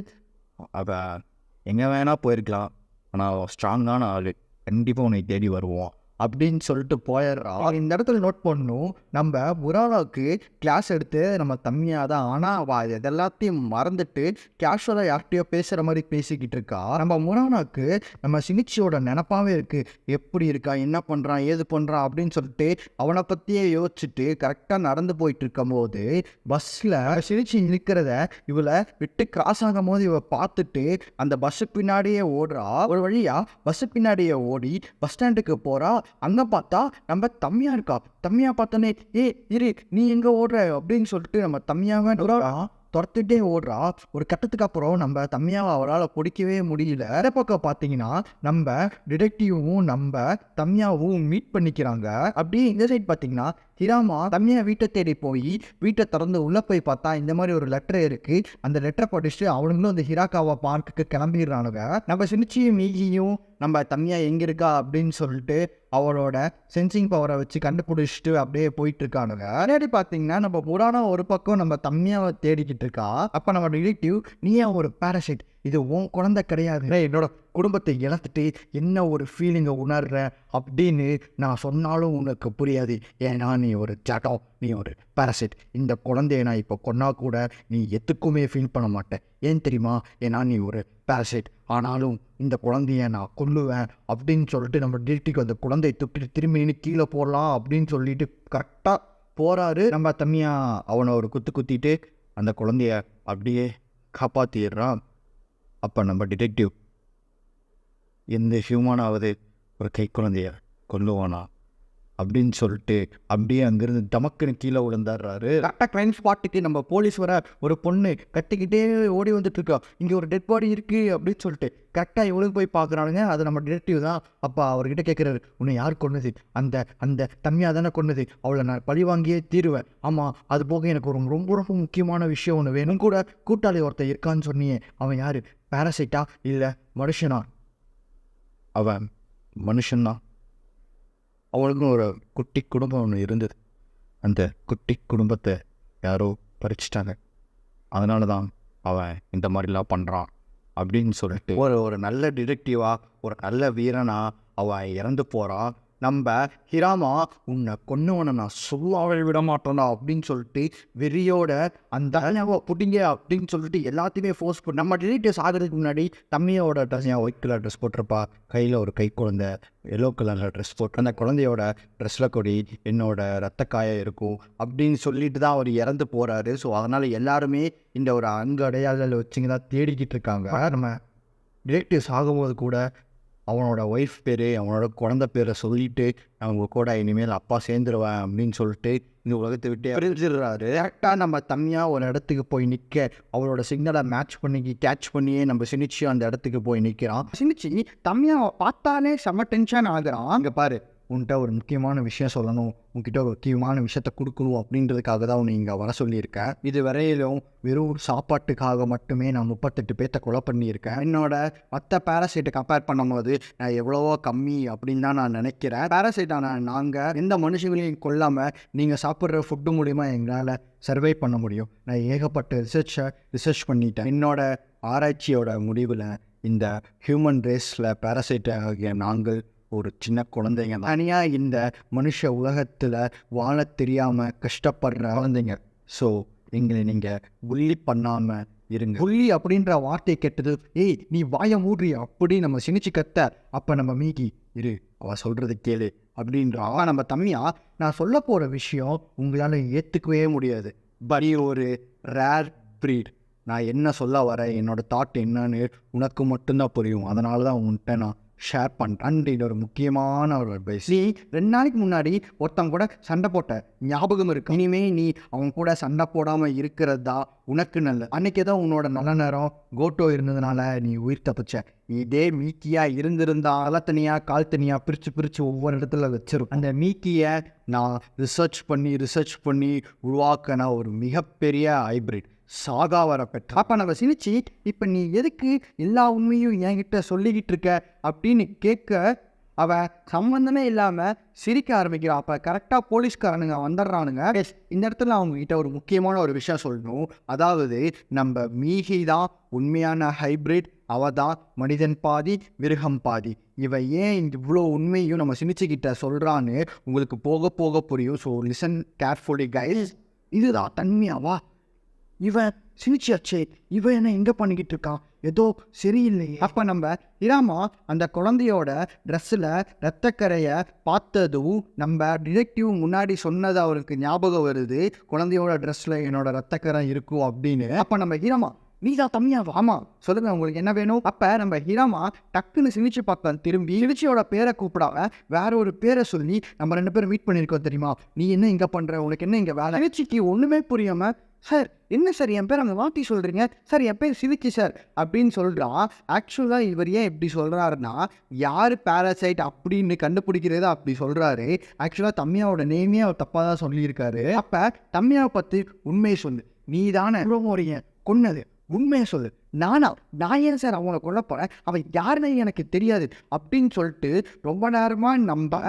அவள் எங்கே வேணால் போயிருக்கலாம், ஆனால் அவள் ஸ்ட்ராங்கான ஆள், கண்டிப்பாக உன்னை தேடி வருவோம் அப்படின்னு சொல்லிட்டு போயிடுறா. இந்த இடத்துல நோட் பண்ணணும், நம்ம முரானாவுக்கு கிளாஸ் எடுத்து நம்ம தம்மியா தான். ஆனால் அவள் இது எல்லாத்தையும் மறந்துட்டு கேஷுவலாக யார்கிட்டயோ பேசுகிற மாதிரி பேசிக்கிட்டு இருக்கா. நம்ம முரானாவுக்கு நம்ம சினிச்சியோட நினப்பாவே இருக்குது, எப்படி இருக்கா, என்ன பண்ணுறான், ஏது பண்ணுறான் அப்படின்னு சொல்லிட்டு அவனை பற்றியே யோசிச்சுட்டு கரெக்டாக நடந்து போயிட்டு இருக்கும் போது பஸ்ஸில் சினிச்சி நிற்கிறத இவளை விட்டு கிராஸ் ஆகும் போது இவ பார்த்துட்டு அந்த பஸ்ஸு பின்னாடியே ஓடுறா. ஒரு வழியாக பஸ்ஸு பின்னாடியே ஓடி பஸ் ஸ்டாண்டுக்கு போகிறா. அங்கே பார்த்தா நம்ம தம்மியா இருக்கா. தம்மியா பார்த்தோன்னே இரு நீ எங்கே ஓடுற அப்படின்னு சொல்லிட்டு நம்ம தம்மியாவை துரத்துட்டே ஓடுறா. ஒரு கட்டத்துக்கு அப்புறம் நம்ம தம்மியாவை அவரால் பிடிக்கவே முடியல. அதே பக்கம் பார்த்தீங்கன்னா நம்ம டிடெக்டிவும் நம்ம தம்மியாவும் மீட் பண்ணிக்கிறாங்க. அப்படியே இந்த சைட் பார்த்தீங்கன்னா ஹிராமா தம்மியா வீட்டை தேடி போய் வீட்டை திறந்து உள்ளே போய் பார்த்தா இந்த மாதிரி ஒரு லெட்டர் இருக்குது. அந்த லெட்டரை படிச்சுட்டு அவனுங்களும் அந்த ஹிராக்காவா பார்க்குக்கு கிளம்பிடுறானுங்க. நம்ம சினிச்சியும் மீகியும் நம்ம தம்மியா எங்கே இருக்கா அப்படின்னு சொல்லிட்டு அவளோட சென்சிங் பவரை வச்சு கண்டுபிடிச்சிட்டு அப்படியே போயிட்டு இருக்கானுங்க. முன்னாடி பார்த்தீங்கன்னா நம்ம முரானா ஒரு பக்கம் நம்ம தம்மியாவை தேடிக்கிட்டு இருக்கா. அப்போ நம்ம ரிலேட்டிவ் நீயே ஒரு பேரசைட், இது உன் குழந்தை கிடையாது, என்னோட குடும்பத்தை இழந்துட்டு என்ன ஒரு ஃபீலிங்கை உணர்ற அப்படின்னு நான் சொன்னாலும் உனக்கு புரியாது. ஏன்னா நீ ஒரு ஜடம், நீ ஒரு பேரசைட். இந்த குழந்தைய நான் இப்போ கொன்னா கூட நீ எதுக்குமே ஃபீல் பண்ண மாட்டேன். ஏன் தெரியுமா? ஏன்னா நீ ஒரு பேரசைட். ஆனாலும் இந்த குழந்தைய நான் கொல்லுவேன் அப்படின்னு சொல்லிட்டு நம்ம டிடிக்கு அந்த குழந்தையை தூக்கிட்டு திரும்பி கீழே போடலாம் அப்படின்னு சொல்லிட்டு கரெக்டாக போகிறாரு. நம்ம தம்மியா அவனை ஒரு குத்திட்டு அந்த குழந்தைய அப்படியே காப்பாற்றிடுறான். அப்போ நம்ம டிடெக்டிவ் எந்த ஹியூமனாவது ஒரு கை குழந்தைய கொல்லுவானா அப்படின்னு சொல்லிட்டு அப்படியே அங்கேருந்து தமக்குன்னு கீழே விழுந்தாடுறாரு. கரெக்டாக க்ரைம் ஸ்பாட்டுக்கு நம்ம போலீஸ் வர ஒரு பொண்ணு கட்டிக்கிட்டே ஓடி வந்துட்டுருக்கா. இங்கே ஒரு டெட் பாடி இருக்குது அப்படின்னு சொல்லிட்டு கரெக்டாக இவளுக்கு போய் பார்க்குறானுங்க. அது நம்ம டிடெக்டிவ் தான். அப்போ அவர்கிட்ட கேட்குறாரு, உன்னை யார் கொன்னது? அந்த தம்மியா தானே கொன்னது, அவளை நான் பழி வாங்கியே தீருவேன். ஆமாம், அது போக எனக்கு ஒரு ரொம்ப ரொம்ப முக்கியமான விஷயம் ஒன்று வேணும். கூட கூட்டாளி ஒருத்தர் இருக்கான்னு சொன்னியே, அவன் யார்? பேரசைட்டா இல்லை மனுஷனா? அவன் மனுஷன்தான். அவளுக்கும் ஒரு குட்டி குடும்பம் ஒன்று இருந்தது. அந்த குட்டி குடும்பத்தை யாரோ பறிச்சிட்டாங்க. அதனால தான் அவன் இந்த மாதிரிலாம் பண்ணுறான் அப்படின்னு சொல்லிட்டு ஒரு நல்ல டிடெக்டிவாக, ஒரு நல்ல வீரனாக அவன் இறந்து போகிறான். நம்ம ஹிராமா உன்னை கொன்னவனை நான் சொல்லாவே விட மாட்டேனா அப்படின்னு சொல்லிட்டு வெறியோட அந்த புட்டிங்க அப்படின்னு சொல்லிட்டு எல்லாத்தையுமே ஃபோர்ஸ் பண்ணி நம்ம ரிலேட்டிவ்ஸ் ஆகிறதுக்கு முன்னாடி தம்மியோட ட்ரெஸ், ஒயிட் கலர் ட்ரெஸ் போட்டிருப்பா, கையில் ஒரு கை குழந்தை எல்லோ கலரில் ட்ரெஸ் போட்டு, அந்த குழந்தையோட ட்ரெஸ்ஸில் கொடி என்னோட ரத்த காயம் இருக்கும் அப்படின்னு சொல்லிட்டு தான் அவர் இறந்து போகிறாரு. ஸோ அதனால் எல்லாருமே இந்த ஒரு அங்கு அடையாளத்தில் வச்சுங்க தான் தேடிக்கிட்டு இருக்காங்க. நம்ம ரிலேட்டிவ்ஸ் ஆகும்போது கூட அவனோட ஒய்ஃப் பேர், அவனோட குழந்தை பேரை சொல்லிட்டு அவங்க கூட இனிமேல் அப்பா சேர்ந்துருவேன் அப்படின்னு சொல்லிட்டு இந்த உலகத்தை விட்டு பிரிஞ்சிடுறாரு. கரெக்டாக நம்ம தம்மியா ஒரு இடத்துக்கு போய் நிற்க அவளோட சிக்னலை கேட்ச் பண்ணியே நம்ம சினிச்சி அந்த இடத்துக்கு போய் நிற்கிறான். சினிச்சி தம்மியாவை பார்த்தாலே செம்ம டென்ஷன் ஆகுறான். அங்கே பாரு, உன்கிட்ட ஒரு முக்கியமான விஷயம் சொல்லணும், உன்கிட்ட ஒரு முக்கியமான விஷயத்த கொடுக்கணும் அப்படின்றதுக்காக தான் உன்னை இங்கே வர சொல்லியிருக்கேன். இது வரையிலும் வெறும் சாப்பாட்டுக்காக மட்டுமே நான் 38 பேர்த்த கொலை பண்ணியிருக்கேன். என்னோட மற்ற பேரசைட்டை கம்பேர் பண்ணும்போது நான் எவ்வளவோ கம்மி அப்படின்னு தான் நான் நினைக்கிறேன். பேரசைட்டான நாங்கள் எந்த மனுஷங்களையும் கொல்லாமல் நீங்கள் சாப்பிட்ற ஃபுட்டு மூலிமா எங்களால் சர்வை பண்ண முடியும். நான் ஏகப்பட்ட ரிசர்ச் பண்ணிட்டேன். என்னோட ஆராய்ச்சியோட முடிவில் இந்த ஹியூமன் ரேஸில் பேரசைட் ஆகிய நாங்கள் ஒரு சின்ன குழந்தைங்க தனியாக இந்த மனுஷ உலகத்தில் வாழ தெரியாமல் கஷ்டப்படுற குழந்தைங்க. ஸோ எங்களை நீங்கள் புள்ளி பண்ணாமல் இருங்க. புள்ளி அப்படின்ற வார்த்தையை கேட்டது, ஏய் நீ வாய மூடுறி அப்படி நம்ம சினிச்சு கத்த. அப்போ நம்ம மீகி இரு, அவள் சொல்கிறது கேளு அப்படின்றா. நம்ம தம்மியா நான் சொல்ல போகிற விஷயம் உங்களால் ஏற்றுக்கவே முடியாது, பட் ஒரு ரேர் ப்ரீட். நான் என்ன சொல்ல வரேன், என்னோடய தாட் என்னன்னு உனக்கு மட்டும்தான் புரியும். அதனால தான் உன்கிட்ட நான் ஷேர் பண்ணுறேன். இது ஒரு முக்கியமான ஒரு அட்வைஸ். நீ 2 நாளைக்கு முன்னாடி ஒருத்தன் கூட சண்டை போட்ட ஞாபகம் இருக்கு. இனிமே நீ அவன் கூட சண்டை போடாமல் இருக்கிறது தான் உனக்கு நல்லது. அன்றைக்கி தான் உன்னோட நல்ல நேரம் கோட்டோ இருந்ததுனால நீ உயிர் தப்பிச்ச. இதே மீக்கியாக இருந்திருந்தா அலை தனியாக கால் தனியாக பிரித்து ஒவ்வொரு இடத்துல வச்சிரும். அந்த மீக்கியை நான் ரிசர்ச் பண்ணி உருவாக்கின ஒரு மிகப்பெரிய ஹைப்ரிட் சாகா வர பெற்ற. அப்போ நம்ம சினிச்சி, இப்போ நீ எதுக்கு எல்லா உண்மையும் என்கிட்ட சொல்லிக்கிட்டு இருக்க அப்படின்னு கேட்க அவள் சம்மந்தமே இல்லாமல் சிரிக்க ஆரம்பிக்கிறான். அப்போ கரெக்டாக போலீஸ்காரனுங்க வந்துடுறானுங்க. இந்த இடத்துல அவங்ககிட்ட ஒரு முக்கியமான ஒரு விஷயம் சொல்லணும். அதாவது நம்ம மீகி தான் உண்மையான ஹைப்ரிட், அவ தான் மனிதன் பாதி மிருகம் பாதி. இவ ஏன் இவ்வளோ உண்மையும் நம்ம சினிச்சுக்கிட்ட சொல்கிறான்னு உங்களுக்கு போக போக புரியும். So listen carefully guys. இதுதான் தன்மையாவா? இவன் சினிச்சியாச்சே, இவன் என்ன எங்கே பண்ணிக்கிட்டு இருக்கான், ஏதோ சரியில்லையே. அப்போ நம்ம ஹிராமா அந்த குழந்தையோட ட்ரெஸ்ஸில் ரத்தக்கரையை பார்த்ததும் நம்ம டிடெக்டிவ் முன்னாடி சொன்னது அவருக்கு ஞாபகம் வருது, குழந்தையோட ட்ரெஸ்ஸில் என்னோட ரத்தக்கரை இருக்கும் அப்படின்னு. அப்போ நம்ம ஹிராமா, நீதான் தம்மியாவா? ஆமாம் சொல்லுங்க, உங்களுக்கு என்ன வேணும்? அப்போ நம்ம ஹிராமா டக்குன்னு சினிச்சு பார்க்க திரும்பி சினிச்சியோட பேரை கூப்பிடாம வேற ஒரு பேரை சொல்லி, நம்ம 2 பேரும் மீட் பண்ணியிருக்கோம் தெரியுமா, நீ என்ன இங்கே பண்ணுற, உனக்கு என்ன இங்கே வேலை? சினிச்சிக்கு ஒன்றுமே புரியாமல், சார் என்ன சார் என் பேர் அங்கே மாற்றி சொல்கிறீங்க, சார் என் பேர் சினிச்சி சார் அப்படின்னு சொல்கிறான். ஆக்சுவலாக இவர் ஏன் இப்படி சொல்கிறாருன்னா, யார் பேராசைட் அப்படின்னு கண்டுபிடிக்கிறதா அப்படி சொல்கிறாரு. ஆக்சுவலாக தம்மியாவோட நேமே அவர் தப்பாக தான் சொல்லியிருக்காரு. அப்போ தம்மியாவை பற்றி உண்மையை சொல்லு, நீ தானே கொன்னது, உண்மையை சொல்லு. நான் ஏன் சார் அவங்கள கொல்ல போகிறேன், அவன் யாருன்னு எனக்கு தெரியாது அப்படின்னு சொல்லிட்டு ரொம்ப நேரமாக நம்ம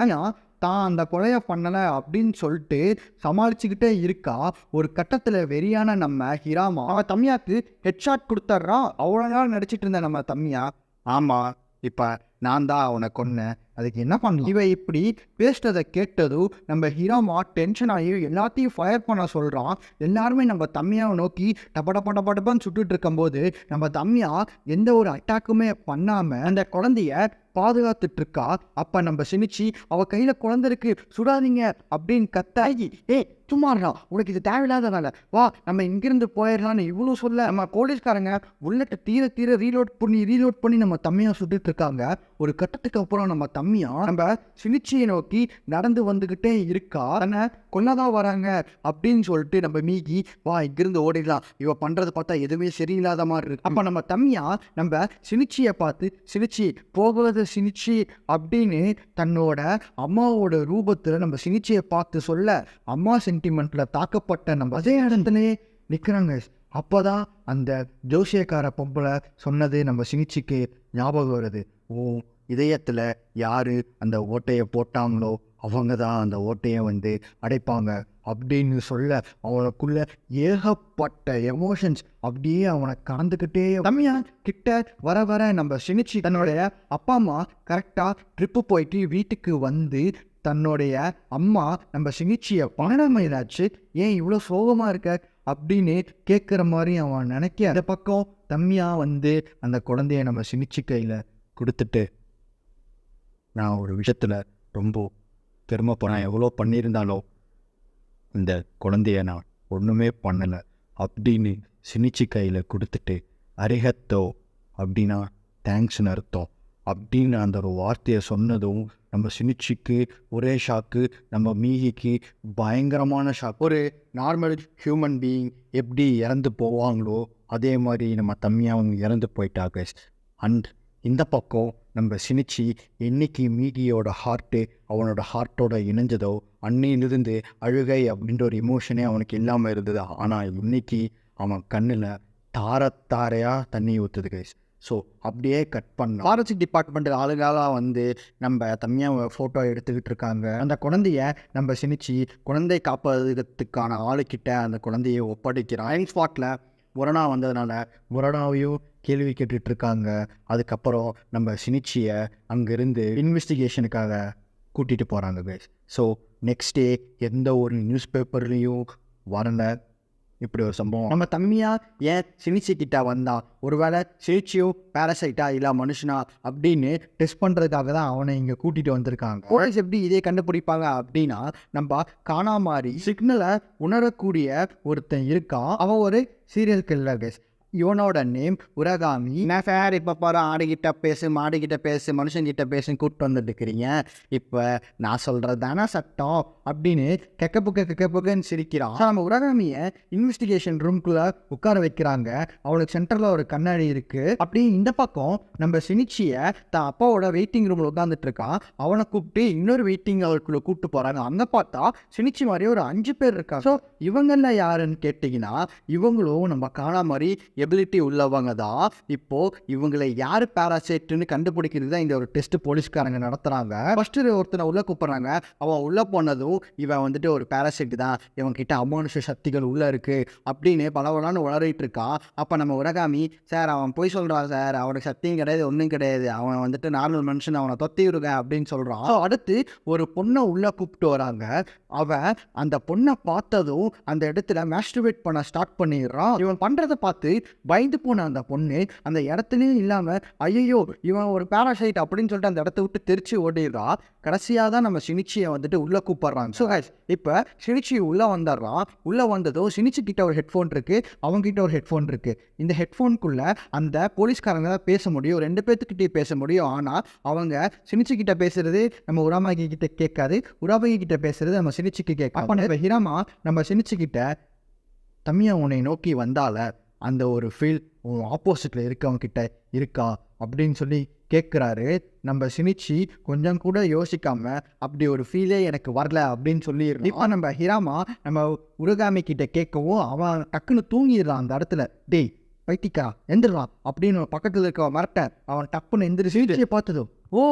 தான் அந்த கொலையை பண்ணலை அப்படின்னு சொல்லிட்டு சமாளிச்சுக்கிட்டே இருக்கா. ஒரு கட்டத்தில் வெறியான நம்ம ஹிராமா அவன் தம்மியாவுக்கு ஹெட்ஷாட் கொடுத்துட்றான். அவ்வளோ நாள் நடிச்சிட்டு இருந்த நம்ம தம்மியா, ஆமாம் இப்போ நான் தான் அவனை கொன்னேன், அதுக்கு என்ன பண்ணலாம்? இவன் இப்படி பேசினதை கேட்டதும் நம்ம ஹிராமா டென்ஷன் ஆகி எல்லாத்தையும் ஃபயர் பண்ண சொல்கிறான். எல்லாருமே நம்ம தம்மியாவை நோக்கி டப்படப்படப்படப்பான்னு சுட்டுட்டு இருக்கும்போது நம்ம தம்மியா எந்த ஒரு அட்டாக்குமே பண்ணாமல் அந்த குழந்தைய பாதுகாத்துட்டு இருக்கா. அப்போ நம்ம சினிச்சி அவ கையில் குழந்தை இருக்கு, சுடாதீங்க அப்படின்னு கத்தாகி, சும்மாறா உனக்கு இது தேவையில்லாத வேலை, வா நம்ம இங்கிருந்து போயிடலான்னு இவ்வளோ சொல்ல நம்ம போலீஸ்காரங்க உள்ளட்ட தீர ரீலோட் பண்ணி நம்ம தம்மியா சுட்டுட்டு இருக்காங்க. ஒரு கட்டத்துக்கு அப்புறம் நம்ம தம்மியா நம்ம சினிச்சியை நோக்கி நடந்து வந்துக்கிட்டே இருக்கா. தானே கொல்லதான் வராங்க அப்படின்னு சொல்லிட்டு நம்ம மீகி, வா இங்கிருந்து ஓடிடலாம், இவ பண்ணுறது பார்த்தா எதுவுமே சரியில்லாத மாதிரி இருக்கு. அப்போ நம்ம தம்மியா நம்ம சினிச்சியை பார்த்து, சினிச்சி போகாத சினிச்சி அப்படின்னு தன்னோட அம்மாவோட ரூபத்தில் நம்ம சினிச்சியை பார்த்து சொல்ல, அம்மா சென்டிமெண்ட்ல தாக்கப்பட்ட நம்ம அதே இடத்துலயே நிற்கிறாங்க. அப்போதான் அந்த ஜோசியக்கார பொம்பளை சொன்னது நம்ம சினிச்சிக்கு ஞாபகம் வருது. ஓ இதயத்தில் யார் அந்த ஓட்டையை போட்டாங்களோ அவங்க தான் அந்த ஓட்டையை அடைப்பாங்க அப்படின்னு சொல்ல, அவனுக்குள்ள ஏகப்பட்ட எமோஷன்ஸ் அப்படியே அவனை கலந்துக்கிட்டே. தம்மியா கிட்ட வர நம்ம சினிச்சி தன்னுடைய அப்பா அம்மா கரெக்டாக ட்ரிப்பு போயிட்டு வீட்டுக்கு தன்னுடைய அம்மா நம்ம சினிச்சியை பணமாயிடாச்சு, ஏன் இவ்வளோ சோகமாக இருக்க அப்படின்னு கேட்குற மாதிரி அவன் நினைக்க, அந்த பக்கம் தம்மியா அந்த குழந்தைய நம்ம சினிச்சி கையில் கொடுத்துட்டு, நான் ஒரு விஷயத்தில் ரொம்ப பெருமைப்பறேன், எவ்வளோ பண்ணியிருந்தாலும் இந்த குழந்தைய நான் ஒன்றுமே பண்ணலை அப்படின்னு சினிச்சி கையில் கொடுத்துட்டு, அரிஹத்தோ அப்படின்னா தேங்க்ஸ்னு அர்த்தம் அப்படின்னு அந்த ஒரு வார்த்தையை சொன்னதும் நம்ம சினிச்சிக்கு ஒரே ஷாக்கு, நம்ம மீகிக்கு பயங்கரமான ஷாக். ஒரு நார்மல் ஹியூமன் பீயிங் எப்படி இறந்து போவாங்களோ அதே மாதிரி நம்ம தம்மியாவும் இறந்து போயிட்டாங்க. அண்ட் இந்த பக்கம் நம்ம சினிச்சி என்னைக்கு மீகியோட ஹார்ட்டு அவனோட ஹார்ட்டோட இணைஞ்சதோ அன்னையிலிருந்து அழுகை அப்படின்ற ஒரு இமோஷனே அவனுக்கு இல்லாமல் இருந்தது. ஆனால் இன்னைக்கு அவன் கண்ணில் தாரையாக தண்ணி ஊற்றுது கைஸ். ஸோ அப்படியே கட் பண்ண ஃபாரஸ்ட் டிபார்ட்மெண்ட் ஆளுங்களாக நம்ம தம்மியாவை ஃபோட்டோ எடுத்துக்கிட்டு இருக்காங்க. அந்த குழந்தைய நம்ம சினிச்சி குழந்தை காப்பதுக்கான ஆளுக்கிட்ட அந்த குழந்தையை ஒப்படைக்கிறான். ஸ்பாட்டில் முரணா வந்ததுனால முரணாவையும் கேள்வி கேட்டுட்ருக்காங்க. அதுக்கப்புறம் நம்ம சினிச்சியை அங்கேருந்து இன்வெஸ்டிகேஷனுக்காக கூட்டிகிட்டு போகிறாங்க கைஸ். ஸோ நெக்ஸ்ட் டே எந்த ஒரு நியூஸ் பேப்பர்லேயும் வரல இப்படி ஒரு சம்பவம். நம்ம தம்மியா ஏன் சினிச்சி கிட்ட வந்தான், ஒருவேளை சினிச்சியும் பேரசைட்டா இல்லை மனுஷனா அப்படின்னு டெஸ்ட் பண்ணுறதுக்காக தான் அவனை இங்கே கூட்டிகிட்டு வந்திருக்காங்க. போலீஸ் எப்படி இதே கண்டுபிடிப்பாங்க அப்படின்னா, நம்ம காணாமாரி சிக்னலை உணரக்கூடிய ஒருத்தன் இருக்கான். அவன் ஒரு சீரியல் கில்லர் கைஸ். இவனோட நேம் உரகாமி. நான் ஃபேர் இப்போ பாரு ஆடுகிட்ட பேசு மாடுகிட்ட பேசு மனுஷங்கிட்ட பேசுன்னு கூப்பிட்டு வந்துட்டுருக்கிறீங்க, இப்போ நான் சொல்கிறது தானே சட்டம் அப்படின்னு கெக்கப்புக்குன்னு சிரிக்கிறான். நம்ம உரகாமியை இன்வெஸ்டிகேஷன் ரூம்குள்ளே உட்கார வைக்கிறாங்க. அவளுக்கு சென்டரில் ஒரு கண்ணாடி இருக்குது. அப்படி இந்த பக்கம் நம்ம சினிச்சியை தான் அப்பாவோட வெயிட்டிங் ரூமில் உட்காந்துட்டு இருக்கான். அவனை கூப்பிட்டு இன்னொரு வெயிட்டிங் அவளுக்குள்ளே கூப்பிட்டு போகிறாங்க. அங்கே பார்த்தா சினிச்சி மாதிரி ஒரு 5 பேர் இருக்காங்க. ஸோ இவங்களில் யாருன்னு கேட்டிங்கன்னா, இவங்களும் நம்ம காணா மாதிரி எபிலிட்டி உள்ளவங்க தான் இப்போது இவங்களை யார் பேராசைட்டுன்னு கண்டுபிடிக்கிறது தான் இந்த ஒரு டெஸ்ட் போலீஸ்காரங்க நடத்துகிறாங்க. ஃபஸ்ட்டு ஒருத்தனை உள்ளே கூப்பிட்றாங்க. அவன் உள்ளே போனதும் இவன் வந்துட்டு ஒரு பேராசைட் தான், இவன்கிட்ட அமானுஷ சக்திகள் உள்ளே இருக்குது அப்படின்னு பலவலான்னு உளறிட்டு இருக்கான். அப்போ நம்ம உரகாமி, சார் அவன் போய் சொல்கிறான் சார், அவனுக்கு சக்தியும் கிடையாது ஒன்றும் கிடையாது, அவன் வந்துட்டு நார்மல் மனுஷன், அவனை தொத்தி விடுங்க அப்படின்னு சொல்கிறான். அடுத்து ஒரு பொண்ணை உள்ளே கூப்பிட்டு வராங்க. அவன் அந்த பொண்ணை பார்த்ததும் அந்த இடத்துல மேஸ்டர்பேட் பண்ண ஸ்டார்ட் பண்ணிடுறான். இவன் பண்ணுறதை பார்த்து பயந்து போன அந்த பொண்ணு அந்த இடத்துலையும் இல்லாமல் ஐயோ இவன் ஒரு பேராசைட் அப்படின்னு சொல்லிட்டு அந்த இடத்த விட்டு தெரிச்சு ஓடிடுறான். கடைசியாக தான் நம்ம சினிச்சியை வந்துட்டு உள்ளே கூப்பிட்றாங்க. ஸோ இப்போ சினிச்சி உள்ளே வந்துடுறான். உள்ளே வந்ததும் சினிச்சி கிட்ட ஒரு ஹெட்ஃபோன் இருக்குது, அவங்ககிட்ட ஒரு ஹெட்ஃபோன் இருக்குது. இந்த ஹெட்ஃபோனுக்குள்ளே அந்த போலீஸ்காரங்க தான் பேச முடியும், 2 பேர்த்துக்கிட்டே பேச முடியும். ஆனால் அவங்க சினிச்சி கிட்ட பேசுறது நம்ம உராமாகி கிட்ட கேட்காது, உராமாகி கிட்ட பேசுறது நம்ம சினிச்சிக்கு கேட்கும். அப்போ நம்ம ஹிராமா நம்ம சினிச்சிக்கிட்ட தம்மியா உன்னை நோக்கி வந்தால அந்த ஒரு ஃபீல் உன் ஆப்போசிட்டில் இருக்கவங்க கிட்ட இருக்கா அப்படின்னு சொல்லி கேட்குறாரு. நம்ம சினிச்சி கொஞ்சம் கூட யோசிக்காம அப்படி ஒரு ஃபீலே எனக்கு வரல அப்படின்னு சொல்லிடுறோம். இப்போ நம்ம ஹிராமா நம்ம உருகாமி கிட்ட கேட்கவும் அவன் டக்குன்னு தூங்கிடுறான் அந்த இடத்துல. டேய் பைத்திக்கா எந்திரலாம் அப்படின்னு பக்கத்தில் இருக்க மரட்ட அவன் டப்புன்னு எந்திரிச்சு பார்த்ததும், ஓ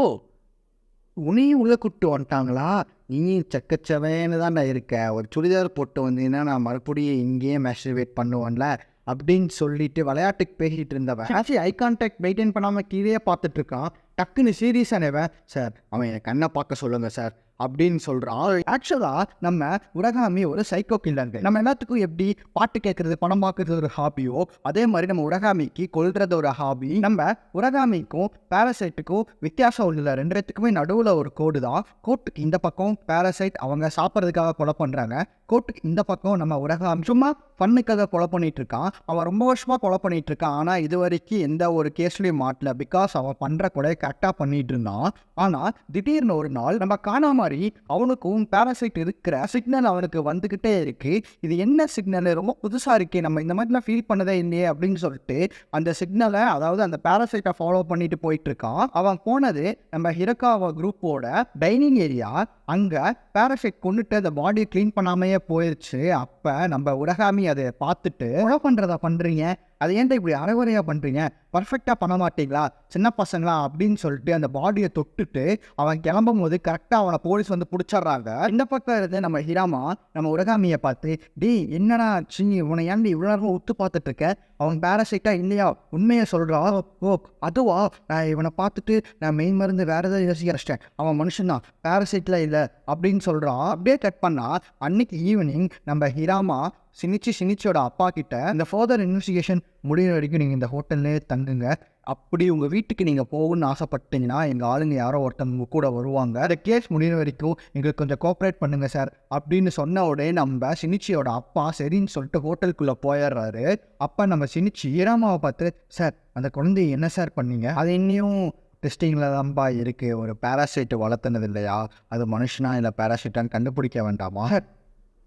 உன்னையும் உள்ளே கூப்பிட்டு வந்துட்டாங்களா, நீயும் செக்கச்சவேன்னு தான்டா இருக்க, ஒரு சுடிதார் போட்டு வந்தீங்கன்னா நான் மறுபடியும் இங்கேயே மேஸ்டர்பேட் பண்ணுவேன்ல அப்படின்னு சொல்லிட்டு விளையாட்டுக்கு பேசிகிட்டு இருந்தவன் ஆக்சுவலி ஐ கான்டாக்ட் மெயின்டைன் பண்ணாமல் கீழே பார்த்துட்டு இருக்கான். டக்குன்னு சீரியஸானவன், சார் அவன் எனக்கு கண்ணை பார்க்க சொல்லுங்கள் சார் அப்படின்னு சொல்கிறான். ஆக்சுவலாக நம்ம உரகாமி ஒரு சைக்கோ கில்லருங்க. நம்ம எல்லாத்துக்கும் எப்படி பாட்டு கேட்குறது படம் பார்க்குறது ஒரு ஹாபியோ அதே மாதிரி நம்ம உரகாமிக்கு கொல்றது ஒரு ஹாபி. நம்ம உரகாமிக்கும் பேராசைட்டுக்கும் வித்தியாசம் இல்லை, 2 பேத்துக்குமே நடுவில் ஒரு கோடு தான். கோட்டுக்கு இந்த பக்கம் பேராசைட் அவங்க சாப்பிட்றதுக்காக கொலை பண்ணுறாங்க, கோட்டுக்கு இந்த பக்கம் நம்ம உரகாமி சும்மா ஃபன்னுக்காக கொலை பண்ணிட்டு இருக்கான். அவன் ரொம்ப வருஷமாக கொலை பண்ணிட்டு இருக்கான். ஆனால் இது வரைக்கும் எந்த ஒரு கேஸ்லையும் மாட்டல, பிகாஸ் அவன் பண்ணுற கொலையை கரெக்டாக பண்ணிட்டு இருந்தான். ஆனால் திடீர்னு ஒரு நாள் நம்ம காணாம மாதிரி அவனுக்கும் பேராசைட் இருக்கிற சிக்னல் அவனுக்கு வந்துக்கிட்டே இருக்கு. இது என்ன சிக்னல், ரொம்ப புதுசாக இருக்கே, நம்ம இந்த மாதிரிலாம் ஃபீல் பண்ணதே இல்லையே அப்படின்னு சொல்லிட்டு அந்த சிக்னலை அதாவது அந்த பேராசைட்டை ஃபாலோ பண்ணிட்டு போயிட்டு இருக்கான். அவன் போனது நம்ம ஹிரகாவா குரூப்போட டைனிங் ஏரியா. அங்கே பேராசைட் கொண்டுட்டு அந்த பாடியை க்ளீன் பண்ணாமையே போயிடுச்சு. அப்போ நம்ம உரகாமி அதை பார்த்துட்டு கொலை பண்ணுறதா பண்ணுறீங்க, அது ஏன்டா இப்படி அரைகுறையாக பண்ணுறீங்க, பர்ஃபெக்டாக பண்ண மாட்டீங்களா சின்ன பசங்களா அப்படின்னு சொல்லிட்டு அந்த பாடியை தொட்டுட்டு அவன் கிளம்பும் போது கரெக்டாக அவனை போலீஸ் வந்து பிடிச்சிட்றாங்க. இந்த பக்கம் இருந்து நம்ம ஹிராமா நம்ம உரகாமியை பார்த்து, டே என்னடா சின்னி உன்னை ஏன்டி இவ்வளோ நேரம் உத்து பார்த்துட்டு இருக்க, அவன் பேராசைட்டாக இல்லையா உண்மையை சொல்கிறா, ஓ அதுவா நான் இவனை பார்த்துட்டு நான் மெயின் மருந்து வேறு ஏதாவது யோசிக்கிறேன், அவன் மனுஷன்தான் பேராசைட்டில் இல்லை அப்படின்னு சொல்கிறான். அப்படியே கட் பண்ணால் அன்னைக்கு ஈவினிங் நம்ம ஹிராமா சினிச்சியோட அப்பா கிட்ட இந்த ஃபர்தர் இன்வெஸ்டிகேஷன் முடிகிற வரைக்கும் நீங்கள் இந்த ஹோட்டல்லே தங்குங்க, அப்படி உங்கள் வீட்டுக்கு நீங்கள் போகணும்னு ஆசைப்பட்டீங்கன்னா எங்கள் ஆளுங்க யாரோ ஒருத்தவங்க கூட வருவாங்க, அந்த கேஸ் முடிகிற வரைக்கும் எங்களுக்கு கொஞ்சம் கோஆப்ரேட் பண்ணுங்கள் சார் அப்படின்னு சொன்ன உடனே நம்ம சினிச்சியோட அப்பா சரின்னு சொல்லிட்டு ஹோட்டலுக்குள்ளே போயிடுறாரு. அப்போ நம்ம சினிச்சி ஹிராமாவை பார்த்து, சார் அந்த குழந்தைய என்ன சார் பண்ணீங்க, அது இன்னும் டெஸ்டிங்கில் தான்ப்பா இருக்குது, ஒரு பேராசைட்டு வளர்த்துனது இல்லையா, அது மனுஷனா இல்லை பேராசைட்டான்னு கண்டுபிடிக்க வேண்டாமா,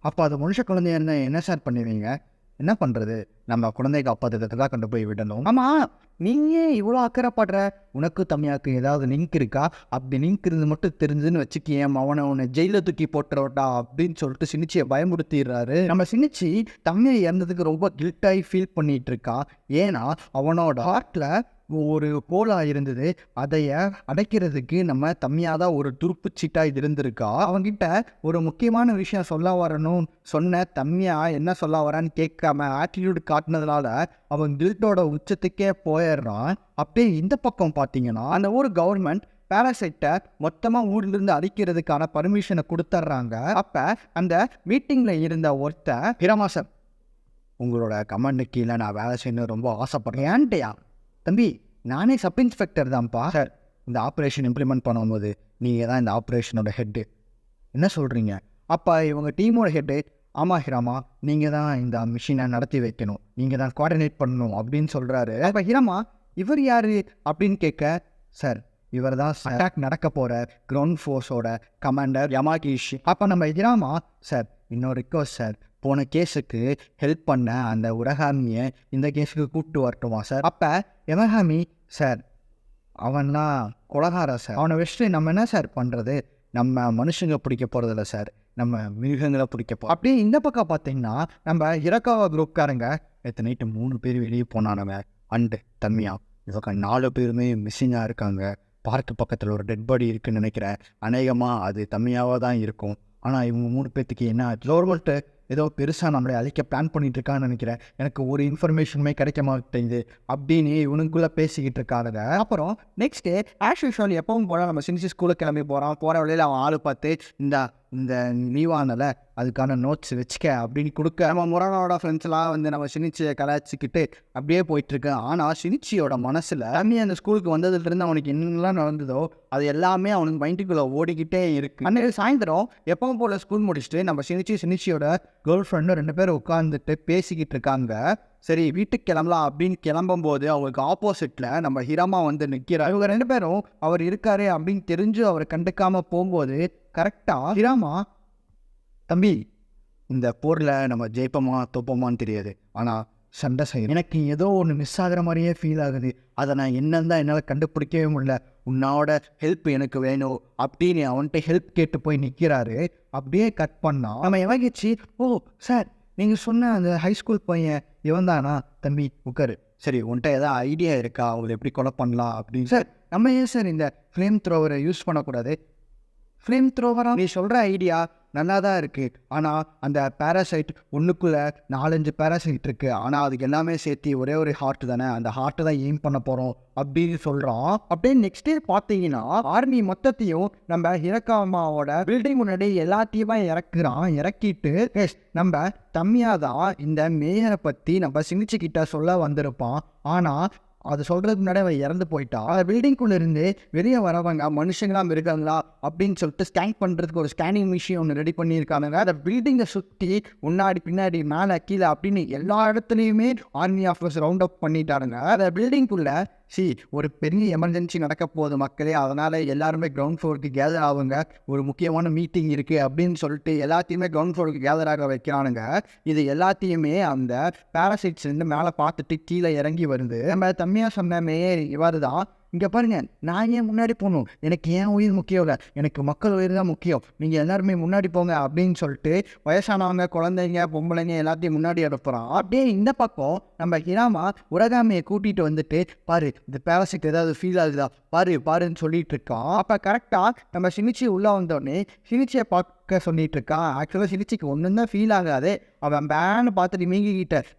அப்போ அது மனுஷ குழந்தைய என்ன சார் பண்ணுவீங்க, என்ன பண்ணுறது, நம்ம குழந்தைக்கு அப்பா தான் கொண்டு போய் விடணும். ஆமாம் நீங்கள் இவ்வளோ அக்கறைப்படுற, உனக்கு தம்மியாக்கு ஏதாவது லிங்க் இருக்கா, அப்படி லிங்க் இருந்து மட்டும் தெரிஞ்சுன்னு வச்சுக்கேன் அவனை உன்னை ஜெயிலில் தூக்கி போட்டுறவட்டா அப்படின்னு சொல்லிட்டு சினிச்சியை பயமுறுத்திடுறாரு. நம்ம சினிச்சி தம்மியை இறந்ததுக்கு ரொம்ப கில்ட்டாகி ஃபீல் பண்ணிகிட்டு இருக்கா. ஏன்னா அவனோட ஹார்ட்டில் ஒரு கோலாக இருந்தது, அதைய அடைக்கிறதுக்கு நம்ம தம்மியாதான் ஒரு துருப்புச்சீட்டாக இருந்திருக்கா. அவங்கிட்ட ஒரு முக்கியமான விஷயம் சொல்ல வரணும் சொன்ன தம்மியா என்ன சொல்ல வரான்னு கேட்காம ஆட்டிடியூட் காட்டினதுனால அவன் கில்ட்டோட உச்சத்துக்கே போயிடுறான். அப்படியே இந்த பக்கம் பார்த்தீங்கன்னா அந்த ஊர் கவர்மெண்ட் பேராசைட்டை மொத்தமாக ஊர்லேருந்து அடிக்கிறதுக்கான பர்மிஷனை கொடுத்துட்றாங்க. அப்போ அந்த மீட்டிங்கில் இருந்த ஒருத்தர், ஹிராமா சார் உங்களோட கமெண்ட் கீழே நான் வேலை செய்யணும் ரொம்ப ஆசைப்படுறேன். ஏன்ட்டையா தம்பி நானே சப் இன்ஸ்பெக்டர் தான்ப்பா சார், இந்த ஆப்ரேஷன் இம்ப்ளிமெண்ட் பண்ணும்போது நீங்கள் தான் இந்த ஆப்ரேஷனோட ஹெட்டு, என்ன சொல்கிறீங்க, அப்போ இவங்க டீமோட ஹெட்டு, ஆமாம் ஹிராமா நீங்கள் தான் இந்த மிஷினை நடத்தி வைக்கணும், நீங்கள் தான் கோஆர்டினேட் பண்ணணும் அப்படின்னு சொல்கிறாரு. அப்போ ஹிராமா இவர் யார் அப்படின்னு கேட்க, சார் இவர் தான் அட்டாக் நடக்க போகிற கிரவுண்ட் ஃபோர்ஸோட கமாண்டர் யமாகிஷி. அப்போ நம்ம ஹிராமா, சார் இன்னொரு ரிக்வஸ்ட் சார், போன கேஸுக்கு ஹெல்ப் பண்ண அந்த உரகாமியை இந்த கேஸுக்கு கூப்பிட்டு வரட்டுமா சார். அப்போ யமகாமி, சார் அவன்லாம் கொலகாரா சார், அவனை வச்சுட்டு நம்ம என்ன சார் பண்ணுறது, நம்ம மனுஷங்க பிடிக்க போகிறதில்ல சார், நம்ம மிருகங்களை பிடிக்கப்போ. அப்படியே இந்த பக்கம் பார்த்தீங்கன்னா நம்ம இரக்காவா குரூப்காரங்க நேற்று நைட்டு 3 பேர் வெளியே போனானுங்க. அண்டு தன்மையா இவங்க 4 பேருமே மிஸ்ஸிங்காக இருக்காங்க. பார்க்கு பக்கத்தில் ஒரு டெட் பாடி இருக்குன்னு நினைக்கிறேன். அநேகமாக அது தம்மியாவாக தான் இருக்கும். ஆனால் இவங்க 3 பேர்த்துக்கு என்ன கவர்மெண்ட்டு ஏதோ பெருசாக நம்மளை அழிக்க பிளான் பண்ணிகிட்டு இருக்கான்னு நினைக்கிறேன். எனக்கு ஒரு இன்ஃபர்மேஷனுமே கிடைக்க மாட்டேங்குது அப்படின்னு இவனுக்குள்ளே பேசிக்கிட்டு இருக்காங்க. அப்புறம் நெக்ஸ்ட் டே ஆஸ் யூஷுவல் எப்பவும் போனால் நம்ம சின்சி ஸ்கூலுக்கு கிளம்பி போகிற வழியில் அவன் ஆள் பார்த்து இந்த லீவானல அதுக்கான நோட்ஸ் வச்சுக்க அப்படின்னு கொடுக்க நம்ம முரணோட ஃப்ரெண்ட்ஸ்லாம் வந்து நம்ம சினிச்சியை கலாய்ச்சிக்கிட்டு அப்படியே போயிட்டுருக்கு. ஆனால் சினிச்சியோட மனசில் அந்த ஸ்கூலுக்கு வந்ததுலேருந்து அவனுக்கு என்னெல்லாம் நடந்ததோ அது எல்லாமே அவனுக்கு மைண்டுக்குள்ளே ஓடிக்கிட்டே இருக்குது. அன்றைக்கு சாயந்தரம் எப்பவும் போல் ஸ்கூல் முடிச்சுட்டு நம்ம சினிச்சியோட கேர்ள் ஃப்ரெண்டும் 2 பேரும் உட்காந்துட்டு பேசிக்கிட்டு இருக்காங்க. சரி வீட்டுக்கு கிளம்பலாம் அப்படின்னு கிளம்பும்போது அவங்களுக்கு ஆப்போசிட்டில் நம்ம ஹிராமா வந்து நிற்கிறார். இவங்க 2 பேரும் அவர் இருக்காரு அப்படின்னு தெரிஞ்சு அவரை கண்டுக்காமல் போகும்போது கரெக்டாக ஹிராமா, தம்பி இந்த போரில் நம்ம ஜெயிப்போமா தோப்போமான்னு தெரியாது, ஆனால் சண்டை செய்யணும். எனக்கு ஏதோ ஒன்று மிஸ் ஆகிற மாதிரியே ஃபீல் ஆகுது. அதை நான் என்னன்னு தான் என்னால் கண்டுபிடிக்கவே முடியல. உன்னோட ஹெல்ப் எனக்கு வேணும் அப்படின்னு அவன்கிட்ட ஹெல்ப் கேட்டு போய் நிற்கிறாரு. அப்படியே கட் பண்ணால் நம்ம எவங்கிச்சு, ஓ சார் நீங்கள் சொன்ன அந்த ஹைஸ்கூல் பையன் இவன் தானா, தம்பி உட்காரு, சரி உன்கிட்ட ஏதாவது ஐடியா இருக்கா அவங்களை எப்படி கொலை பண்ணலாம் அப்படின்னு. சார் நம்ம ஏன் சார் இந்த ஃப்ளேம் த்ரோவரை யூஸ் பண்ணக்கூடாது? ஃப்ளேம் த்ரோவரா? நீ சொல்கிற ஐடியா நல்லா தான் இருக்குது, ஆனால் அந்த பேராசைட் ஒன்றுக்குள்ளே 4-5 பேராசைட் இருக்குது, ஆனால் அதுக்கு எல்லாமே சேர்த்து ஒரே ஒரு ஹார்ட் தானே, அந்த ஹார்ட்டை தான் எய்ம் பண்ண போகிறோம் அப்படின்னு சொல்கிறோம். அப்படியே நெக்ஸ்ட் டே பார்த்தீங்கன்னா ஆர்மி மொத்தத்தையும் நம்ம ஹிரக்காமாவோட பில்டிங் முன்னாடி எல்லாத்தையுமே இறக்கிட்டு நம்ம தம்மியா தான் இந்த மேயரை பற்றி நம்ம சினிச்சிக்கிட்ட சொல்ல வந்திருப்பான். ஆனால் அது சொல்கிறதுக்கு முன்னாடி அவன் இறந்து போயிட்டா. பில்டிங்குள்ளே இருந்து வெளியே வரவங்க மனுஷங்களாம் இருக்காங்களா அப்படின்னு சொல்லிட்டு ஸ்கேன் பண்ணுறதுக்கு ஒரு ஸ்கேனிங் மிஷின் ஒன்று ரெடி பண்ணியிருக்காங்க. அந்த பில்டிங்கை சுற்றி முன்னாடி பின்னாடி மேலே கீழே அப்படின்னு எல்லா இடத்துலையுமே ஆர்மி ஆஃபீஸ் ரவுண்ட் அப் பண்ணிட்டாருங்க. அந்த பில்டிங்குள்ளே ஒரு பெரிய எமர்ஜென்சி நடக்க போகுது மக்களே, அதனால் எல்லாருமே கிரவுண்ட் ஃப்ளோருக்கு கேதர் ஆகுங்க, ஒரு முக்கியமான மீட்டிங் இருக்குது அப்படின்னு சொல்லிட்டு எல்லாத்தையுமே கிரவுண்ட் ஃப்ளோருக்கு கேதர் ஆக வைக்கிறானுங்க. இது எல்லாத்தையுமே அந்த பேராசைட்ஸ் இருந்து மேலே பார்த்துட்டு கீழே இறங்கி வருது. நம்ம தம்மியாக சொன்ன மேயர் இவர் தான், இங்கே பாருங்கள் நான் ஏன் முன்னாடி போகணும், எனக்கு ஏன் உயிர் முக்கியம் இல்லை, எனக்கு மக்கள் உயிர் தான் முக்கியம், நீங்கள் எல்லாருமே முன்னாடி போங்க அப்படின்னு சொல்லிட்டு வயசானவங்க குழந்தைங்க பொம்பளைங்க எல்லாத்தையும் முன்னாடி அனுப்புகிறான். அப்படியே இந்த பக்கம் நம்ம ஹிராமா உரகாமையை கூட்டிகிட்டு வந்துட்டு பாரு இந்த பேராசைட் ஏதாவது ஃபீல் ஆகுதா பாருன்னு சொல்லிட்டு இருக்கான். அப்போ கரெக்டாக நம்ம சினிச்சி உள்ளே வந்தோடனே சினிச்சியை பார்க்க சொல்லிட்டு இருக்கான். ஆக்சுவலாக சினிச்சிக்கு ஒன்றும் தான் ஃபீல் ஆகாது. அவன் பேன்னு பார்த்துட்டு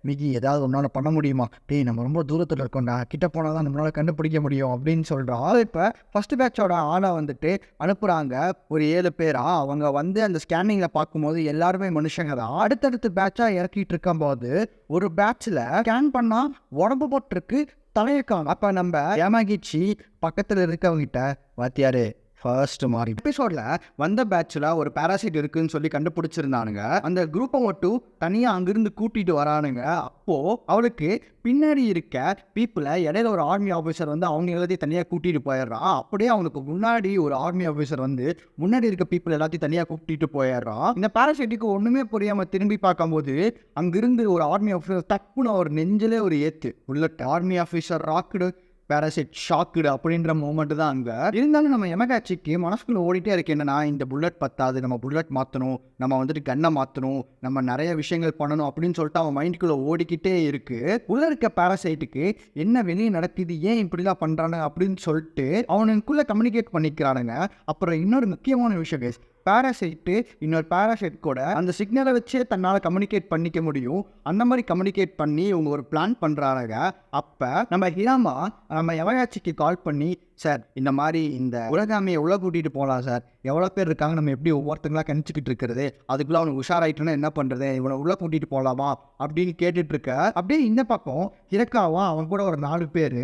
மிகி ஏதாவது ஒன்றால் பண்ண முடியுமா, டேய் நம்ம ரொம்ப தூரத்தில் இருக்கோம்டா, கிட்ட போனால் தான் நம்மளால் கண்டுபிடிக்க முடியும் அப்படின்னு சொல்கிறான். இப்போ ஃபஸ்ட்டு பேட்சோட ஆளை வந்துட்டு அனுப்புகிறாங்க, ஒரு 7 பேரா. அவங்க வந்து அந்த ஸ்கேனிங்கில் பார்க்கும்போது எல்லாருமே மனுஷங்க தான். அடுத்தடுத்து பேட்சாக இறக்கிட்டு இருக்கும்போது ஒரு பேட்சில் ஸ்கேன் பண்ணால் உடம்பு போட்டிருக்கு, தலையை காணும். அப்போ நம்ம ஏமாகிச்சி பக்கத்தில் இருக்கவங்கிட்ட வாத்தியாரு ஃபர்ஸ்ட் மாதிரி எபிசோடில் வந்த பேட்சில் ஒரு பேராசைட் இருக்குன்னு சொல்லி கண்டுபிடிச்சிருந்தானுங்க. அந்த குரூப்பை மட்டும் தனியாக அங்கிருந்து கூட்டிகிட்டு வரானுங்க. அப்போது அவளுக்கு பின்னாடி இருக்க பீப்புளை இடையில ஒரு ஆர்மி ஆஃபீஸர் வந்து அவங்க எல்லாத்தையும் தனியாக கூட்டிகிட்டு போயிடுறான். அப்படியே அவனுக்கு முன்னாடி ஒரு ஆர்மி ஆஃபீஸர் வந்து முன்னாடி இருக்க பீப்புள் எல்லாத்தையும் தனியாக கூட்டிகிட்டு போயிடுறான். இந்த பேராசைட்டுக்கு ஒன்றுமே புரியாமல் திரும்பி பார்க்கும்போது அங்கிருந்து ஒரு ஆர்மி ஆஃபீஸர் டக்குன்னு ஒரு நெஞ்சிலே ஒரு ஏற்று bullet, army officer rocked, parasite shocked அப்படின்ற மூமெண்ட் தான் அங்கே இருந்தாலும். நம்ம எமகாட்சிக்கு மனசுக்குள்ள ஓடிட்டே இருக்கு, என்னன்னா இந்த புல்லட் பத்தாது, நம்ம புல்லட் மாற்றணும், நம்ம வந்துட்டு கன்னை மாற்றணும், நம்ம நிறைய விஷயங்கள் பண்ணணும் அப்படின்னு சொல்லிட்டு அவன் மைண்டுக்குள்ளே ஓடிக்கிட்டே இருக்கு. உள்ள இருக்க பேராசைட்டுக்கு என்ன வெளியே நடக்குது, ஏன் இப்படிலாம் பண்ணுறாங்க அப்படின்னு சொல்லிட்டு அவனுக்குள்ளே கம்யூனிகேட் பண்ணிக்கிறானுங்க. அப்புறம் இன்னொரு முக்கியமான விஷயம் கேஸ், பேராசைட்டு இன்னொரு பேராசைட் கூட அந்த சிக்னலை வச்சே தன்னால் கம்யூனிகேட் பண்ணிக்க முடியும். அந்த மாதிரி கம்யூனிகேட் பண்ணி இவங்க ஒரு பிளான் பண்ணுறாங்க. அப்போ நம்ம ஹிராமா நம்ம எவகாட்சிக்கு கால் பண்ணி, சார் இந்த மாதிரி இந்த உலகாமையை உள்ள கூட்டிகிட்டு போகலாம் சார், எவ்வளோ பேர் இருக்காங்க, நம்ம எப்படி ஒவ்வொருத்தங்களா கணிச்சிக்கிட்டு இருக்கிறது, அதுக்குள்ளே அவனுக்கு உஷாராயிட்டுன்னா என்ன பண்ணுறது, இவனை உள்ளே கூட்டிகிட்டு போகலாமா அப்படின்னு கேட்டுட்ருக்க. அப்படியே இந்த பக்கம் ஹிரக்காவா அவன் கூட ஒரு 4 பேர்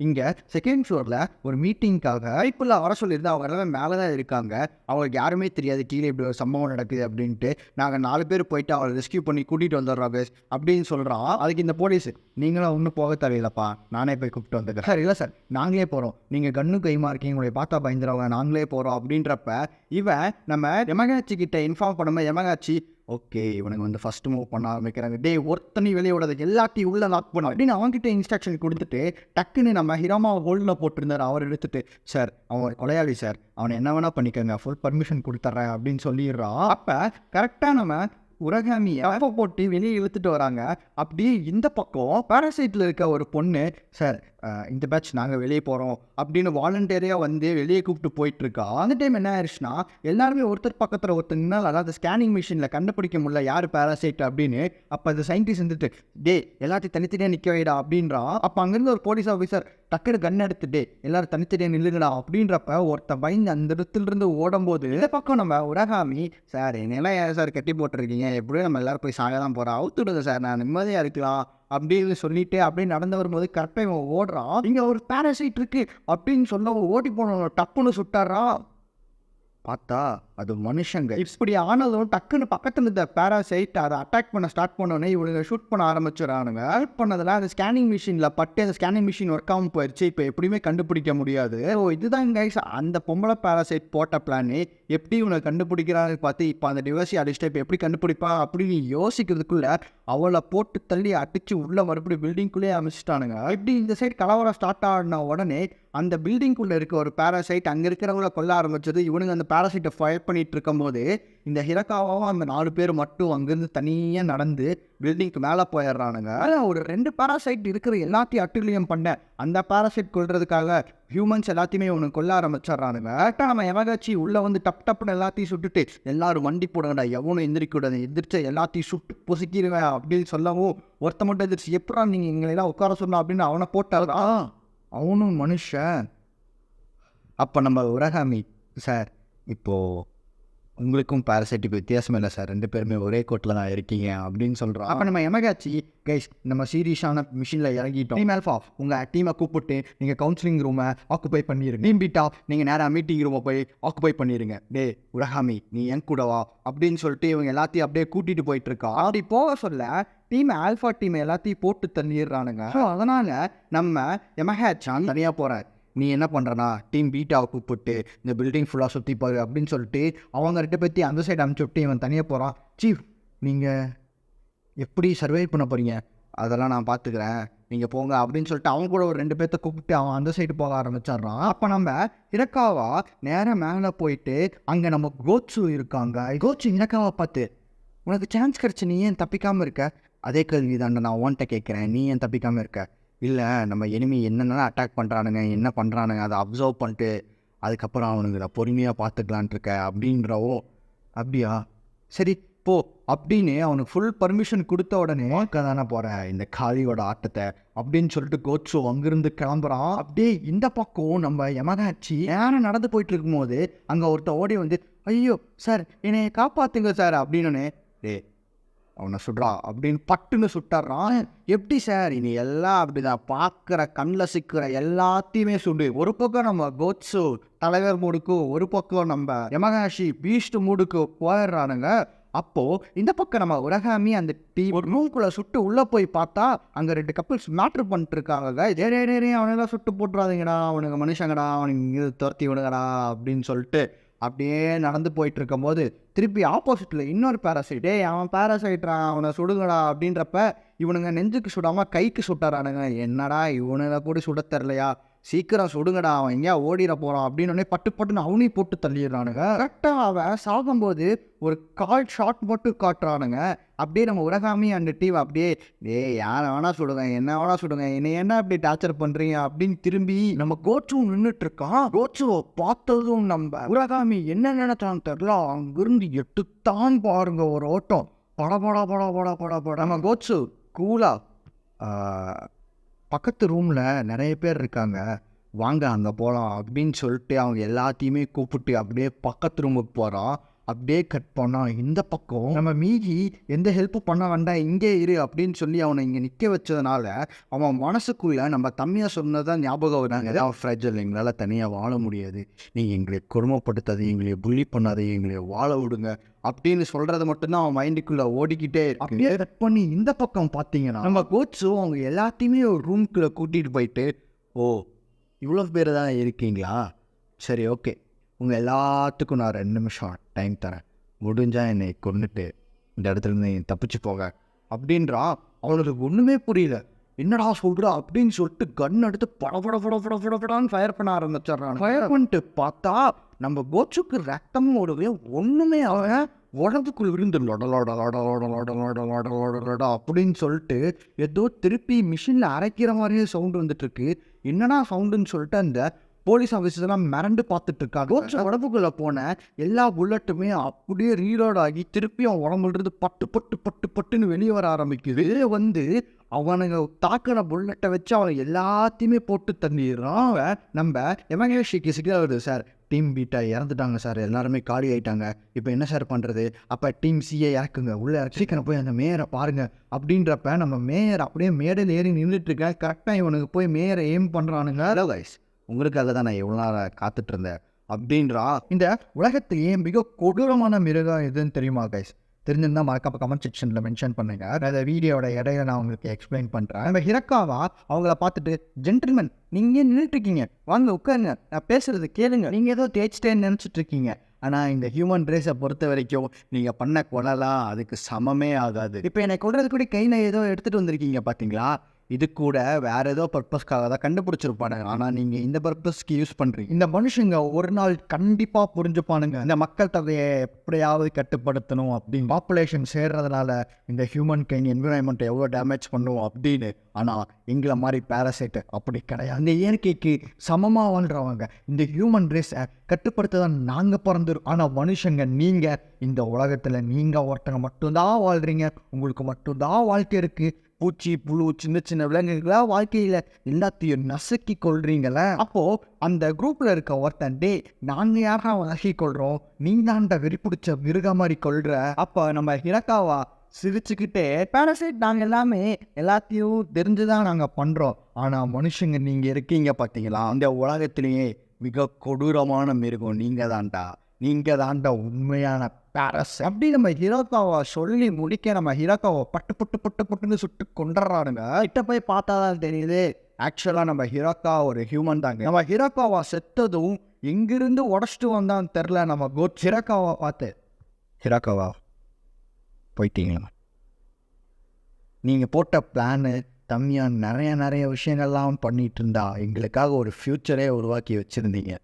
இங்கே செகண்ட் ஃப்ளோரில் ஒரு மீட்டிங்காக இப்போல்லாம் வர சொல்லியிருந்து அவங்க எல்லாமே மேலே தான் இருக்காங்க. அவங்களுக்கு யாருமே தெரியாது கீழே இப்படி ஒரு சம்பவம் நடக்குது அப்படின்ட்டு. நாங்கள் 4 பேர் போயிட்டு அவளை ரெஸ்கியூ பண்ணி கூட்டிகிட்டு வந்துடுறோம் பேஸ் அப்படின்னு சொல்கிறான். அதுக்கு இந்த போலீஸ், நீங்களும் ஒன்றும் போக தேவையில்லப்பா, நானே போய் கூப்பிட்டு வந்துக்கிறேன். சார் இல்லை சார் நாங்களே போகிறோம், நீங்கள் கண்ணு கைமா இருக்கீங்க, உங்களை பார்த்தா பயந்துடுவாங்க, நாங்களே போகிறோம் அப்படின்றப்ப இவன் நம்ம எமகாட்சி கிட்ட இன்ஃபார்ம் பண்ணும்போது எமகாட்சி ஓகே இவனுக்கு வந்து ஃபஸ்ட்டு மூவ் பண்ண ஆரம்பிக்கிறாங்க. டேய் ஒருத்தனையும் வெளியே விடாத, எல்லாத்தையும் உள்ளே லாக் பண்ண அப்படின்னு அவன்கிட்ட இன்ஸ்ட்ரக்ஷன் கொடுத்துட்டு டக்குன்னு நம்ம ஹிராமாவை ஹோல்டில் போட்டிருந்தார். அவர் எடுத்துட்டு, சார் அவன் கொலையாளி சார், அவனை என்ன வேணால் பண்ணிக்கோங்க, ஃபுல் பர்மிஷன் கொடுத்துட்றேன் அப்படின்னு சொல்லிடுறான். அப்போ கரெக்டாக நம்ம உரகாமியை போட்டு வெளியே இழுத்துட்டு வராங்க. அப்படி இந்த பக்கம் பேராசைட்டில் இருக்க ஒரு பொண்ணு, சார் இந்த பேட்ச் நாங்கள் வெளியே போகிறோம் அப்படின்னு வாலண்டியரியாக வந்து வெளியே கூப்பிட்டு போயிட்டுருக்கா. அந்த டைம் என்ன ஆயிடுச்சுன்னா, எல்லாருமே ஒருத்தர் பக்கத்தில் ஒருத்தர் நின்னால், அதாவது ஸ்கேனிங் மிஷினில் கண்டுபிடிக்க முடியல யார் பேராசைட் அப்படின்னு. அப்போ அந்த சயின்டிஸ்ட் வந்துட்டு, டே எல்லாத்தையும் தனித்தனியாக நிற்க வைடா அப்படின்றான். அப்போ அங்கேருந்து ஒரு போலீஸ் ஆஃபீஸர் டக்குனு கன் எடுத்துட்டு எல்லாரும் தனித்தனியாக நில்லுங்கடா அப்படின்றப்ப ஒருத்த பயந்து அந்த இடத்துலேருந்து ஓடும்போது, இந்த பக்கம் நம்ம உரகாமி, சார் என்னெல்லாம் ஏன் சார் கட்டி போட்டிருக்கீங்க, எப்படியும் நம்ம எல்லோரும் போய் சாக தான் போகிறோம், அவுத்துடுங்க சார், நான் நிம்மதியாக இருக்கலாம் அப்படின்னு சொல்லிட்டு அப்படியே நடந்து வரும்போது கரெக்டாக இவன் ஓடுறான். இங்கே ஒரு பேராசைட் இருக்கு அப்படின்னு சொல்ல ஓடி போன டப்புன்னு சுட்டாரான். பார்த்தா அது மனுஷங்க. இப்படி ஆனதும் டக்குன்னு பக்கத்தில் இருந்த பேராசைட் அதை அட்டாக் பண்ண ஸ்டார்ட் பண்ணோன்னே இவனுங்க ஷூட் பண்ண ஆரம்பிச்சிடறானுங்க. ஷூட் பண்ணதில் அந்த ஸ்கேனிங் மிஷினில் பட்டு அந்த ஸ்கேனிங் மிஷின் ஒர்க் ஆகாமல் போயிடுச்சு. இப்போ எப்படியுமே கண்டுபிடிக்க முடியாது. ஓ இதுதான் கைஸ் அந்த பொம்பளை பேராசைட் போட்ட பிளானு. எப்படி இவனை கண்டுபிடிக்கிறான்னு பார்த்து இப்போ அந்த டிவைஸை அடிச்சுட்டு இப்போ எப்படி கண்டுபிடிப்பா அப்படின்னு யோசிக்கிறதுக்குள்ள அவளை போட்டு தள்ளி அடித்து உள்ளே மறுபடியும் பில்டிங்குள்ளேயே அமைச்சிட்டானுங்க. இப்படி இந்த சைடு கலவரம் ஸ்டார்ட் ஆன உடனே அந்த பில்டிங்குள்ளே இருக்க ஒரு பேராசைட் அங்கே இருக்கிறவங்கள கொல்ல ஆரம்பிச்சது. இவனுங்க அந்த பேராசைட்டை ஃபயர் பண்ணிட்டு இருக்கும்போது இந்த ஹிரக்காவும் அந்த 4 பேர் மட்டும் அங்கேருந்து தனியாக நடந்து பில்டிங்க்கு மேலே போயிடுறானுங்க. ஒரு 2 பேராசைட் இருக்கிற எல்லாத்தையும் அட்டுலியம் பண்ண அந்த பேராசைட் கொள்றதுக்காக ஹியூமன்ஸ் எல்லாத்தையுமே இவனுக்கு கொல்ல ஆரம்பிச்சிட்றானுங்க. கரெக்டாக நம்ம எமகாச்சி உள்ளே வந்து டப்புன்னு எல்லாத்தையும் சுட்டுட்டு எல்லாரும் வண்டி போடுங்கடா, எவனும் எந்திரிக்கூடாது, எந்திரிச்சா எல்லாத்தையும் சுட்டு பொசுக்கிடுவேன் அப்படின்னு சொல்லவும் ஒருத்த மட்டும் எந்திரிச்சு, எப்படா நீங்கள் எங்களெல்லாம் உட்கார சொன்னோம் அப்படின்னு அவனை போட்டாரு. அவனும் மனுஷன். அப்போ நம்ம உரகாமி, சார் இப்போது உங்களுக்கும் பேராசைட்டுக்கு வித்தியாசம் இல்லை சார், 2 பேருமே ஒரே கோட்டில் தான் இருக்கீங்க அப்படின்னு சொல்கிறோம். அப்போ நம்ம எமகாச்சி, கைஸ் நம்ம சீரியஸான மிஷினில் இறங்கிட்டோம். டீம் ஆல்ஃபா உங்கள் டீமை கூப்பிட்டு நீங்கள் கவுன்சிலிங் ரூமை ஆக்குபை பண்ணிடுங்க. டீம் பீட்டா நீங்கள் நேராக மீட்டிங் ரூமை போய் ஆக்குபை பண்ணிடுங்க. டே உரகாமி நீ என் கூட வா அப்படின்னு சொல்லிட்டு இவங்க எல்லாத்தையும் அப்படியே கூட்டிகிட்டு போயிட்டுருக்கா. அப்படி போக சொல்ல டீம் ஆல்ஃபா டீம் எல்லாத்தையும் போட்டு தள்ளிடுறானுங்க. ஸோ அதனால் நம்ம எமகாச்சான் தனியாக போகிறார். நீ என்ன பண்ணுறனா டீம் பீட்டாவை கூப்பிட்டு இந்த பில்டிங் ஃபுல்லாக சுற்றி போய் அப்படின்னு சொல்லிட்டு அவங்க 2 பற்றி அந்த சைடு அனுப்பிச்சி விட்டு இவன் தனியாக போகிறான். சீஃப் நீங்கள் எப்படி சர்வை பண்ண போகிறீங்க, அதெல்லாம் நான் பார்த்துக்கிறேன், நீங்கள் போங்க அப்படின்னு சொல்லிட்டு அவங்க கூட ஒரு 2 பேர்த்த கூப்பிட்டு அவன் அந்த சைடு போக ஆரம்பிச்சிட்றான். அப்போ நம்ம இரக்காவா நேராக மேலே போயிட்டு அங்கே நம்ம கோட்ஸு இருக்காங்க. கோட்ஸு இரக்காவை பார்த்து, உனக்கு சான்ஸ் கிடச்சி நீ ஏன் தப்பிக்காமல் இருக்க, அதே கேள்வி தாண்ட நான் உன்கிட்ட கேட்குறேன், நீ ஏன் தப்பிக்காமல் இருக்க. இல்லை நம்ம எனிமி என்னென்ன அட்டாக் பண்ணுறானுங்க என்ன பண்ணுறானுங்க அதை அப்சர்வ் பண்ணிட்டு அதுக்கப்புறம் அவனுங்களை பொறுமையாக பார்த்துக்கலான்ட்டு இருக்க அப்படின்றவோ. அப்படியா சரி போ அப்படின்னு அவனுக்கு ஃபுல் பர்மிஷன் கொடுத்த உடனே தானே போகிறேன் இந்த காளியோட ஆட்டத்தை அப்படின்னு சொல்லிட்டு கோட்ஸோ அங்கேருந்து கிளம்புறான். அப்படியே இந்த பக்கம் நம்ம எமகாச்சி நேரம் நடந்து போயிட்டு இருக்கும்போது அங்கே ஒருத்த ஓடி வந்து, ஐயோ சார் என்னை காப்பாற்றுங்க சார் அப்படின்னு, டே அவனை சுடுறா அப்படின்னு பட்டுன்னு சுட்டுறான். எப்படி சார் இனி எல்லாம் அப்படிதான் பார்க்குற கண்ணில் சிக்கிற எல்லாத்தையுமே சுடு. ஒரு பக்கம் நம்ம கோட்ஸு தலைவர் மூடுக்கு, ஒரு பக்கம் நம்ம யமகாஷி பீஸ்ட் மூடுக்கு போயிடுறானுங்க. அப்போது இந்த பக்கம் நம்ம உரகாமி அந்த ஒரு ரூம்குள்ளே சுட்டு உள்ளே போய் பார்த்தா அங்கே 2 கப்பிள்ஸ் மேட்ரு பண்ணிட்டுருக்காங்க. அவனெல்லாம் சுட்டு போட்டுறாதீங்கடா, அவனுக்கு மனுஷங்கடா, அவனுக்கு துரத்தி விடுங்கடா அப்படின்னு சொல்லிட்டு அப்படியே நடந்து போயிட்டு இருக்கும்போது திருப்பி ஆப்போசிட்டில் இன்னொரு பேராசைட், அவன் பேராசைட்றான் அவனை சுடுங்கடா அப்படின்றப்ப இவனுங்க நெஞ்சுக்கு சுடாமல் கைக்கு சுட்டாரானுங்க. என்னடா இவனுங்க கூட சுட தரலையா, சீக்கிரம் சுடுங்கடா அவன் எங்கேயா ஓடிட போகிறான் அப்படின்னு பட்டுன்னு அவனையும் போட்டு தள்ளிடுறானுங்க. கரெக்டாக அவன் சாகும்போது ஒரு கால் ஷாட் மட்டும் காட்டுறானுங்க. அப்படியே நம்ம உரகாமி அந்த டீம் அப்படியே, யாரை வேணா சுடுங்க, என்ன வேணா சுடுங்க, என்னை என்ன அப்படி டார்ச்சர் பண்ணுறீங்க அப்படின்னு திரும்பி நம்ம கோட்ஸும் நின்றுட்டு இருக்கான். கோட்ஸுவை பார்த்ததும் நம்ம உரகாமி என்ன நினைச்சான்னு தெரியல, அங்கிருந்து எட்டுத்தான் பாருங்க ஒரு ஓட்டம், பட நம்ம கோட்ஸு கூலா பக்கத்து ரூமில் நிறைய பேர் இருக்காங்க, வாங்க அங்கே போகலாம் அப்படின்னு சொல்லிட்டு அவங்க எல்லாத்தையுமே கூப்பிட்டு அப்படியே பக்கத்து ரூமுக்கு போகிறான். அப்படியே கட் பண்ணால் இந்த பக்கம் நம்ம மீதி எந்த ஹெல்ப்பும் பண்ண வேண்டாம் இங்கே இரு அப்படின்னு சொல்லி அவனை இங்கே நிற்க வச்சதுனால அவன் மனசுக்குள்ளே நம்ம தம்மியாக சொன்னதான் ஞாபகம் வராங்க. அவன் ஃப்ரெஜல், எங்களால் தனியாக வாழ முடியாது, நீங்கள் எங்களை கொடுமைப்படுத்தாது, எங்களை புள்ளி பண்ணாது, எங்களை வாழ விடுங்க அப்படின்னு சொல்கிறது மட்டும்தான் அவன் மைண்டுக்குள்ளே ஓடிக்கிட்டே அப்படியே கட் பண்ணி இந்த பக்கம் பார்த்தீங்கன்னா நம்ம கோட்ஸு அவங்க எல்லாத்தையுமே ஒரு ரூம்குள்ளே கூட்டிகிட்டு போயிட்டு, ஓ இவ்வளோ பேர் தான் இருக்கீங்களா, சரி ஓகே உங்கள் எல்லாத்துக்கும் நான் 2 நிமிஷம் டைம் தரேன், முடிஞ்சால் என்னை கொண்டுட்டு இந்த இடத்துல இருந்து தப்பிச்சு போக அப்படின்றா. அவனுக்கு ஒன்றுமே புரியல. என்னடா சொல்கிறா அப்படின்னு சொல்லிட்டு கன் எடுத்து படபடான்னு ஃபயர் பண்ண ஆரம்பிச்சிட்றான். ஃபயர் பண்ணிட்டு பார்த்தா நம்ம கோச்சுக்கு ரத்தமும் ஓடுவே, ஒன்றுமே அவன் உடம்புக்குள் விழுந்து அப்படின்னு சொல்லிட்டு ஏதோ திருப்பி மிஷினில் அரைக்கிற மாதிரியே சவுண்டு வந்துட்டுருக்கு. என்னடா சவுண்டுன்னு சொல்லிட்டு அந்த போலீஸ் ஆஃபீஸர்லாம் மிரண்டு பார்த்துட்டு இருக்காங்க. கோச்சு உடம்புக்குள்ளே போன எல்லா புல்லட்டுமே அப்படியே ரீலோட் ஆகி திருப்பி அவன் உடம்புலேருந்து பட்டுன்னு வெளியே வர ஆரம்பிக்குது. வந்து அவனுங்க தாக்கின புல்லட்டை வச்சு அவன் எல்லாத்தையுமே போட்டு தள்ளிடுறான். நம்ம எமகேஷிக்கு வருது, சார் டீம் பீட்டா இறந்துட்டாங்க சார், எல்லாருமே காலி ஆகிட்டாங்க, இப்போ என்ன சார் பண்ணுறது, அப்போ டீம் சிஏ இறக்குங்க, உள்ளே சீக்கிரம் போய் அந்த மேயரை பாருங்கள் அப்படின்றப்ப நம்ம மேயர் அப்படியே மேடையில் ஏறி நின்றுட்டுருக்கேன். கரெக்டாக இவனுக்கு போய் மேயரை எய்ம் பண்ணுறானுங்க. ஹலோ கைஸ், உங்களுக்காக தான் நான் எவ்வளோ நேரம் காத்துட்ருந்தேன் அப்படின்றா. இந்த உலகத்திலேயே மிக கொடூரமான மிருகம் எதுன்னு தெரியுமா கைஸ்? தெரிஞ்சிருந்தால் மறக்காம கமெண்ட் செக்ஷனில் மென்ஷன் பண்ணுங்க. அந்த வீடியோட இடையில நான் உங்களுக்கு எக்ஸ்பிளைன் பண்ணுறேன். நம்ம ஹிரக்காவா அவங்கள பார்த்துட்டு, ஜென்டில்மேன் நீங்கள் நின்றுட்டுருக்கீங்க, வாங்க உட்காருங்க, நான் பேசுகிறது கேளுங்க, நீங்கள் ஏதோ தேய்ச்சிட்டேன்னு நினச்சிட்ருக்கீங்க. ஆனால் இந்த ஹியூமன் ரேஸை பொறுத்த வரைக்கும் நீங்கள் பண்ண கொலைலாம் அதுக்கு சமமே ஆகாது. இப்போ என்னை கொள்றது கூட கையில் ஏதோ எடுத்துகிட்டு வந்திருக்கீங்க பார்த்தீங்களா, இது கூட வேற ஏதோ பர்பஸ்க்காக தான் கண்டுபிடிச்சிருப்பானுங்க. ஆனால் நீங்கள் இந்த பர்பஸ்க்கு யூஸ் பண்ணுறீங்க. இந்த மனுஷங்க ஒரு நாள் கண்டிப்பாக புரிஞ்சுப்பானுங்க இந்த மக்கள் தொகையை எப்படியாவது கட்டுப்படுத்தணும் அப்படின்னு. பாப்புலேஷன் சேர்றதுனால இந்த ஹியூமன் கைன் என்விரான்மெண்ட்டை எவ்வளோ டேமேஜ் பண்ணுவோம் அப்படின்னு. ஆனால் எங்களை மாதிரி பேரசைட்டு அப்படி கிடையாது. இந்த இயற்கைக்கு சமமாக வாழ்கிறவங்க இந்த ஹியூமன் ரேஸை கட்டுப்படுத்த தான் நாங்கள் பிறந்துரும். ஆனால் மனுஷங்க நீங்கள் இந்த உலகத்தில் நீங்கள் ஒருத்தங்க மட்டும்தான் வாழ்கிறீங்க, உங்களுக்கு மட்டும்தான் வாழ்க்கை இருக்குது. பூச்சி புழு சின்ன சின்ன விலங்குகளா வாழ்க்கையில் எல்லாத்தையும் நசுக்கி கொள்றீங்கள. அப்போது அந்த குரூப்பில் இருக்க ஒருத்தன், டே நாங்கள் யாரா நசுக்கி கொள்கிறோம், நீங்களாண்ட வெறி பிடிச்ச மிருக மாதிரி கொள்கிற. அப்போ நம்ம ஹிரக்காவா சிரிச்சுக்கிட்டே, பேரசைட் நாங்கள் எல்லாத்தையும் தெரிஞ்சுதான் நாங்கள் பண்ணுறோம், ஆனால் மனுஷங்க நீங்கள் இருக்கீங்க பார்த்தீங்களா, அந்த உலகத்திலேயே மிக கொடூரமான மிருகம் நீங்கள் தான்டா உண்மையான பேரஸ் அப்படி நம்ம ஹிரோக்காவை சொல்லி முடிக்க நம்ம ஹிரோக்காவை பட்டுன்னு சுட்டு கொண்டுறானுங்க. கிட்ட போய் பார்த்தா தான் தெரியுது ஆக்சுவலாக நம்ம ஹிரோக்கா ஒரு ஹியூமன் தாங்க. நம்ம ஹிரோக்காவா செத்ததும் எங்கிருந்து உடச்சிட்டு வந்தான்னு தெரில. நம்ம ஹிரோக்காவை பார்த்து, ஹிரோக்காவா போயிட்டீங்களா, நீங்கள் போட்ட பிளானு தம்மியாக நிறைய விஷயங்கள்லாம் பண்ணிகிட்டு இருந்தா எங்களுக்காக ஒரு ஃப்யூச்சரே உருவாக்கி வச்சுருந்தீங்க,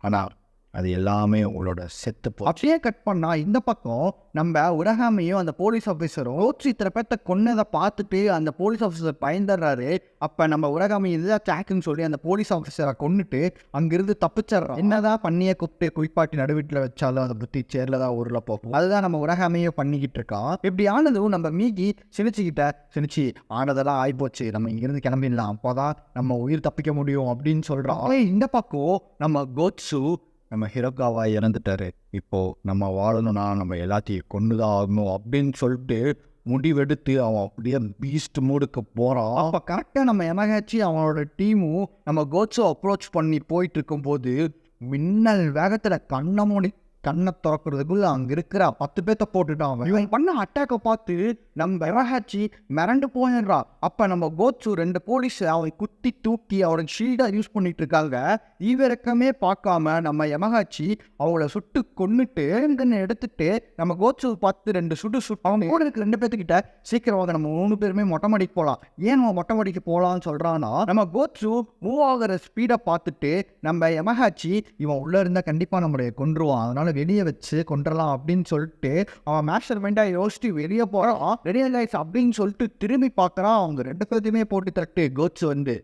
ஆனால் அது எல்லாமே உங்களோட செத்து அப்படியே கட் பண்ணால் இந்த பக்கம் நம்ம உரகாமையும் அந்த போலீஸ் ஆஃபீஸரும் ரோட்ஸ் இத்தனை பேர்த்த கொன்னதை பார்த்துட்டு அந்த போலீஸ் ஆஃபீஸர் பயந்துடுறாரு. அப்போ நம்ம உரகாமி இதுதான் ட்ராக்குன்னு சொல்லி அந்த போலீஸ் ஆஃபீஸரை கொண்டுட்டு அங்கிருந்து தப்பிச்சிட்றோம். என்னதான் பண்ணியை கூப்பிட்டு குளிப்பாட்டி நடுவீட்டில் வச்சாலும் அதை பற்றி சேரில் தான் ஊரில் போகும். அதுதான் நம்ம உரகாமையே பண்ணிக்கிட்டு இருக்கோம். இப்படி ஆனதும் நம்ம மீகி சினிச்சு ஆனதெல்லாம் ஆகிப்போச்சு, நம்ம இங்கேருந்து கிளம்பிடலாம், அப்போதான் நம்ம உயிர் தப்பிக்க முடியும் அப்படின்னு சொல்கிறோம். இந்த பக்கம் நம்ம கோட்ஸு நம்ம ஹிரோக்காவா இறந்துட்டாரு, இப்போது நம்ம வாழணும்னா நம்ம எல்லாத்தையும் கொண்டுதான் ஆகணும் அப்படின்னு சொல்லிட்டு முடிவெடுத்து அவன் அப்படியே பீஸ்ட் மூடுக்கு போகிறான். அப்போ கரெக்டாக நம்ம எமகாச்சி அவனோட டீமும் நம்ம கோட்ஸோ அப்ரோச் பண்ணி போயிட்டு இருக்கும்போது மின்னல் வேகத்தில் கண்ணை திறக்கிறதுக்குள்ள அங்கே இருக்கிற 10 பேர்த்த போட்டுட்டான். இவன் பண்ண அட்டாக்கை பார்த்து நம்ம எமகாச்சி மிரண்டு போயிடுறா. அப்போ நம்ம கோட்ஸு 2 போலீஸ் அவன் குத்தி தூக்கி அவனுக்கு ஷீல்டாக யூஸ் பண்ணிட்டு இருக்காங்க. இவரக்கமே பார்க்காம நம்ம எமகாச்சி அவங்கள சுட்டு கொன்னுட்டு எடுத்துட்டு நம்ம கோட்ஸு பார்த்து 2 சுட்டு அவங்க கூட இருக்க 2 பேர்த்துக்கிட்ட, சீக்கிரம் வாங்க நம்ம 3 பேருமே மொட்டை மாடிக்கு போகலாம். ஏன் நம்ம மொட்டை மாடிக்கு போகலான்னு சொல்கிறான்னா, நம்ம கோட்ஸு மூவ் ஆகிற ஸ்பீடை பார்த்துட்டு நம்ம எமகாச்சி இவன் உள்ளே இருந்தால் கண்டிப்பாக நம்மளை கொன்றுவான், அதனால வெளியே வச்சு கொண்டுடலாம் அப்படின்னு சொல்லிட்டு அவன் மேஷர்மெண்ட்டாக யோசிச்சு வெளியே போகிறான். ரெடியலைஸ் அப்படின்னு சொல்லிட்டு திரும்பி பார்க்குறான். அவங்க 2 பேர்த்தையுமே போட்டு தட்டு கோட்ஸ் வந்து,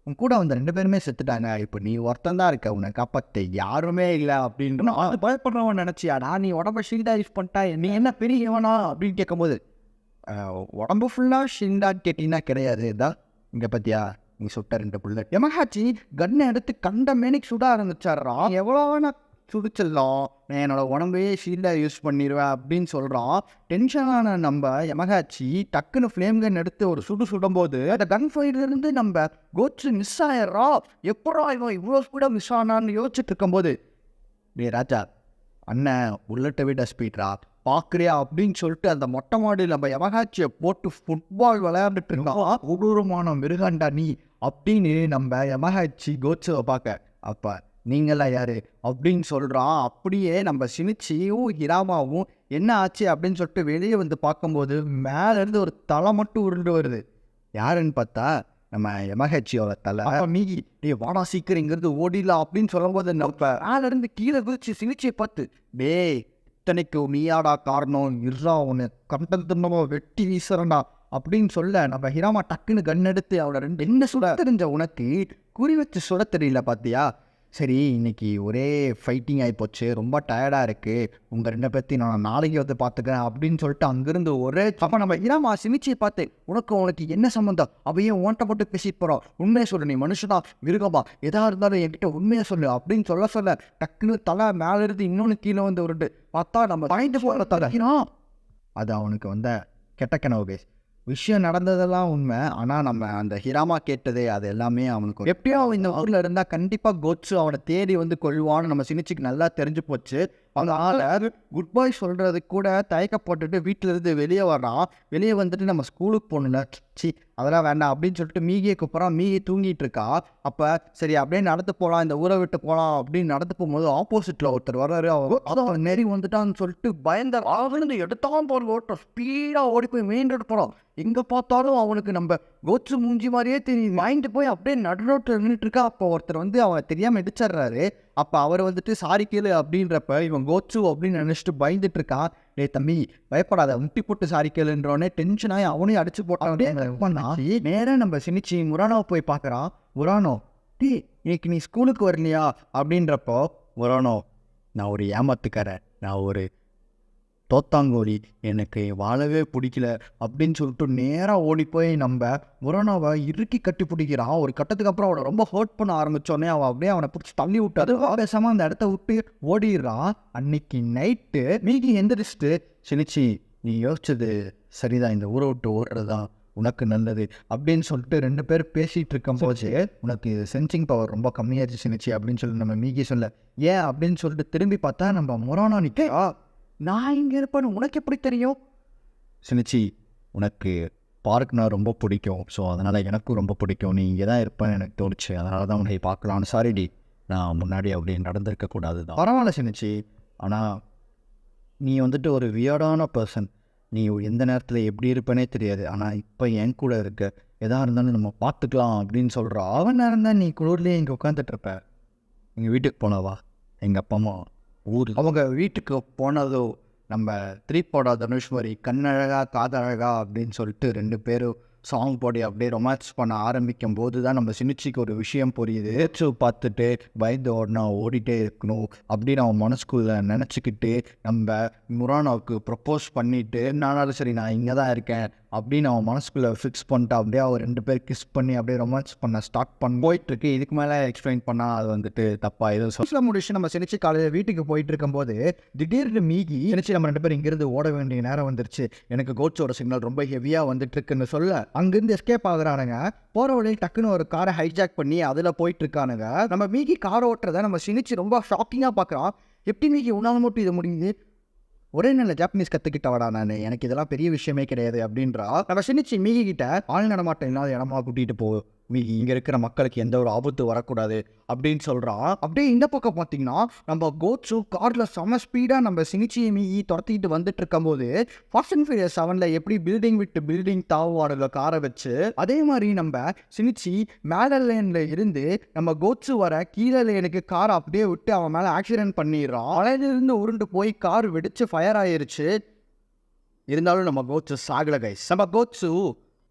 உன் கூட அந்த 2 பேருமே செத்துட்டாங்க, இப்போ நீ ஒருத்தன் தான் இருக்க, உன்னை காப்பாற்ற யாருமே இல்லை அப்படின்னு பயப்படுறவன் நினச்சியாடா, நீ உடம்பு ஷீல்டாக யூஸ் பண்ணிட்டா, நீ என்ன பெரியவனா அப்படின்னு கேட்கும்போது, உடம்பு ஃபுல்லாக ஷீல்டான்னு கேட்டிங்கன்னா கிடையாது, தான் இங்கே பார்த்தியா நீ சுட்ட 2 புல்லட். எமகாச்சி கன்னை எடுத்து கண்ட மேனிக்கு சுட ஆரம்பிச்சாடுறான். எவ்வளோ வேணா சுடிச்சிடலாம், நான் என்னோட உடம்பையே ஷீல்டாக யூஸ் பண்ணிடுவேன் அப்படின்னு சொல்கிறான். டென்ஷனான நம்ம எமகாச்சி டக்குன்னு ஃப்ளேம் கன் எடுத்து ஒரு சுடும்போது அந்த கன் ஃபைட்லேருந்து நம்ம கோட்ஸு மிஸ் ஆயிடுறா. எப்படா இவன் இவ்வளோ ஸ்பீடாக மிஸ் ஆனான்னு யோசிச்சுட்டு இருக்கும்போது, டே ராஜா அண்ணன் புல்லட்டை விட ஸ்பீட்ரா பார்க்குறியா அப்படின்னு சொல்லிட்டு அந்த மொட்டை மாடியில் நம்ம எமகாச்சியை போட்டு ஃபுட்பால் விளையாண்டுட்டு இருக்கான். கொடூரமான மிருகண்டா நீ அப்படின்னு நம்ம எமகாச்சி கோட்ஸுவை பார்க்க, அப்போ நீங்களாம் யாரு அப்படின்னு சொல்கிறான். அப்படியே நம்ம சினிச்சியும் ஹிராமாவும் என்ன ஆச்சு அப்படின்னு சொல்லிட்டு வெளியே வந்து பார்க்கும்போது மேலேருந்து ஒரு தலை மட்டும் உருண்டு வருது. யாருன்னு பார்த்தா நம்ம எமஹெச்சியோட தலை. மீகி டே வாடா சீக்கிரம் இங்கிருந்து ஓடிடலாம் அப்படின்னு சொல்லும்போது நம்ம மேலேருந்து கீழே குதிச்சு சினிச்சியை பார்த்து டேய் இத்தனைக்கு நீயாடா காரணம், இருறா உன்னை கண்டந்தனமோ வெட்டி வீசுறண்டா அப்படின்னு சொல்ல நம்ம ஹிராமா டக்குன்னு கன் எடுத்து அவளை என்ன சுட தெரிஞ்ச உனக்கு குறி வச்சு சுட தெரியல பார்த்தியா, சரி இன்னைக்கு ஒரே ஃபைட்டிங் ஆகிப்போச்சு, ரொம்ப டயர்டாக இருக்குது, உங்கள் 2 பேர்த்தி நான் நாளைக்கு வந்து பார்த்துக்கிறேன் அப்படின்னு சொல்லிட்டு அங்கேருந்து ஒரே அப்போ நம்ம ஹிராமா சினிச்சியை பார்த்து உனக்கு என்ன சம்மந்தம், அவையே ஓட்ட போட்டு பேசிட்டு போகிறோம், உண்மையை சொல்லு, நீ மனுஷனா மிருகமா எதாக இருந்தாலும் என்கிட்ட உண்மையை சொல்லு அப்படின்னு சொல்ல டக்குன்னு தலை மேலே இருந்து இன்னொன்று கீழே வந்து உருண்டு பார்த்தா நம்ம பாயிண்ட் போகிற தலை. அது அவனுக்கு வந்த கெட்ட கனவு பேஸ். விஷயம் நடந்ததெல்லாம் உண்மை, ஆனால் நம்ம அந்த ஹிராமா கேட்டதே அது எல்லாமே அவனுக்கு எப்படியோ அவன் இந்த ஊரில் இருந்தால் கண்டிப்பாக கோட்ஸு அவனை தேடி வந்து கொள்வான்னு நம்ம சினிச்சிக்கு நல்லா தெரிஞ்சு போச்சு. அதனால் குட் பாய் சொல்கிறதுக்கு கூட தயக்கப்பட்டுட்டு வீட்டிலேருந்து வெளியே வர்றான். வெளியே வந்துட்டு நம்ம ஸ்கூலுக்கு போகணும்ல, அதெல்லாம் வேண்டாம் அப்படின்னு சொல்லிட்டு மீகியை கூப்பிட்றான். மீகி தூங்கிட்டு இருக்கா. அப்போ சரி அப்படியே நடந்து போகலாம், இந்த ஊரை விட்டு போகலாம் அப்படின்னு நடந்து போகும்போது ஆப்போசிட்டில் ஒருத்தர் வர்றாரு. அவன் நெறி வந்துட்டான்னு சொல்லிட்டு பயந்த அவருந்து எடுத்தான் போகிற ஓட்டம் ஸ்பீடாக ஓடி போய் மெயின் ரோடு போகிறான். எங்கே பார்த்தாலும் அவனுக்கு நம்ம கோட்ஸு மூஞ்சி மாதிரியே தெரியும். வாங்கிட்டு போய் அப்படியே நடு ரோட்டில் நின்றுட்டு இருக்கா. அப்போ ஒருத்தர் வந்து அவன் தெரியாமல் இடிச்சிட்றாரு. அப்போ அவர் வந்துட்டு சாரி கேளு அப்படின்றப்ப இவன் கோட்ஸு அப்படின்னு நினச்சிட்டு பயந்துட்டு இருக்கான். டே தம்பி பயப்படாத, முட்டி போட்டு சாரி கேளுன்றோடனே டென்ஷனாகி அவனையும் அடிச்சு போட்டான். நேராக நம்ம சினிச்சி முரானோவை போய் பார்க்குறான். முரானோ டே இன்னைக்கு நீ ஸ்கூலுக்கு வரலையா அப்படின்றப்போ முரானோ நான் ஒரு ஏமாத்துக்காரன், நான் ஒரு தோத்தாங்கோலி, எனக்கு வாழவே பிடிக்கல அப்படின்னு சொல்லிட்டு நேராக ஓடி போய் நம்ம முரானோவை இறுக்கி கட்டி பிடிக்கிறான். ஒரு கட்டத்துக்கு அப்புறம் அவனை ரொம்ப ஹர்ட் பண்ண ஆரம்பித்தோடனே அவன் அப்படியே அவனை பிடிச்சி தள்ளி விட்டாரு. பேசாமல் அந்த இடத்த விட்டு ஓடிடுறான். அன்னைக்கு நைட்டு மீகி எந்திரிச்சிட்டு சினிச்சி நீ யோசிச்சது சரிதான், இந்த ஊரை விட்டு ஓடுறது தான் உனக்கு நல்லது அப்படின்னு சொல்லிட்டு 2 பேர் பேசிகிட்டு இருக்கும் போது உனக்கு சென்சிங் பவர் ரொம்ப கம்மியாகிடுச்சு சினிச்சி அப்படின்னு சொல்லி நம்ம மீகி சொல்ல ஏன் அப்படின்னு சொல்லிட்டு திரும்பி பார்த்தா நம்ம முரானோ நிற்கா. நான் இங்கே இருப்பேன்னு உனக்கு எப்படி தெரியும்? சினிச்சி உனக்கு பார்க்னா ரொம்ப பிடிக்கும், ஸோ அதனால் எனக்கும் ரொம்ப பிடிக்கும், நீ இங்கே தான் இருப்பேன்னு எனக்கு தோணுச்சு, அதனால தான் உன்னை பார்க்கலான்னு. சாரிடி, நான் முன்னாடி அப்படி நடந்திருக்கக்கூடாது தான். பரவாயில்ல சினிச்சி, ஆனால் நீ வந்துட்டு ஒரு வியர்டான பர்சன், நீ எந்த நேரத்தில் எப்படி இருப்பேனே தெரியாது, ஆனால் இப்போ என் கூட இருக்க, எதாக இருந்தாலும் நம்ம பார்த்துக்கலாம் அப்படின்னு சொல்கிறா. அவன் நேரம் தான் நீ குளிர்லேயே இங்கே உட்காந்துட்டு இருப்ப. எங்கள் வீட்டுக்கு போனவா எங்கள் அப்பா அம்மா ஊர், அவங்க வீட்டுக்கு போனதோ நம்ம 3 தனுஷ்வரி கண்ணழகா காதழகா அப்படின்னு சொல்லிட்டு 2 பேரும் சாங் போடி அப்படியே ரொமான்ஸ் பண்ண ஆரம்பிக்கும் போது தான் நம்ம சினிச்சிக்கு ஒரு விஷயம் புரியுது. ஏச்சு பார்த்துட்டு பயந்து ஓடனா ஓடிட்டே இருக்கணும் அப்படின்னு அவன் மனசுக்குள்ள நினச்சிக்கிட்டு நம்ம முரானோவுக்கு ப்ரப்போஸ் பண்ணிவிட்டு நானாலும் சரி நான் இங்கே தான் இருக்கேன் அப்படின்னு அவன் மனசுக்குள்ளே ஃபிக்ஸ் பண்ணிட்டு அப்படியே அவர் 2 பேர் கிஸ் பண்ணி அப்படியே ரொமான்ஸ் பண்ண ஸ்டார்ட் போயிட்டுருக்கு. இதுக்கு மேலே எக்ஸ்பிளைன் பண்ணால் அது வந்துட்டு தப்பாக எதுவும் சொல்ல முடிச்சு. நம்ம சினிச்சி காலையில் வீட்டுக்கு போயிட்டு இருக்கும்போது திடீர்னு மீகி சினிச்சி நம்ம 2 பேர் இங்கேருந்து ஓட வேண்டிய நேரம் வந்துருச்சு, எனக்கு கோட்ஸோட சிக்னல் ரொம்ப ஹெவியாக வந்துட்டு இருக்குன்னு சொல்ல அங்கேருந்து எஸ்கேப் ஆகுறானுங்க. போகிற வழியில் டக்குன்னு ஒரு காரை ஹைஜாக் பண்ணி அதில் போயிட்டு இருக்கானுங்க. நம்ம மீகி காரை ஓட்டுறத நம்ம சினிச்சி ரொம்ப ஷாக்கிங்காக பார்க்குறான். எப்படி மீகி உன்னால் மட்டும் இது முடியுது, ஒரே நல்ல ஜாப்பனீஸ் கற்றுக்கிட்டவடா நான், எனக்கு இதெல்லாம் பெரிய விஷயமே கிடையாது அப்படின்றா. நம்ம சினிச்சி மீகி கிட்ட ஆள் நடமாட்டம் இல்லாத இடமா கூட்டிகிட்டு போ, மீகி இங்கே இருக்கிற மக்களுக்கு எந்த ஒரு ஆபத்து வரக்கூடாது அப்படின்னு சொல்கிறான். அப்படியே இந்த பக்கம் பார்த்தீங்கன்னா நம்ம கோட்ஸு காரில் செம ஸ்பீடாக நம்ம சினிச்சியை மீகி துரத்திக்கிட்டு வந்துட்டு இருக்கும்போது ஃபாஸ்ட் அண்ட் ஃபியூரியஸ் 7ல் எப்படி பில்டிங் விட்டு பில்டிங் தாவுவாடுல காரை வச்சு அதே மாதிரி நம்ம சினிச்சி மேலே லேனில் இருந்து நம்ம கோட்ஸு வர கீழே லேனுக்கு காரை அப்படியே விட்டு அவன் மேலே ஆக்சிடென்ட் பண்ணிடுறான். மலையிலிருந்து உருண்டு போய் கார் வெடிச்சு ஃபயர் ஆயிருச்சு. இருந்தாலும் நம்ம கோட்ஸு சாகல கைஸ். நம்ம கோட்ஸு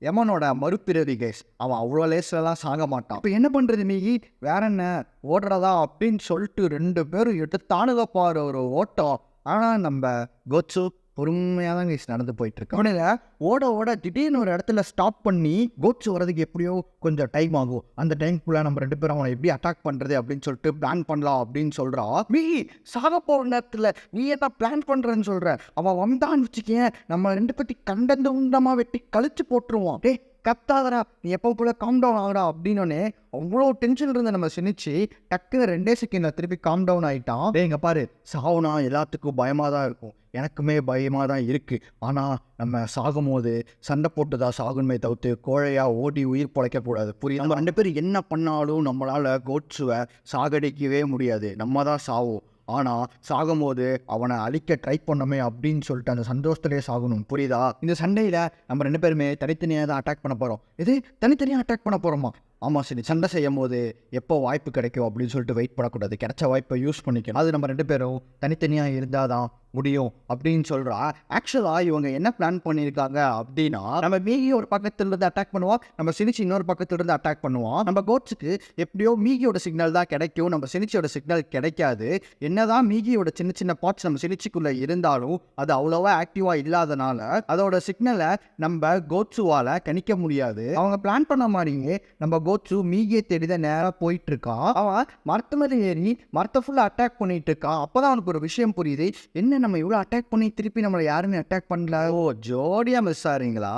எமனோட மறுபிறவி கைஸ், அவன் அவ்வளோ லேஸ்லாம் சாக மாட்டான். இப்போ என்ன பண்ணுறது மீகி, வேற என்ன ஓடுறதா அப்படின்னு சொல்லிட்டு 2 பேரும் எடுத்தானுக பாரு ஒரு ஓட்டம். ஆனால் நம்ம கோட்ஸு பொறுமையாக தான் கைஸ் நடந்து போயிட்டுருக்கு. அவனுங்க ஓட ஓட திடீர்னு ஒரு இடத்துல ஸ்டாப் பண்ணி கோட்ஸு வரதுக்கு எப்படியோ கொஞ்சம் டைம் ஆகும், அந்த டைம்குள்ளே நம்ம 2 பேரும் அவனை எப்படி அட்டாக் பண்ணுறது அப்படின்னு சொல்லிட்டு பிளான் பண்ணலாம் அப்படின்னு சொல்கிறா. மீகி சாக போகிற நேரத்தில் நீ என்ன பிளான் பண்ணுறேன்னு சொல்கிற, அவன் வந்தான்னு வச்சுக்கேன் நம்ம 2 பேர்த்தி கண்டந்து உண்டமாக வெட்டி கழிச்சு போட்டுருவான். டே கத்தாதரா, நீ எப்போ போல காம் டவுன் ஆகுறா அப்படின்னோடனே அவ்வளோ டென்ஷன் இருந்த நம்ம சினிச்சி டக்குன்னு 2 செகண்டில் திருப்பி காம் டவுன் ஆகிட்டான். இங்கே பாரு, சாவுனா எல்லாத்துக்கும் பயமாக தான் இருக்கும், எனக்குமே பயமாக தான் இருக்குது. ஆனால் நம்ம சாகும்போது சண்டை போட்டு தான் சாகுமே தவிர்த்து கோழையாக ஓடி உயிர் பிழைக்கக்கூடாது. புரியுது? நம்ம 2 பேரும் என்ன பண்ணாலும் நம்மளால் கோட்ஸுவை சாகடிக்கவே முடியாது. நம்ம தான் சாவோம். ஆனால் சாகும்போது அவனை அழிக்க ட்ரை பண்ணோமே அப்படின்னு சொல்லிட்டு அந்த சந்தோஷத்துலேயே சாகணும். புரியுதா? இந்த சண்டையில் நம்ம 2 பேருமே தனித்தனியாக தான் அட்டாக் பண்ண போகிறோம். இது தனித்தனியாக அட்டாக் பண்ண போகிறோமா? ஆமாம், சரி. சண்டை செய்யும் போது எப்போ வாய்ப்பு கிடைக்கும் அப்படின்னு சொல்லிட்டு வெயிட் பண்ணக்கூடாது. கிடைச்ச வாய்ப்பை யூஸ் பண்ணிக்கணும். அது நம்ம 2 பேரும் தனித்தனியாக இருந்தால் தான் முடியும் அப்படின்னு சொல்கிறா. ஆக்சுவலாக இவங்க என்ன பிளான் பண்ணியிருக்காங்க அப்படின்னா, நம்ம மீகி ஒரு பக்கத்துலேருந்து அட்டாக் பண்ணுவோம், நம்ம சினிச்சி இன்னொரு பக்கத்துலேருந்து அட்டாக் பண்ணுவோம். நம்ம கோட்ஸுக்கு எப்படியோ மீகியோட சிக்னல் தான் கிடைக்கும், நம்ம சினிச்சியோட சிக்னல் கிடைக்காது. என்னதான் மீகியோட சின்ன சின்ன பார்ட்ஸ் நம்ம சினிச்சிக்குள்ளே இருந்தாலும் அது அவ்வளோவா ஆக்டிவாக இல்லாதனால அதோட சிக்னலை நம்ம கோட்ஸுவால் கணிக்க முடியாது. அவங்க பிளான் பண்ண மாதிரியே நம்ம கோட்ஸு மீகியை தேடி தான் நேராக போயிட்டு இருக்கான். அவன் மரத்து மேலே ஏறி மரத்தை ஃபுல்லாக அட்டாக் பண்ணிட்டு இருக்கான். அப்போ தான் அவனுக்கு ஒரு விஷயம் புரியுது. என்ன, நம்ம இவ்வளோ அட்டாக் பண்ணி திருப்பி நம்மளை யாருமே அட்டாக் பண்ணல. ஓ, ஜோடியாக மிஸ் ஆகிறீங்களா?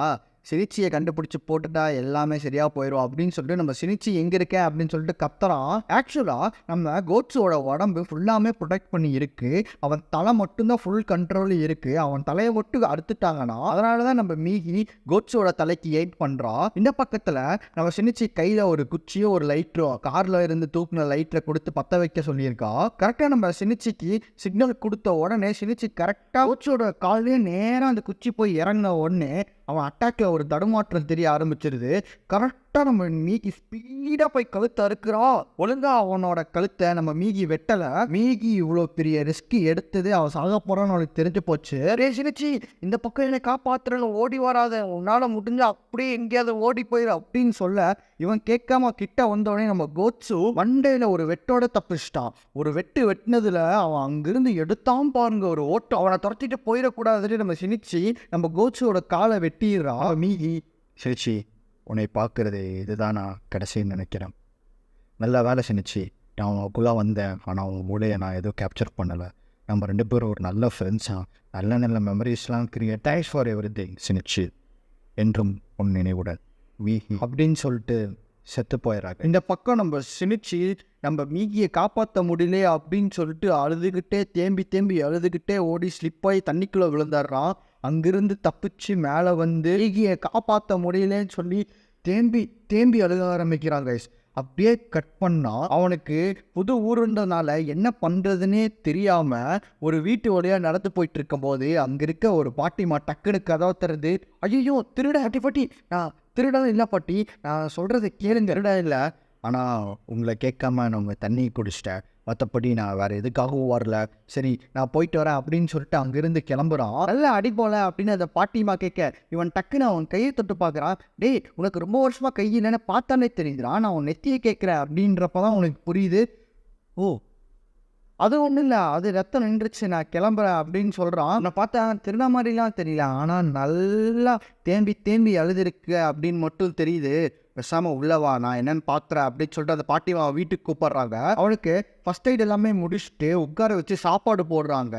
சினிச்சியை கண்டுபிடிச்சி போட்டுட்டா எல்லாமே சரியாக போயிடும் அப்படின்னு சொல்லிட்டு நம்ம சினிச்சி எங்கே இருக்க அப்படின்னு சொல்லிட்டு கத்துறான். ஆக்சுவலாக நம்ம கோட்ஸோட உடம்பு ஃபுல்லாமே ப்ரொடெக்ட் பண்ணி இருக்கு. அவன் தலை மட்டும்தான் ஃபுல் கண்ட்ரோல் இருக்கு. அவன் தலையை விட்டு அறுத்துட்டாங்கன்னா அதனால தான் நம்ம மீகி கோட்ஸோட தலைக்கு எயிட் பண்ணுறான். இந்த பக்கத்தில் நம்ம சினிச்சி கையில் ஒரு குச்சியோ ஒரு லைட்டரோ காரில் இருந்து தூக்குன லைட்டரை கொடுத்து பற்ற வைக்க சொல்லியிருக்கா. கரெக்டாக நம்ம சினிச்சிக்கு சிக்னல் கொடுத்த உடனே சினிச்சி கரெக்டாக கோட்ஸோட காலையே நேராக அந்த குச்சி போய் இறங்கின உடனே அவன் அட்டாக்ல ஒரு தடுமாற்றம் தெரிய ஆரம்பிச்சிருது. கரெக்டாக நம்ம மீகி ஸ்பீடாக போய் கழுத்தை அறுக்கிறா. ஒழுங்கா அவனோட கழுத்தை நம்ம மீகி வெட்டலை. மீகி இவ்வளோ பெரிய ரிஸ்க் எடுத்தது அவன் சாக போகிறான்னு அவனுக்கு தெரிஞ்சு போச்சு. ரே சினிச்சி, இந்த பக்கம் என்னை காப்பாற்றுறன்னு ஓடி வராத, உன்னால் முடிஞ்சா அப்படியே எங்கேயாவது ஓடி போயிரு அப்படின்னு சொல்ல இவன் கேட்காம கிட்ட வந்தோடனே நம்ம கோட்ஸு மண்டையில் ஒரு வெட்டோட தப்பிச்சிட்டான். ஒரு வெட்டு வெட்டினதுல அவன் அங்கிருந்து எடுத்தான் பாருங்க ஒரு ஓட்டம். அவனை துரத்திட்டு போயிடக்கூடாதுன்னு நம்ம சினிச்சி நம்ம கோட்ஸோட காலை வெட்டிடுறா. மீகி, சினிச்சி உன்னை பார்க்கறது இதுதான் நான் கடைசின்னு நினைக்கிறேன். நல்ல வேலை சினிச்சி, நான் அவனுக்குள்ளே வந்தேன், ஆனால் அவன் மூளையை நான் எதுவும் கேப்சர் பண்ணலை. நம்ம 2 பேரும் ஒரு நல்ல ஃப்ரெண்ட்ஸாக நல்ல நல்ல மெமரிஸ்லாம் create. Thanks for everything சினிச்சி, என்றும் உன் நினைவுடன் மீகி அப்படின்னு சொல்லிட்டு செத்து போயிடறாங்க. இந்த பக்கம் நம்ம சினிச்சி நம்ம மீகியை காப்பாற்ற முடியல அப்படின்னு சொல்லிட்டு அழுதுகிட்டே தேம்பி அழுதுகிட்டே ஓடி ஸ்லிப்பாகி தண்ணிக்குள்ளே விழுந்துடுறான். அங்கிருந்து தப்பிச்சு மேலே வந்து மீகியை காப்பாற்ற முடியலன்னு சொல்லி தேம்பி அழுக ஆரம்பிக்கிறாங்க. அப்படியே கட் பண்ணால் அவனுக்கு புது ஊருன்றதுனால என்ன பண்ணுறதுன்னே தெரியாமல் ஒரு வீட்டு வழியாக நடந்து போயிட்டு இருக்கும் போது அங்கே இருக்க ஒரு பாட்டிமா டக்குனு கதவை திறந்து, ஐயோ திருட பாட்டி, நான் திருடன் இல்லை பாட்டி, நான் சொல்கிறது கேளுங்க, திருட இல்லை, ஆனால் உங்களை கேட்காம நான் உங்கள் தண்ணி குடிச்சிட்டேன், மற்றபடி நான் வேறு எதுக்காகவும் வரல, சரி நான் போயிட்டு வரேன் அப்படின்னு சொல்லிட்டு அங்கேருந்து கிளம்புறான். நல்ல அடி போல அப்படின்னு அந்த பாட்டிமா கேட்க இவன் டக்குன்னு அவன் கையை தொட்டு பார்க்குறான். டேய், உனக்கு ரொம்ப வருஷமாக கை இல்லைன்னு பார்த்தாலே தெரியுதுறான், நான் அவன் நெத்தியை கேட்குறேன் அப்படின்றப்ப தான் உனக்கு புரியுது. ஓ, அது ஒன்றும் இல்லை, அது ரத்தம் நின்றுச்சு, நான் கிளம்புறேன் அப்படின்னு சொல்கிறான். நான் பார்த்தா திருநா மாதிரிலாம் தெரியல, ஆனால் நல்லா தேம்பி அழுதுருக்கு அப்படின்னு மட்டும் தெரியுது. பேசாமல் உள்ளவா, நான் என்னென்னு பார்க்குறேன் அப்படின்னு சொல்லிட்டு அந்த பாட்டிமா வீட்டுக்கு கூப்பிட்றாங்க. அவனுக்கு ஃபஸ்ட் எய்ட் எல்லாமே முடிச்சுட்டு உட்கார வச்சு சாப்பாடு போடுறாங்க.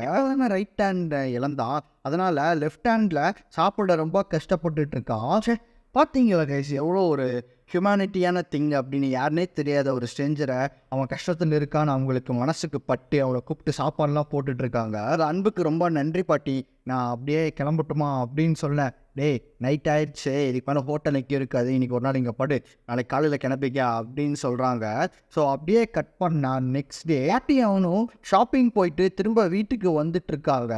ரைட் ஹேண்ட் இழந்தான், அதனால் லெஃப்ட் ஹேண்டில் சாப்பிட ரொம்ப கஷ்டப்பட்டுட்டு இருக்கான். சே, பார்த்தீங்களா கைஸ், எவ்வளோ ஒரு ஹியூமனிட்டியான திங் அப்படின்னு யாருனே தெரியாத ஒரு ஸ்ட்ரேஞ்சரை அவன் கஷ்டத்தில் இருக்கான்னு அவங்களுக்கு மனசுக்கு பட்டு அவளை கூப்பிட்டு சாப்பாடுலாம் போட்டுட்ருக்காங்க. அது அன்புக்கு ரொம்ப நன்றி பாட்டி, நான் அப்படியே கிளம்பட்டுமா அப்படின்னு சொல்ல, டேய் நைட் ஆயிடுச்சு, இதுக்கு மேலே ஹோட்டல் நிற்க இருக்காது, இன்றைக்கி ஒரு நாள் இங்கே படு, நாளைக்கு காலையில் கிளம்பிக்க அப்படின்னு சொல்கிறாங்க. ஸோ அப்படியே கட் பண்ணால் நெக்ஸ்ட் டே பாட்டி அவனும் ஷாப்பிங் போயிட்டு திரும்ப வீட்டுக்கு வந்துட்டு இருக்காங்க.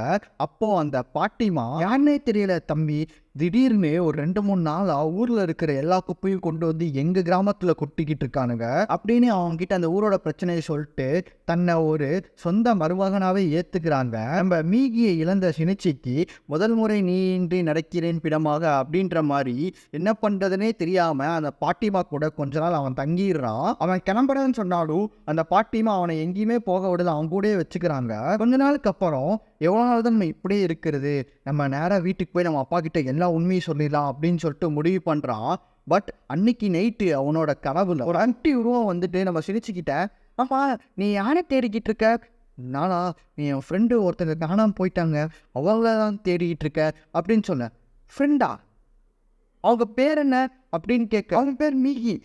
அப்போது அந்த பாட்டிமா, யாருனே தெரியல தம்பி, திடீர்னு ஒரு 2-3 நாள் ஊரில் இருக்கிற எல்லா குப்பையும் கொண்டு வந்து எங்கள் கிராமத்தில் கொட்டிக்கிட்டு இருக்கானுங்க அப்படின்னு அவங்ககிட்ட அந்த ஊரோட பிரச்சனையை சொல்லிட்டு தன்னை ஒரு சொந்த மருமகனாகவே ஏற்றுக்கிறாங்க. நம்ம மீகியை இழந்த சினிச்சிக்கு முதல் முறை நீ இன்றி நடக்கிறேன் பிடமாக அப்படின்ற மாதிரி என்ன பண்ணுறதுனே தெரியாமல் அந்த பாட்டிமா கூட கொஞ்ச நாள் அவன் தங்கிடுறான். அவன் கிளம்புறேன்னு சொன்னாலும் அந்த பாட்டிமா அவனை எங்கேயுமே போக விடல, அவன் கூடயே வச்சுக்கிறாங்க. கொஞ்ச நாளுக்கு அப்புறம் எவ்வளோ நாள் தான் நம்ம இப்படியே இருக்கிறது, நம்ம நேராக வீட்டுக்கு போய் நம்ம அப்பா கிட்ட எல்லா உண்மையும் சொல்லிடலாம் அப்படின்னு சொல்லிட்டு முடிவு பண்ணுறான். பட் அன்னைக்கு நைட்டு அவனோட கனவுல ஒரு ஆன்டி உருவம் வந்துட்டு நம்ம சிரிச்சுக்கிட்ட, ஆமா நீ யாரை தேடிக்கிட்டு இருக்க? நானா, நீ என் ஃப்ரெண்டு ஒருத்தங்க காணாமல் போயிட்டாங்க, அவங்கள தான் தேடிக்கிட்டு இருக்க அப்படின்னு சொன்னேன். ஃப்ரெண்டா? அவங்க பேர் என்ன அப்படின்னு கேட்க, அவங்க பேர் மீகி.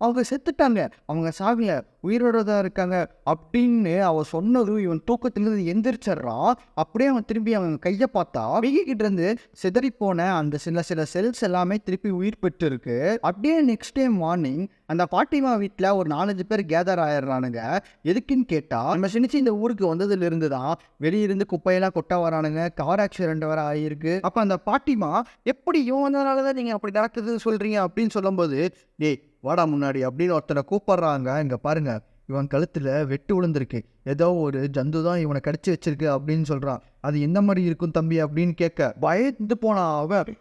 அவங்க செத்துட்டாங்க, அவங்க சாகல, உயிரோட தான் இருக்காங்க அப்படின்னு அவன் சொன்னதும் இவன் தூக்கத்திலிருந்து எந்திரிச்சிடுறான். அப்படியே அவன் திரும்பி அவன் கையை பார்த்தா கிட்ட இருந்து சிதறி போன அந்த சில செல்ஸ் எல்லாமே திருப்பி உயிர் பெற்று இருக்கு. அப்படியே நெக்ஸ்ட் டே மார்னிங் அந்த பாட்டிமா வீட்டில் ஒரு 4-5 பேர் கேதர் ஆயிடுறானுங்க. எதுக்குன்னு கேட்டா, நம்ம சினிச்சி இந்த ஊருக்கு வந்ததுல இருந்து தான் வெளியிருந்து குப்பையெல்லாம் கொட்ட வரானுங்க, கார் ஆக்சிடென்ட் வர ஆகிருக்கு. அப்போ அந்த பாட்டிமா எப்படி இவன் வந்ததுனால தான் நீங்கள் அப்படி நடக்குதுன்னு சொல்றீங்க அப்படின்னு சொல்லும்போது, டேய் வாடா முன்னாடி அப்படின்னு ஒருத்தனை கூப்பிடுறாங்க. இங்கே பாருங்க, இவன் கழுத்தில் வெட்டு விழுந்திருக்கு, ஏதோ ஒரு ஜந்து தான் இவனை கடிச்சு வச்சிருக்கு அப்படின்னு சொல்கிறான். அது எந்த மாதிரி இருக்கும் தம்பி அப்படின்னு கேட்க பயந்து போனா அவன்,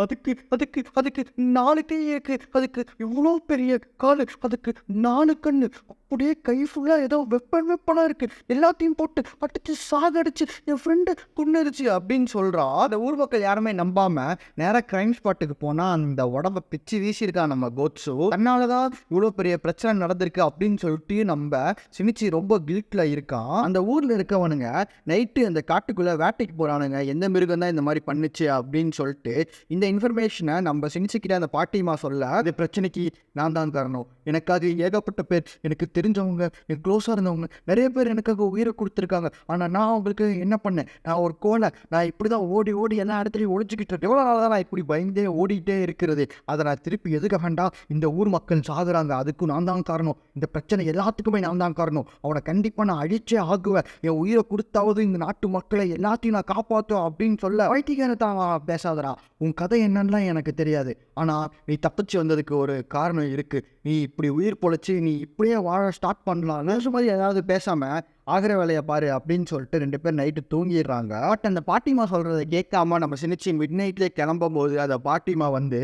அதுக்கு அதுக்கு அதுக்கு 4 கை இருக்கு, அதுக்கு இவ்வளோ பெரிய காலு, அதுக்கு 4 கண்ணு, அப்படியே கை ஃபுல்லாக ஏதோ வெப்பனாக இருக்கு, எல்லாத்தையும் போட்டு அடிச்சு சாகடிச்சு என் ஃப்ரெண்டு கொன்னுருச்சு அப்படின்னு சொல்கிறா. அந்த ஊர் மக்கள் யாருமே நம்பாம நேராக கிரைம் ஸ்பாட்டுக்கு போனால் அந்த உடம்பை பிச்சு வீசியிருக்கான் நம்ம கோட்ஸு. தன்னால தான் இவ்வளோ பெரிய பிரச்சனை நடந்திருக்கு அப்படின்னு சொல்லிட்டு நம்ம சினிச்சி ரொம்ப கில்ட்டில் இருக்கான். அந்த ஊரில் இருக்கவனுங்க நைட்டு அந்த காட்டுக்குள்ளே வேட்டைக்கு போகிறானுங்க, எந்த மிருகம் தான் இந்த மாதிரி பண்ணுச்சு அப்படின்னு சொல்லிட்டு. இந்த இன்ஃபர்மேஷனை நம்ம சினிச்சிக்கிட்ட அந்த பாட்டிமா சொல்ல, இந்த பிரச்சனைக்கு நான் தான் காரணம், எனக்காக ஏகப்பட்ட பேர், எனக்கு தெரிஞ்சவங்க, எனக்கு க்ளோஸாக இருந்தவங்க நிறைய பேர் எனக்காக உயிரை கொடுத்துருக்காங்க. ஆனால் நான் அவங்களுக்கு என்ன பண்ணேன், நான் ஒரு கோலை, நான் இப்படி தான் ஓடி ஓடி எல்லா இடத்துலையும் ஒழிச்சிக்கிட்டு இருக்கேன். எவ்வளோ நாள் தான் நான் இப்படி பயந்தே ஓடிட்டே இருக்கிறது, அதை நான் திருப்பி எதுக்க வேண்டாம், இந்த ஊர் மக்கள் சாகுறாங்க, அதுக்கும் நான் தான் காரணம், இந்த பிரச்சனை எல்லாத்துக்குமே நான் தான் காரணம், அவனை கண்டிப்பாக நான் அழிச்சே ஆகுவேன், என் உயிரை கொடுத்தாவது இந்த நாட்டு மக்களை எல்லாத்தையும் நான் காப்பாற்றுவேன் அப்படின்னு சொல்ல, வைத்தியகாரத்தான் பேசாதடா, உன் கதை என்னன்னா எனக்கு தெரியாது, ஆனால் நீ தப்பிச்சு வந்ததுக்கு ஒரு காரணம் இருக்குது, நீ இப்படி உயிர் பொழைச்சி நீ இப்படியே வாழ ஸ்டார்ட் பண்ணலாம், நினைச்ச மாதிரி ஏதாவது பேசாமல் ஆகிற வேலையை பாரு அப்படின்னு சொல்லிட்டு 2 பேர் நைட்டு தூங்கிடுறாங்க. பட் அந்த பாட்டிமா சொல்கிறத கேட்காம நம்ம சினிச்சி மிட் நைட்லேயே கிளம்பும் போது அந்த பாட்டிமா வந்து,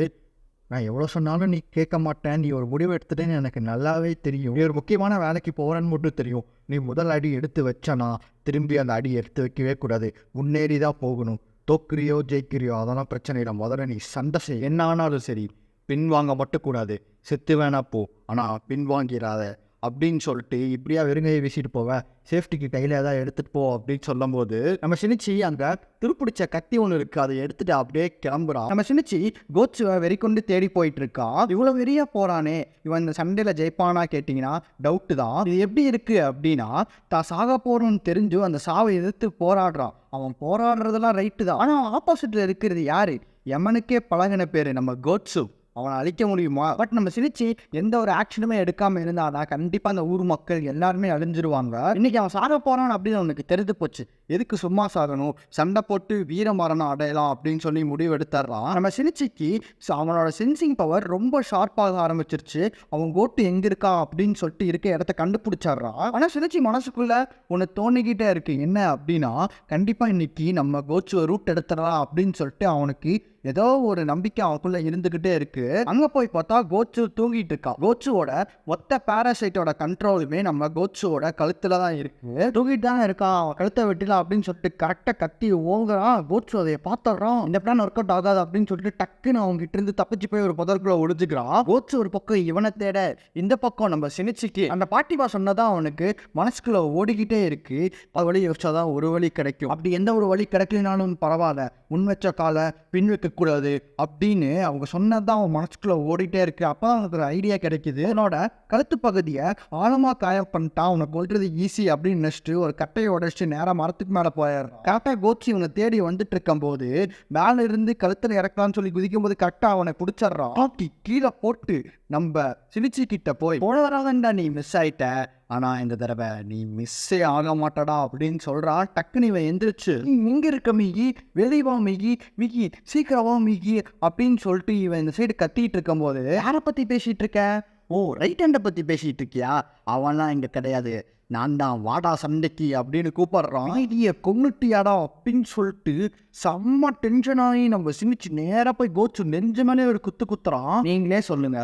நான் எவ்வளோ சொன்னாலும் நீ கேட்க மாட்டேன், நீ ஒரு முடிவு எடுத்துட்டேன்னு எனக்கு நல்லாவே தெரியும், நீ ஒரு முக்கியமான வேலைக்கு போகிறேன்னு மட்டும் தெரியும், நீ முதல் அடி எடுத்து வச்சனா திரும்பி அந்த அடி எடுத்து வைக்கவே கூடாது, முன்னேறி தான் போகணும், தோக்குறியோ ஜெயிக்கிறியோ அதெல்லாம் பிரச்சனை இல்லை, முதல்ல நீ சண்டை செய், என்ன ஆனாலும் சரி, பின்வாங்க மட்டும் கூடாது, செத்து வேணா போ, ஆனால் பின்வாங்கிறாத அப்படின்னு சொல்லிட்டு இப்படியா வெறுங்கையை வீசிட்டு போவேன், சேஃப்டிக்கு கையில் ஏதாவது எடுத்துகிட்டு போ அப்படின்னு சொல்லும் போது நம்ம சினிச்சி அங்கே துருப்பிடிச்ச கத்தி ஒன்று இருக்குது, அதை எடுத்துகிட்டு அப்படியே கிளம்புறான். நம்ம சினிச்சி கோட்ஸுவை வெறிக்கொண்டு தேடி போயிட்டு இருக்கான். இவ்வளோ வெறியா போகிறானே, இவன் இந்த சண்டையில் ஜெயிப்பானா கேட்டிங்கன்னா டவுட்டு தான். இது எப்படி இருக்குது அப்படின்னா, தான் சாக போகிறோன்னு தெரிஞ்சு அந்த சாவை எதிர்த்து போராடுறான். அவன் போராடுறதெல்லாம் ரைட்டு தான், ஆனால் ஆப்போசிட்டில் இருக்கிறது யார், யமனுக்கே பழகின பேர் நம்ம கோட்ஸு, அவனை அழிக்க முடியுமா? பட் நம்ம சிரிச்சு எந்த ஒரு ஆக்ஷனுமே எடுக்காமல் இருந்தாதான் கண்டிப்பாக அந்த ஊர் மக்கள் எல்லாருமே அழிஞ்சிருவாங்க. இன்னைக்கு அவன் சாக போகிறான் அப்படின்னு அவனுக்கு தெரிஞ்சு போச்சு, எதுக்கு சும்மா சாகணும், சண்டை போட்டு வீர மரணம் அடையலாம் அப்படின்னு சொல்லி முடிவு எடுத்துறான். நம்ம சினிச்சிக்கு அவனோட சென்சிங் பவர் ரொம்ப ஷார்ப்பாக ஆரம்பிச்சிருச்சு. அவன் கோட்டு எங்கே இருக்கா அப்படின்னு சொல்லிட்டு இருக்க இடத்த கண்டுபிடிச்சிட்றான். ஆனால் சினிச்சி மனசுக்குள்ள ஒன்று தோணிக்கிட்டே இருக்கு, என்ன அப்படின்னா, கண்டிப்பாக இன்னைக்கு நம்ம கோட்ஸுவை ரூட் எடுத்துடலாம் அப்படின்னு சொல்லிட்டு அவனுக்கு ஏதோ ஒரு நம்பிக்கை அவனுக்குள்ள இருந்துகிட்டே இருக்கு. அங்க போய் பார்த்தா கோட்ஸு தூங்கிட்டு இருக்கான். கோட்ஸுவோட மொத்த பாராசைட்டோட கண்ட்ரோலுமே நம்ம கோட்ஸுவோட கழுத்துல தான் இருக்கு. தூங்கிட்டு தானே இருக்கான், அவன் கழுத்தை வெட்டலாம் அப்படின்னு சொல்லிட்டு கரெக்டாக கத்தி ஓங்குறான். கோட்ஸு அதை பார்த்துடுறான், இந்த பிளான் ஒர்க் அவுட் ஆகாது அப்படின்னு சொல்லிட்டு டக்குன்னு அவங்க கிட்ட இருந்து தப்பிச்சு போய் ஒரு புதற்குள்ள ஒழிஞ்சுக்கிறான். கோட்ஸு ஒரு பக்கம் இவனை தேட, இந்த பக்கம் நம்ம சினிச்சிக்கு அந்த பாட்டிமா சொன்னதான் அவனுக்கு மனசுக்குள்ள ஓடிக்கிட்டே இருக்கு. அது வழி யோசிச்சாதான் ஒரு வழி கிடைக்கும், அப்படி எந்த ஒரு வழி கிடைக்கலனாலும் பரவாயில்ல, முன் வச்ச காலை பின் வைக்க கூடாது அப்படின்னு அவங்க சொன்னதான் அவன் மனசுக்குள்ள ஓடிட்டே இருக்கு. அப்போ அவனுக்கு ஒரு ஐடியா கிடைக்குது. அவனோட கழுத்து பகுதியை ஆழமா காயம் பண்ணிட்டான், அவனை கொல்றது ஈஸி அப்படின்னு நினைச்சிட்டு ஒரு கட்டையை உடைச்சிட்டு நேராக மரத்துக்கு மேலே போயிடுறான். கரெக்டாக கோட்ஸு இவனை தேடி வந்துட்டு இருக்கும் போது மேல இருந்து கழுத்துல இறக்கலாம்னு சொல்லி குதிக்கும் போது கரெக்டாக அவனை பிடிச்சிடுறான். கீழே போட்டு நம்ம சிலிச்சி கிட்ட போய், போன வராதண்டா நீ மிஸ் ஆயிட்ட, ஆனா இந்த தடவை நீ மிஸ்ஸே ஆக மாட்டடா அப்படின்னு சொல்றான். டக்குன்னு இவன் எந்திரிச்சு, இங்க இருக்க மிகி, வெளிவா மிகி, மிகி சீக்கிரமா மிகி அப்படின்னு சொல்லிட்டு இவன் இந்த சைடு கத்திட்டு இருக்கும் போது, யாரை பத்தி பேசிட்டு இருக்க, ஓ ரைட் ஹேண்டை பத்தி பேசிட்டு இருக்கியா, அவன்லாம் இங்க கிடையாது, நான் தான், வாடா சண்டைக்கு அப்படின்னு கூப்பிடுறான். ஐடியை கொன்னுட்டியாடா அப்படின்னு சொல்லிட்டு செம்ம டென்ஷன் ஆகி நம்ம சினிச்சு நேராக போய் கோட்ஸு நெஞ்சமானே ஒரு குத்துறான். நீங்களே சொல்லுங்க,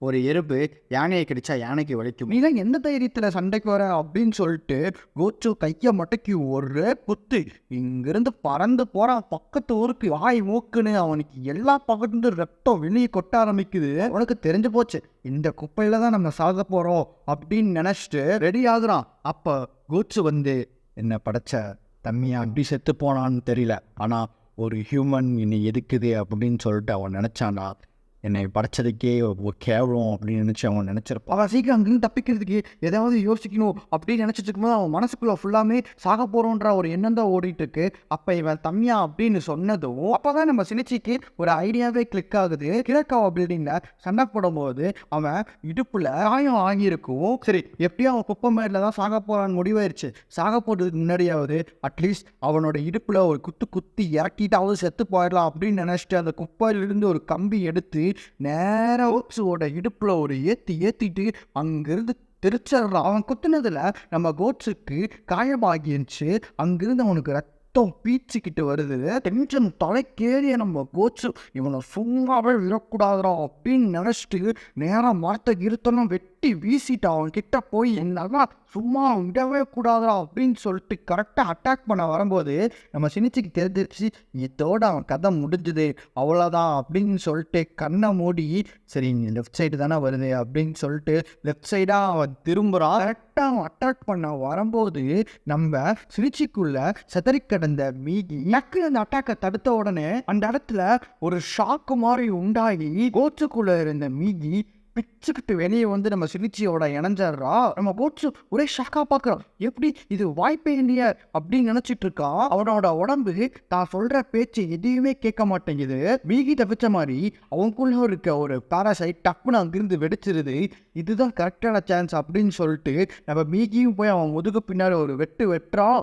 ஒரு எறும்பு யானையை கடிச்சா யானைக்கு வலிக்கும், நீதான் எந்த தைரியத்தில் சண்டைக்கு வர அப்படின்னு சொல்லிட்டு கோட்ஸு கையை மட்டைக்கு ஒரு குத்து இங்கிருந்து பறந்து போறான் பக்கத்து ஊருக்கு. வாய் மூக்குன்னு அவனுக்கு எல்லா பக்கத்துலேருந்து ரத்தம் வெளியே கொட்ட ஆரம்பிக்குது. உனக்கு தெரிஞ்சு போச்சு, இந்த குப்பையில தான் நம்ம சாக போறோம் அப்படின்னு நினைச்சிட்டு ரெடி ஆகுறான். அப்போ கோட்ஸு வந்து, என்ன படைச்ச தம்மியா அப்படி செத்து போனான்னு தெரியல, ஆனால் ஒரு ஹியூமன் இன்னை எதுக்குது அப்படின்னு சொல்லிட்டு அவன் நினச்சானா, என்னை படைச்சதுக்கே கேவலம் அப்படின்னு நினச்சி அவன் நினச்சிருப்பான். அவன் சீக்கிரம் அங்கேருந்து தப்பிக்கிறதுக்கு ஏதாவது யோசிக்கணும் அப்படின்னு நினச்சிட்டு இருக்கும்போது அவன் மனசுக்குள்ளே ஃபுல்லாமே சாக போகிறோன்ற ஒரு எண்ணம் தான் ஓடிட்டு இருக்கு. அப்போ இவன் தம்யா அப்படின்னு சொன்னதும் அப்போ தான் நம்ம சினிச்சிக்கு ஒரு ஐடியாவே கிளிக் ஆகுது. கிழக்காவா பில்டிங்கில் சண்டை போடும்போது அவன் இடுப்பில் காயம் ஆகியிருக்கும். சரி, எப்படியும் அவன் குப்பை மேடில் தான் சாக போகிறான்னு முடிவாயிருச்சு. சாக போடுறதுக்கு முன்னாடியாவது அட்லீஸ்ட் அவனோட இடுப்பில் ஒரு குத்தி இறக்கிட்டாவது செத்து போயிடலாம் அப்படின்னு நினச்சிட்டு அந்த குப்பையிலிருந்து ஒரு கம்பி எடுத்து நேராக கோட்ஸோட இடுப்பில் ஒரு ஏற்றிட்டு அங்கிருந்து திருச்சிடுறான். அவன் குத்துனதில் நம்ம கோட்ஸுக்கு காயமாகிருச்சு. அங்கிருந்து அவனுக்கு ரத்தம் பீச்சிக்கிட்டு வருது. டென்ஷன் தலைக்கேறிய நம்ம கோட்ஸு இவனை சும்மாவே விடக்கூடாதுரா அப்படின்னு நினச்சிட்டு நேராக மரத்தை இருத்தனும் வெட்டி வீசிட்டு அவன் கிட்ட போய் என்னன்னா சும்மா விடவே கூடாதா அப்படின்னு சொல்லிட்டு கரெக்டாக அட்டாக் பண்ண வரும்போது நம்ம சினிச்சிக்கு தெரிஞ்சிருச்சு இதோட அவன் கதை முடிஞ்சுது, அவ்வளோதான் அப்படின்னு சொல்லிட்டு கண்ணை மூடி சரி லெஃப்ட் சைடு தானே வருது அப்படின்னு சொல்லிட்டு லெஃப்ட் சைடாக அவன் திரும்புகிறான். கரெக்டாக அவன் அட்டாக் பண்ண வரும்போது நம்ம சினிச்சிக்குள்ள செதறி கிடந்த மீதி நக்கு அந்த அட்டாக்கை தடுத்த உடனே அந்த இடத்துல ஒரு ஷாக்கு மாதிரி உண்டாகி கோச்சுக்குள்ள இருந்த மீதி பிச்சுக்கிட்டு வெளியே வந்து நம்ம சினிச்சியோட இணைஞ்சிட்றா. நம்ம கோட்ஸு ஒரே ஷாக்காக பார்க்குறான். எப்படி இது வாய்ப்பே இல்லையா அப்படின்னு நினச்சிட்டு இருக்கான். அவனோட உடம்பு தான் சொல்கிற பேச்சு எதையுமே கேட்க மாட்டேங்குது. மீகி தப்பிச்ச மாதிரி அவனுக்குள்ள இருக்க ஒரு பாராசைட் டப்புன்னு அங்கிருந்து வெடிச்சிருது. இதுதான் கரெக்டான சான்ஸ் அப்படின்னு சொல்லிட்டு நம்ம மீகியும் போய் அவன் முதுகு பின்னாடி ஒரு வெட்டுறான்.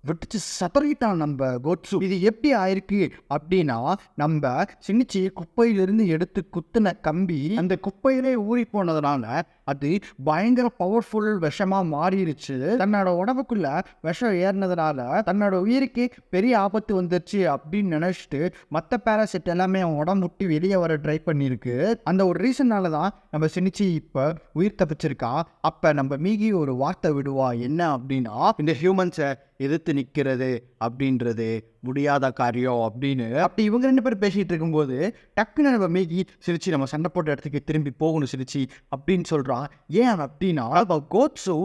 விட்டுச்சு சதறிட்டான் நம்ம கோட்ஸு. இது எப்படி ஆயிருக்கு அப்படின்னா நம்ம சினிச்சி குப்பையிலிருந்து எடுத்து குத்துன கம்பி அந்த குப்பையிலே ஊறி போனதுனால அது பயங்கர பவர்ஃபுல் விஷமாக மாறிடுச்சு. தன்னோட உடம்புக்குள்ள விஷம் ஏறினதுனால தன்னோட உயிருக்கே பெரிய ஆபத்து வந்துருச்சு அப்படின்னு நினச்சிட்டு மற்ற பேராசைட் எல்லாமே அவன் உடம்பு விட்டு வெளியே வர ட்ரை பண்ணியிருக்கு. அந்த ஒரு ரீசன்னால தான் நம்ம சினிச்சி இப்போ உயிர் தப்பிச்சிருக்கா. அப்போ நம்ம மீகி ஒரு வார்த்தை விடுவா, என்ன அப்படின்னா இந்த ஹியூமன்ஸை எதிர்த்து நிற்கிறது அப்படின்றது முடியாத காரியம் அப்படின்னு. அப்படி இவங்க 2 பேர் பேசிகிட்டு இருக்கும்போது டக்குன்னு நம்ம மீகி சிரிச்சு நம்ம சண்டை போட்ட இடத்துக்கு திரும்பி போகணும் சிரிச்சு அப்படின்னு சொல்கிறான். ஏன் அப்படின்னா அவன் கோட்ஸு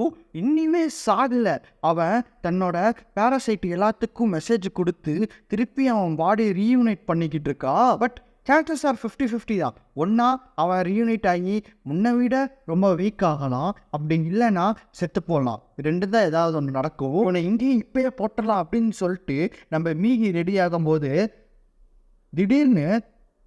இன்னுமே சாகலை. அவன் தன்னோட பேராசைட் எல்லாத்துக்கும் மெசேஜ் கொடுத்து திருப்பி அவன் பாடி ரீயூனைட் பண்ணிக்கிட்டு இருக்கா. பட் கேரக்டர்ஸ் ஆர் 50-50 தான். ஒன்றா அவன் ரீயூனைட் ஆகி முன்னை விட ரொம்ப வீக் ஆகலாம், அப்படி இல்லைன்னா செத்து போடலாம். 2 தான் ஏதாவது ஒன்று நடக்கும். உன்னை இங்கேயும் இப்பயே போட்டுடலாம் அப்படின்னு சொல்லிட்டு நம்ம மீகி ரெடி ஆகும்போது திடீர்னு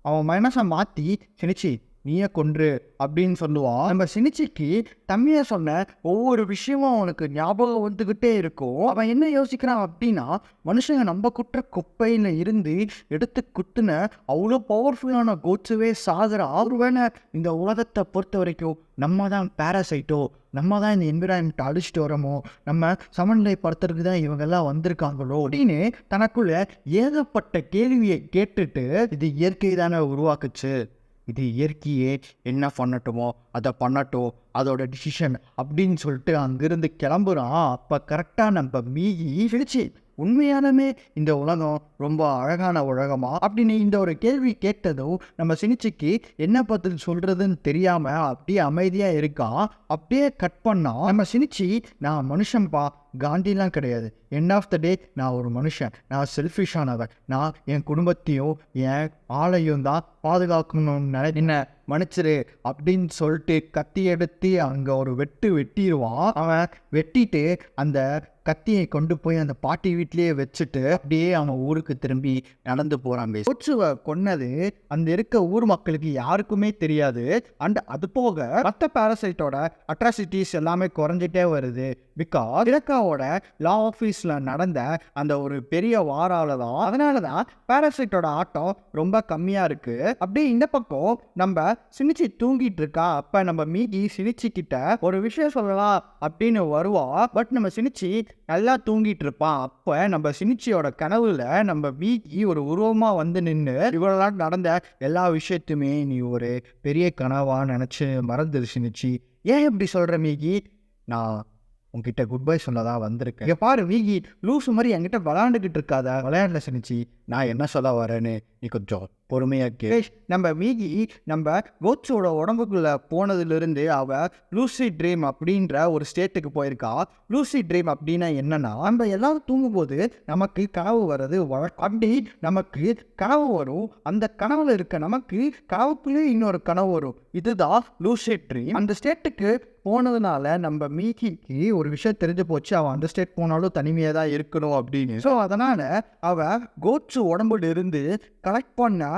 அவன் மனசை மாற்றி சினிச்சி நீயே கொன்று அப்படின்னு சொல்லுவான். நம்ம சினிச்சிக்கு தம்மியை சொன்ன ஒவ்வொரு விஷயமும் அவனுக்கு ஞாபகம் வந்துக்கிட்டே இருக்கும். அவன் என்ன யோசிக்கிறான் அப்படின்னா மனுஷங்க நம்ம குற்ற குப்பையில் இருந்து எடுத்து குத்துன அவ்வளோ பவர்ஃபுல்லான கோட்ஸுவே சாகுற. ஒருவேளை இந்த உலகத்தை பொறுத்த வரைக்கும் நம்ம தான் பேராசைட்டோ, நம்ம தான் இந்த என்விரான்மெண்ட் அழிச்சிட்டு வரோமோ, நம்ம சமநிலைப்படுத்துறதுக்கு தான் இவங்கெல்லாம் வந்திருக்காங்களோ அப்படின்னு தனக்குள்ள ஏகப்பட்ட கேள்வியை கேட்டுட்டு இது இயற்கை தானே உருவாக்குச்சு, இது இயற்கையே என்ன பண்ணட்டுமோ அதை பண்ணட்டும், அதோட டிசிஷன் அப்படின்னு சொல்லிட்டு அங்கிருந்து கிளம்புறான். அப்போ கரெக்டாக நம்ம மீகி பிடிச்சி உண்மையாலுமே இந்த உலகம் ரொம்ப அழகான உலகமா அப்படின்னு இந்த ஒரு கேள்வி கேட்டதும் நம்ம சினிச்சிக்கு என்ன பதில் சொல்கிறதுன்னு தெரியாமல் அப்படியே அமைதியாக இருக்கான். அப்படியே கட் பண்ணால் நம்ம சினிச்சி நான் மனுஷன்பா, காந்திலாம் கிடையாது, எண்ட் ஆஃப் த டே நான் ஒரு மனுஷன், நான் செல்ஃபிஷானவன், நான் என் குடும்பத்தையும் என் ஆளையும் தான் பாதுகாக்கணும்னு என்ன மன்னிச்சிரு அப்படின்னு சொல்லிட்டு கத்தி எடுத்து அங்கே ஒரு வெட்டிடுவான். அவன் வெட்டிட்டு அந்த கத்தியை கொண்டு போய் அந்த பாட்டி வீட்லேயே வச்சுட்டு அப்படியே அவன் ஊருக்கு திரும்பி நடந்து போகிறாங்க. கோட்ஸுவை கொன்னது அந்த இருக்க ஊர் மக்களுக்கு யாருக்குமே தெரியாது. அண்ட் அது போக மற்ற பேராசைட்டோட அட்ராசிட்டிஸ் எல்லாமே குறைஞ்சிட்டே வருது. பிகாஸ் இலக்காவோட லா ஆஃபீஸில் நடந்த அந்த ஒரு பெரிய வாரால தான். அதனால தான் பேராசைட்டோட ஆட்டம் ரொம்ப கம்மியாக இருக்குது. அப்படியே இந்த பக்கம் நம்ம சினிச்சி தூங்கிட்டு இருக்கா. அப்போ நம்ம மீகி சினிச்சி கிட்ட ஒரு விஷயம் சொல்லலாம் அப்படின்னு வருவா. பட் நம்ம சினிச்சி நல்லா தூங்கிட்டு இருப்பான். அப்போ நம்ம சினிச்சியோட கனவுல நம்ம மீகி ஒரு உருவமாக வந்து நின்று இவ்வளோ நடந்த எல்லா விஷயத்தையுமே நீ ஒரு பெரிய கனவா நினச்சி மறந்துரு சினிச்சி, ஏன் இப்படி சொல்கிற மீகி, நான் உங்ககிட்ட குட் பை சொல்ல தான் வந்திருக்கேன். இங்கே பாரு மீகி, லூசு மாதிரி என்கிட்ட விளையாண்டுக்கிட்டு இருக்காத. விளையாடல சினிச்சி, நான் என்ன சொல்ல வரேன்னு நீ கொஞ்சம் பொறுமையாக கே. நம்ம மீகி நம்ம கோட்ஸோட உடம்புக்குள்ள போனதுலேருந்து அவள் லூசி ட்ரீம் அப்படின்ற ஒரு ஸ்டேட்டுக்கு போயிருக்கா. லூசி ட்ரீம் அப்படின்னா என்னன்னா, நம்ம எல்லாரும் தூங்கும்போது நமக்கு கனவு வர்றது அப்படி நமக்கு கனவு வரும். அந்த கனவுல இருக்க நமக்கு கனவுக்குள்ளே இன்னொரு கனவு வரும். இதுதான் லூசி ட்ரீம். அந்த ஸ்டேட்டுக்கு போனதுனால நம்ம மீகிக்கு ஒரு விஷயம் தெரிஞ்சு போச்சு, அவன் அந்த ஸ்டேட் போனாலும் தனிமையாக தான் இருக்கணும் அப்படின்னு. ஸோ அதனால் அவள் கோட்ஸு உடம்புல இருந்து கலெக்ட் பண்ண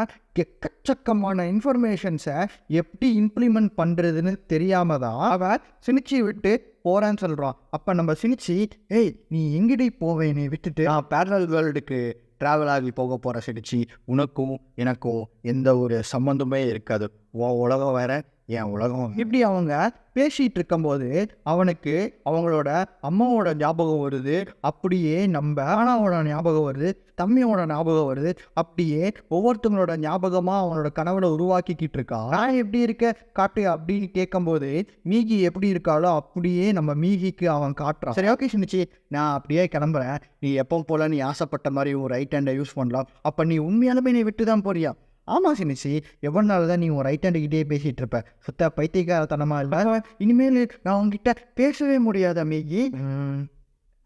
எக்கச்சக்கமான இன்ஃபர்மேஷன்ஸை எப்படி இம்ப்ளிமெண்ட் பண்ணுறதுன்னு தெரியாம தான் அவள் சினிச்சி விட்டு போகிறேன்னு சொல்கிறான். அப்போ நம்ம சினிச்சி, ஏய் நீ எங்கடி போவேன்னு விட்டுட்டு நான் பேரலல் வேர்ல்டுக்கு ட்ராவல் ஆகி போக போகிற சினிச்சி, உனக்கும் எனக்கும் எந்த ஒரு சம்மந்தமே இருக்காது. உன் உலகம் வேற, என் உலகம். இப்படி அவங்க பேசிகிட்டு இருக்கும்போது அவனுக்கு அவங்களோட அம்மாவோட ஞாபகம் வருது. அப்படியே நம்ம அண்ணாவோட ஞாபகம் வருது, தம்பியோட ஞாபகம் வருது. அப்படியே ஒவ்வொருத்தவங்களோட ஞாபகமாக அவனோட கனவுல உருவாக்கிக்கிட்டு இருக்கான். நான் எப்படி இருக்க காட்டு அப்படின்னு கேட்கும்போது மீகி எப்படி இருக்காளோ அப்படியே நம்ம மீகிக்கு அவன் காட்டுறான். சரி ஓகே சின்னிச்சி, நான் அப்படியே கிளம்புறேன். நீ எப்போ போல நீ ஆசைப்பட்ட மாதிரி உன் ரைட் ஹேண்டை யூஸ் பண்ணலாம். அப்போ நீ உண்மையாலுமே நீ விட்டு தான் போறியா? ஆமாம் சினிச்சி, எவ்வளோ நாள் தான் நீ உன் ரைட் ஹேண்டுக்கிட்டே பேசிகிட்டு இருப்ப? சுத்த பைத்தியக்காரத்தனமா இல்லை? இனிமேல் நான் உங்ககிட்ட பேசவே முடியாத மீகி.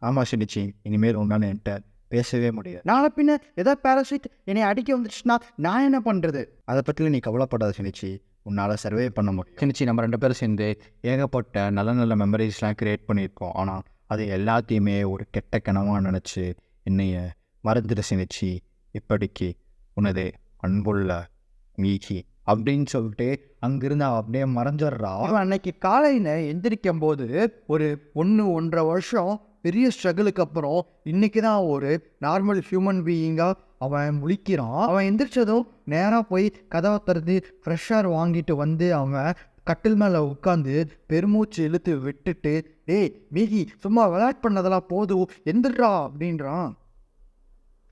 ஆமாம் சினிச்சி, இனிமேல் உன்னால என்கிட்ட பேசவே முடியாது. நாளை பின்ன ஏதாவது பேராசைட் என்னை அடிக்க வந்துச்சுன்னா நான் என்ன பண்ணுறது? அதை பற்றி நீ கவலைப்படாத சினிச்சி, உன்னால் சர்வே பண்ண முடியும். சினிச்சி, நம்ம 2 பேரும் சேர்ந்து ஏகப்பட்ட நல்ல நல்ல மெமரிஸ்லாம் க்ரியேட் பண்ணியிருக்கோம். ஆனால் அது எல்லாத்தையுமே ஒரு கெட்ட கனவாக நினச்சி என்னைய மறந்துட சினிச்சி. இப்படிக்கு உனது அன்புள்ள மீகி அப்படின்னு சொல்லிட்டு அங்கிருந்து அவன் அப்படியே மறைஞ்சிட்றா. அவன் அன்னைக்கு காலையில் எந்திரிக்கும் போது ஒரு 1.5 வருஷம் பெரிய ஸ்ட்ரகிளுக்கு அப்புறம் இன்னைக்கு தான் ஒரு நார்மல் ஹியூமன் பீயிங்காக அவன் முழிக்கிறான். அவன் எந்திரிச்சதும் நேராக போய் கதவை திறந்து ஃப்ரெஷ்ஷாக வாங்கிட்டு வந்து அவன் கட்டில் மேலே உட்காந்து பெருமூச்சு இழுத்து விட்டுட்டு, டேய் மீகி, சும்மா விளையாட் பண்ணதெல்லாம் போதும், எந்திரா அப்படின்றான்.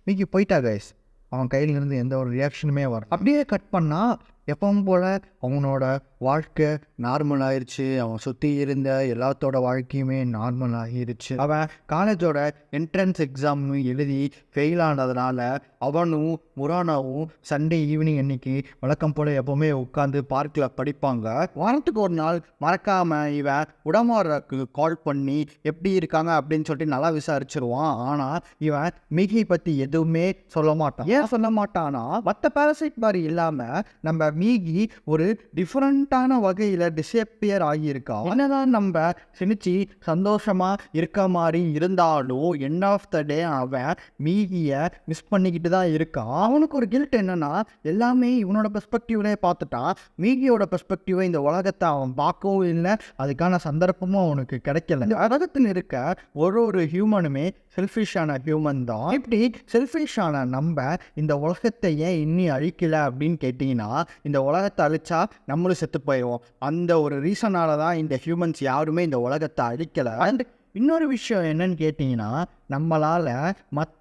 மீகி போயிட்டா கைஸ். அவன் கையிலிருந்து எந்த ஒரு ரியாக்ஷனுமே வரும். அப்படியே கட் பண்ணால் எப்பவும் போல் அவனோட வாழ்க்கை நார்மல் ஆயிடுச்சு. அவன் சுற்றி இருந்த எல்லாத்தோட வாழ்க்கையுமே நார்மல் ஆகிருச்சு. அவன் காலேஜோட என்ட்ரன்ஸ் எக்ஸாம் எழுதி ஃபெயில் ஆனதுனால அவனும் முரானாவும் சண்டே ஈவினிங் அன்னைக்கு வழக்கம் போல் எப்போவுமே உட்காந்து பார்க்கில் படிப்பாங்க. வாரத்துக்கு ஒரு நாள் மறக்காமல் இவன் உடமாருக்கு கால் பண்ணி எப்படி இருக்காங்க அப்படின்னு சொல்லிட்டு நல்லா விசாரிச்சிருவான். ஆனால் இவன் மிகி பற்றி எதுவுமே சொல்ல மாட்டான். ஏன் சொல்ல மாட்டானா, மற்ற பேரசைட் மாதிரி இல்லாமல் நம்ம மீகி ஒரு டிஃப்ரெண்ட்டான வகையில் டிஸப்பியர் ஆகியிருக்கான். என்னதான் நம்ம சினிச்சி சந்தோஷமாக இருக்க மாதிரி இருந்தாலும் எண்ட் ஆஃப் த டே அவன் மீகியை மிஸ் பண்ணிக்கிட்டு தான் இருக்கான். அவனுக்கு ஒரு கில்ட் என்னன்னா, எல்லாமே இவனோட பெர்ஸ்பெக்டிவ்லேயே பார்த்துட்டான். மீகியோட பெர்ஸ்பெக்டிவை இந்த உலகத்தை அவன் பார்க்கவும் இல்லை, அதுக்கான சந்தர்ப்பமும் அவனுக்கு கிடைக்கல. இந்த உலகத்தில் இருக்க ஒரு ஹியூமனுமே செல்ஃபிஷான ஹியூமன் தான். இப்படி செல்ஃபிஷான நம்ம இந்த உலகத்தை ஏன் இன்னி அழிக்கலை அப்படின்னு கேட்டிங்கன்னா, இந்த உலகத்தை அழிச்சா நம்மளும் செத்து போயிடுவோம். அந்த ஒரு ரீசனால தான் இந்த ஹியூமன்ஸ் யாருமே இந்த உலகத்தை அழிக்கலை. அண்ட் இன்னொரு விஷயம் என்னன்னு கேட்டிங்கன்னா, நம்மளால் மற்ற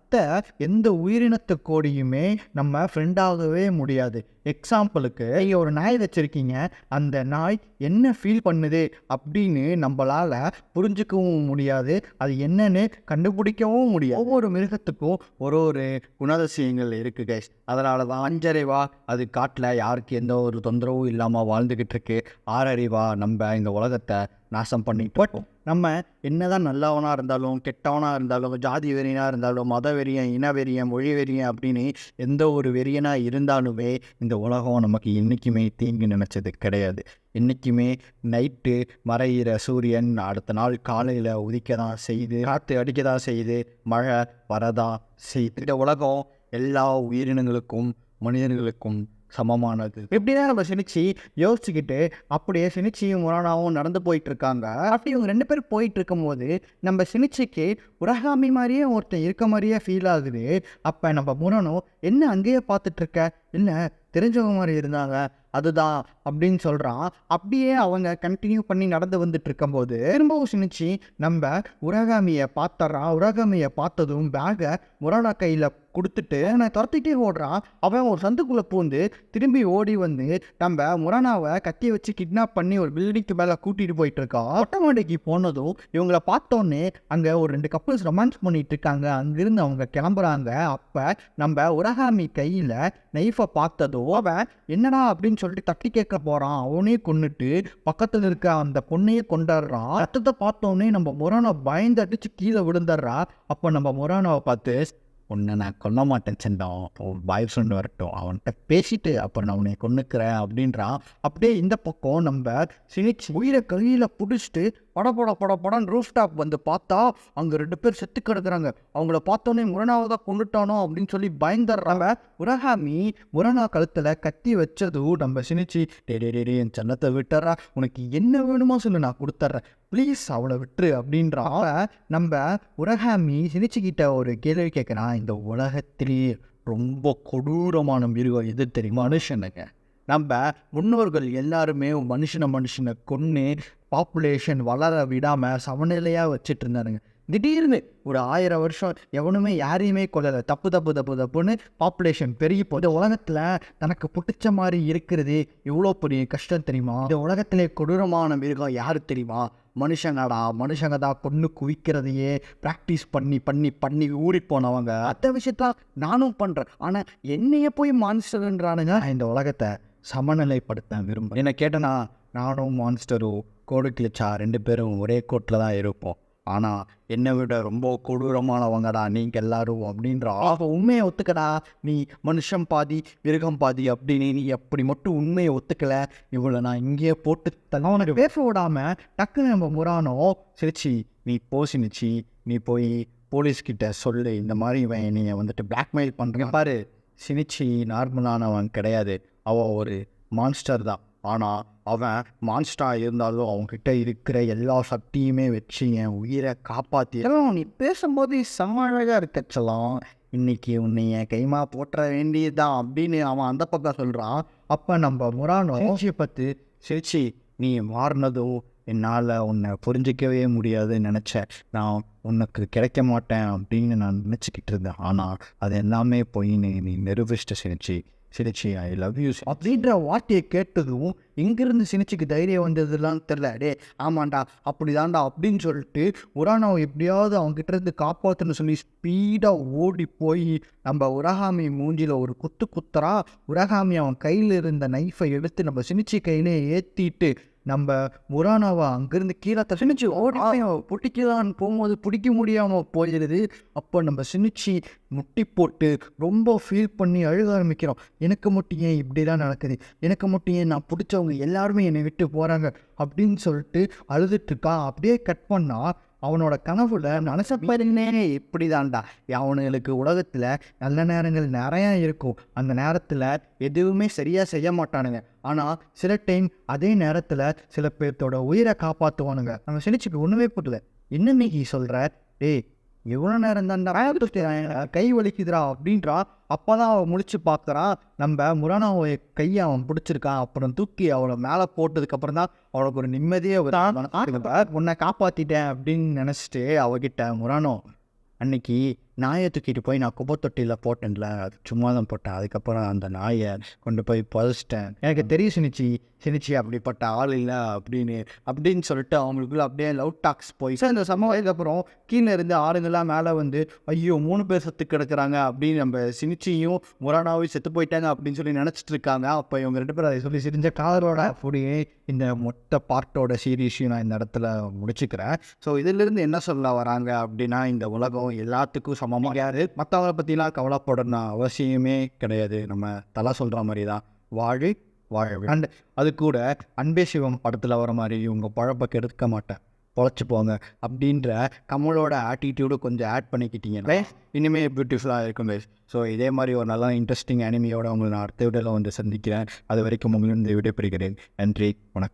எந்த உயிரினத்துக்கோடையுமே நம்ம ஃப்ரெண்டாகவே முடியாது. எக்ஸாம்பிளுக்கு நீங்கள் ஒரு நாய் வச்சுருக்கீங்க, அந்த நாய் என்ன ஃபீல் பண்ணுது அப்படின்னு நம்மளால் புரிஞ்சுக்கவும் முடியாது, அது என்னன்னு கண்டுபிடிக்கவும் முடியாது. ஒவ்வொரு மிருகத்துக்கும் ஒரு குணாதிசயங்கள் இருக்குது கைஸ். அதனால தான் 5 அறிவா அது காட்டில் யாருக்கு எந்த ஒரு தொந்தரவும் இல்லாமல் வாழ்ந்துக்கிட்டு இருக்கு. 6 அறிவா நம்ம இந்த உலகத்தை நாசம் பண்ணிட்டு நம்ம என்னதான் நல்லவனாக இருந்தாலும் கெட்டவனாக இருந்தாலும் ஜாதி வெறியனாக இருந்தாலும் மத வெறியன், இன வெறியன், மொழி வெறியன் அப்படின்னு எந்த ஒரு வெறியனாக இருந்தாலுமே இந்த உலகம் நமக்கு என்றைக்குமே தீங்கு நினச்சது கிடையாது. என்றைக்குமே நைட்டு மறையிற சூரியன் அடுத்த நாள் காலையில் உதிக்க தான் செய்யுது, காற்று அடிக்க தான் செய்யுது, மழை வரதான் செய்யுது. இந்த உலகம் எல்லா உயிரினங்களுக்கும் மனிதர்களுக்கும் சமமானது. இப்படிதான் நம்ம சினிச்சி யோசிச்சுக்கிட்டு அப்படியே சினிச்சியும் முரானாவும் நடந்து போயிட்டு இருக்காங்க. அப்படி இவங்க 2 பேரும் போயிட்டு இருக்கும்போது நம்ம சினிச்சிக்கு உரகாமி மாதிரியே ஒருத்தன் இருக்க மாதிரியே ஃபீல் ஆகுது. அப்போ நம்ம முரானோ, என்ன அங்கேயே பார்த்துட்டு இருக்க, என்ன தெரிஞ்சவங்க மாதிரி இருந்தாங்க அதுதான் அப்படின்னு சொல்கிறான். அப்படியே அவங்க கண்டினியூ பண்ணி நடந்து வந்துட்டு இருக்கும்போது திரும்பவும் சினிச்சி நம்ம உரகாமியை பார்த்தறான். உரகாமியை பார்த்ததும் பேகை முரணா கையில் கொடுத்துட்டு நான் துரத்திட்டே ஓடுறான். அவன் ஒரு சந்துக்குள்ளே பூந்து திரும்பி ஓடி வந்து நம்ம முரணாவை கத்தியை வச்சு கிட்னாப் பண்ணி ஒரு பில்டிங்க்கு மேலே கூட்டிகிட்டு போயிட்டு இருக்கான். மொட்டைமாடிக்கு போனதும் இவங்கள பார்த்தோன்னே அங்கே ஒரு 2 கப்புள்ஸ் ரொமான்ஸ் பண்ணிட்டு இருக்காங்க. அங்கிருந்து அவங்க கிளம்புறாங்க. அப்போ நம்ம உரகாமி கையில் நைஃபை பார்த்ததும் அவன் என்னடா அப்படின்னு சொல்லிட்டு தட்டி கேட்க போகிறான். அவனே கொன்னுட்டு பக்கத்தில் இருக்க அந்த பொண்ணையே கொண்டாடுறான். ரத்தத்தை பார்த்தோன்னே நம்ம முரணா பயந்து அடிச்சு கீழே விழுந்துடுறா. அப்போ நம்ம முரணாவை பார்த்து உன்னை நான் கொல்ல மாட்டேன் சென்றான், பாய் ஃப்ரெண்ட் வரட்டும், அவன்கிட்ட பேசிட்டு அப்புறம் நான் உன்னை கொன்னுக்கிறேன் அப்படின்றான். அப்படியே இந்த பக்கம் நம்ம சினிச்சு உயிரை கையில் பிடிச்சிட்டு படன்னு ரூஃப் டாப் வந்து பார்த்தா அங்கே 2 பேர் செத்து கிடக்குறாங்க. அவங்கள பார்த்தோன்னே முரணாவை தான் கொண்டுட்டானோ அப்படின்னு சொல்லி பயந்துடுறாங்க. உரகாமி முரணா கழுத்தில் கத்தி வச்சதும் நம்ம சினிச்சு டே என் சென்னத்தை விட்டுறா, உனக்கு என்ன வேணுமோ சொல்லு நான் கொடுத்துட்றேன், ப்ளீஸ் அவளை விட்டுரு அப்படின்றா. நம்ம உரகாமி சினிச்சுக்கிட்ட ஒரு கேள்வி கேட்குறான். இந்த உலகத்திலேயே ரொம்ப கொடூரமான மிருகம் எது தெரியுமா? மனுஷனுங்க. நம்ம முன்னோர்கள் எல்லாருமே மனுஷனை கொன்று பாப்புலேஷன் வளர விடாமல் சமநிலையாக வச்சுட்டு இருந்தாருங்க. திடீர்னு ஒரு 1000 வருஷம் எவனுமே யாரையுமே கொள்ளலை. தப்புன்னு பாப்புலேஷன் பெருகி போகுது. உலகத்தில் தனக்கு பிடிச்ச மாதிரி இருக்கிறது எவ்வளோ பெரிய கஷ்டம் தெரியுமா? இந்த உலகத்திலே கொடூரமான மிருகம் யாரு தெரியுமா? மனுஷங்க தான் கொன்று குவிக்கிறதையே ப்ராக்டிஸ் பண்ணி ஊறி போனவங்க. அந்த விஷயத்த நானும் பண்ணுறேன். ஆனால் என்னைய போய் மான்ஸ்டர்ன்றானுங்க. இந்த உலகத்தை சமநிலைப்படுத்த விரும்புகிறேன். என்ன கேட்டேன்னா நானும் மான்ஸ்டரும் கோடு கிழிச்சா 2 பேரும் ஒரே கோட்டில் தான் இருப்போம். ஆனால் என்னை விட ரொம்ப கொடூரமானவங்கடா நீங்கள் எல்லாரும் அப்படின்ற உண்மையை ஒத்துக்கடா. நீ மனுஷன் பாதி மிருகம் பாதி அப்படின்னு நீ அப்படி மட்டும் உண்மையை ஒத்துக்கலை, இவ்வளோ நான் இங்கேயே போட்டு அவனுக்கு பேச விடாமல் டக்குன்னு நம்ம முரானோ சிரிச்சி நீ சினிச்சி நீ போய் போலீஸ்கிட்ட சொல்லு, இந்த மாதிரி இவன் என்னைய வந்துட்டு பிளாக்மெயில் பண்ணுறேன் பாரு. சினிச்சி நார்மலானவன் கிடையாது, அவன் ஒரு மான்ஸ்டர் தான். ஆனால் அவன் மான்ஸ்டராக இருந்தாலும் அவன்கிட்ட இருக்கிற எல்லா சக்தியுமே வச்சு என் உயிரை காப்பாற்றி நீ பேசும்போது சமாழகாக இருக்கச்சலாம், இன்னைக்கு உன்னை என் கைமா போட்டுற வேண்டியதுதான் அப்படின்னு அவன் அந்த பக்கம் சொல்கிறான். அப்போ நம்ம முரானோ பற்றி சிரிச்சி நீ மாறினதும் என்னால் உன்னை புரிஞ்சிக்கவே முடியாதுன்னு நினச்சேன், நான் உனக்கு கிடைக்க மாட்டேன் அப்படின்னு நான் நினச்சிக்கிட்டு இருந்தேன். ஆனால் அது எல்லாமே போய் நீ நிரூபிச்சிட்ட சினிச்சி ஐ லவ் யூ அப்படின்ற வார்த்தையை கேட்டதும் எங்கேருந்து சினிச்சிக்கு தைரியம் வந்ததுலாம் தெரில. டே ஆமாண்டா அப்படிதான்டா அப்படின்னு சொல்லிட்டு உரானாவை எப்படியாவது அவங்ககிட்ட இருந்து காப்பாற்றுன்னு சொல்லி ஸ்பீடாக ஓடி போய் நம்ம உரகாமி மூஞ்சியில் ஒரு குத்துறா. உரகாமி அவன் கையில் இருந்த நைஃபை எடுத்து நம்ம சினிச்சி கையிலே ஏற்றிட்டு நம்ம முரானாவை அங்கேருந்து கீழே சினிச்சு ஓடி பிடிக்கலான்னு போகும்போது பிடிக்க முடியாமல் போயிடுது. அப்போ நம்ம சினிச்சி முட்டி போட்டு ரொம்ப ஃபீல் பண்ணி அழுக ஆரம்பிக்கிறோம். எனக்கு மட்டும் ஏன் இப்படிலாம் நடக்குது, எனக்கு மட்டும் ஏன் நான் பிடிச்சவங்க எல்லாருமே என்னை விட்டு போகிறாங்க அப்படின்னு சொல்லிட்டு அழுதுட்டுருக்கான். அப்படியே கட் பண்ணால் அவனோட கனவுல நினச்சப்பருன்னே இப்படி தான்டா. அவனுங்களுக்கு உலகத்தில் நல்ல நேரங்கள் நிறையா இருக்கும், அந்த நேரத்தில் எதுவுமே சரியாக செய்ய மாட்டானுங்க. ஆனால் சில டைம் அதே நேரத்தில் சில பேர்த்தோட உயிரை காப்பாற்றுவானுங்க. நம்ம சினிச்சுக்கு ஒன்றுமே புரியல. என்ன நீ சொல்கிற? டேய் எவ்வளோ நேரம் தான் கை வலிக்குதுரா அப்படின்றா. அப்போ தான் அவன் முடிச்சு பார்க்குறான். நம்ம முரானாவை கையை அவன் பிடிச்சிருக்கான். அப்புறம் தூக்கி அவளை மேலே போட்டதுக்கப்புறம் தான் அவளுக்கு ஒரு நிம்மதியே உன்னை காப்பாற்றிட்டேன் அப்படின்னு நினச்சிட்டு அவகிட்ட முரானோ அன்னைக்கு நாயை தூக்கிட்டு போய் நான் குப்பை தொட்டியில் போட்டேன்ல, அது சும்மா தான் போட்டேன், அதுக்கப்புறம் அந்த நாயை கொண்டு போய் புதைச்சிட்டேன், எனக்கு தெரியும் சினிச்சி அப்படிப்பட்ட ஆள் இல்லை அப்படின்னு சொல்லிட்டு அவங்களுக்குள்ள அப்படியே லவ் டாக்ஸ் போய் இந்த சம்பவத்துக்கு அப்புறம் கீழே இருந்து ஆளுங்கள்லாம் மேலே வந்து ஐயோ 3 பேர் செத்து கிடக்குறாங்க அப்படின்னு நம்ம சினிச்சியும் முரானாவும் செத்து போயிட்டாங்க அப்படின்னு சொல்லி நினச்சிட்டு இருக்காங்க. அப்போ இவங்க 2 பேரும் அதை சொல்லி சிரிஞ்ச காதலோட அப்படியே இந்த மொத்த பார்ட்டோட சீரீஸையும் நான் இந்த இடத்துல முடிச்சுக்கிறேன். ஸோ இதிலிருந்து என்ன சொல்ல வராங்க அப்படின்னா, இந்த உலகம் எல்லாத்துக்கும் சமமாக யாரு மற்றவங்களை பற்றிலாம் கவலைப்படணும் அவசியமே கிடையாது. நம்ம தலை சொல்கிற மாதிரி தான் வாழ அண்ட் அது கூட அன்பே சிவம் படத்தில் வர மாதிரி இவங்க பழப்ப கெடுக்க மாட்டேன் பொழைச்சி போங்க அப்படின்ற கமலோட ஆட்டிடியூடு கொஞ்சம் ஆட் பண்ணிக்கிட்டீங்கன்னா இனிமேல் பியூட்டிஃபுல்லாக இருக்கும் கைஸ். ஸோ இதே மாதிரி ஒரு நல்ல இன்ட்ரெஸ்டிங் அனிமியோட உங்களை நான் அடுத்த வீடியோவில் வந்து சந்திக்கிறேன். அது வரைக்கும் உங்களிடம் இந்த வீடியோ பெறுகிறேன். நன்றி, வணக்கம்.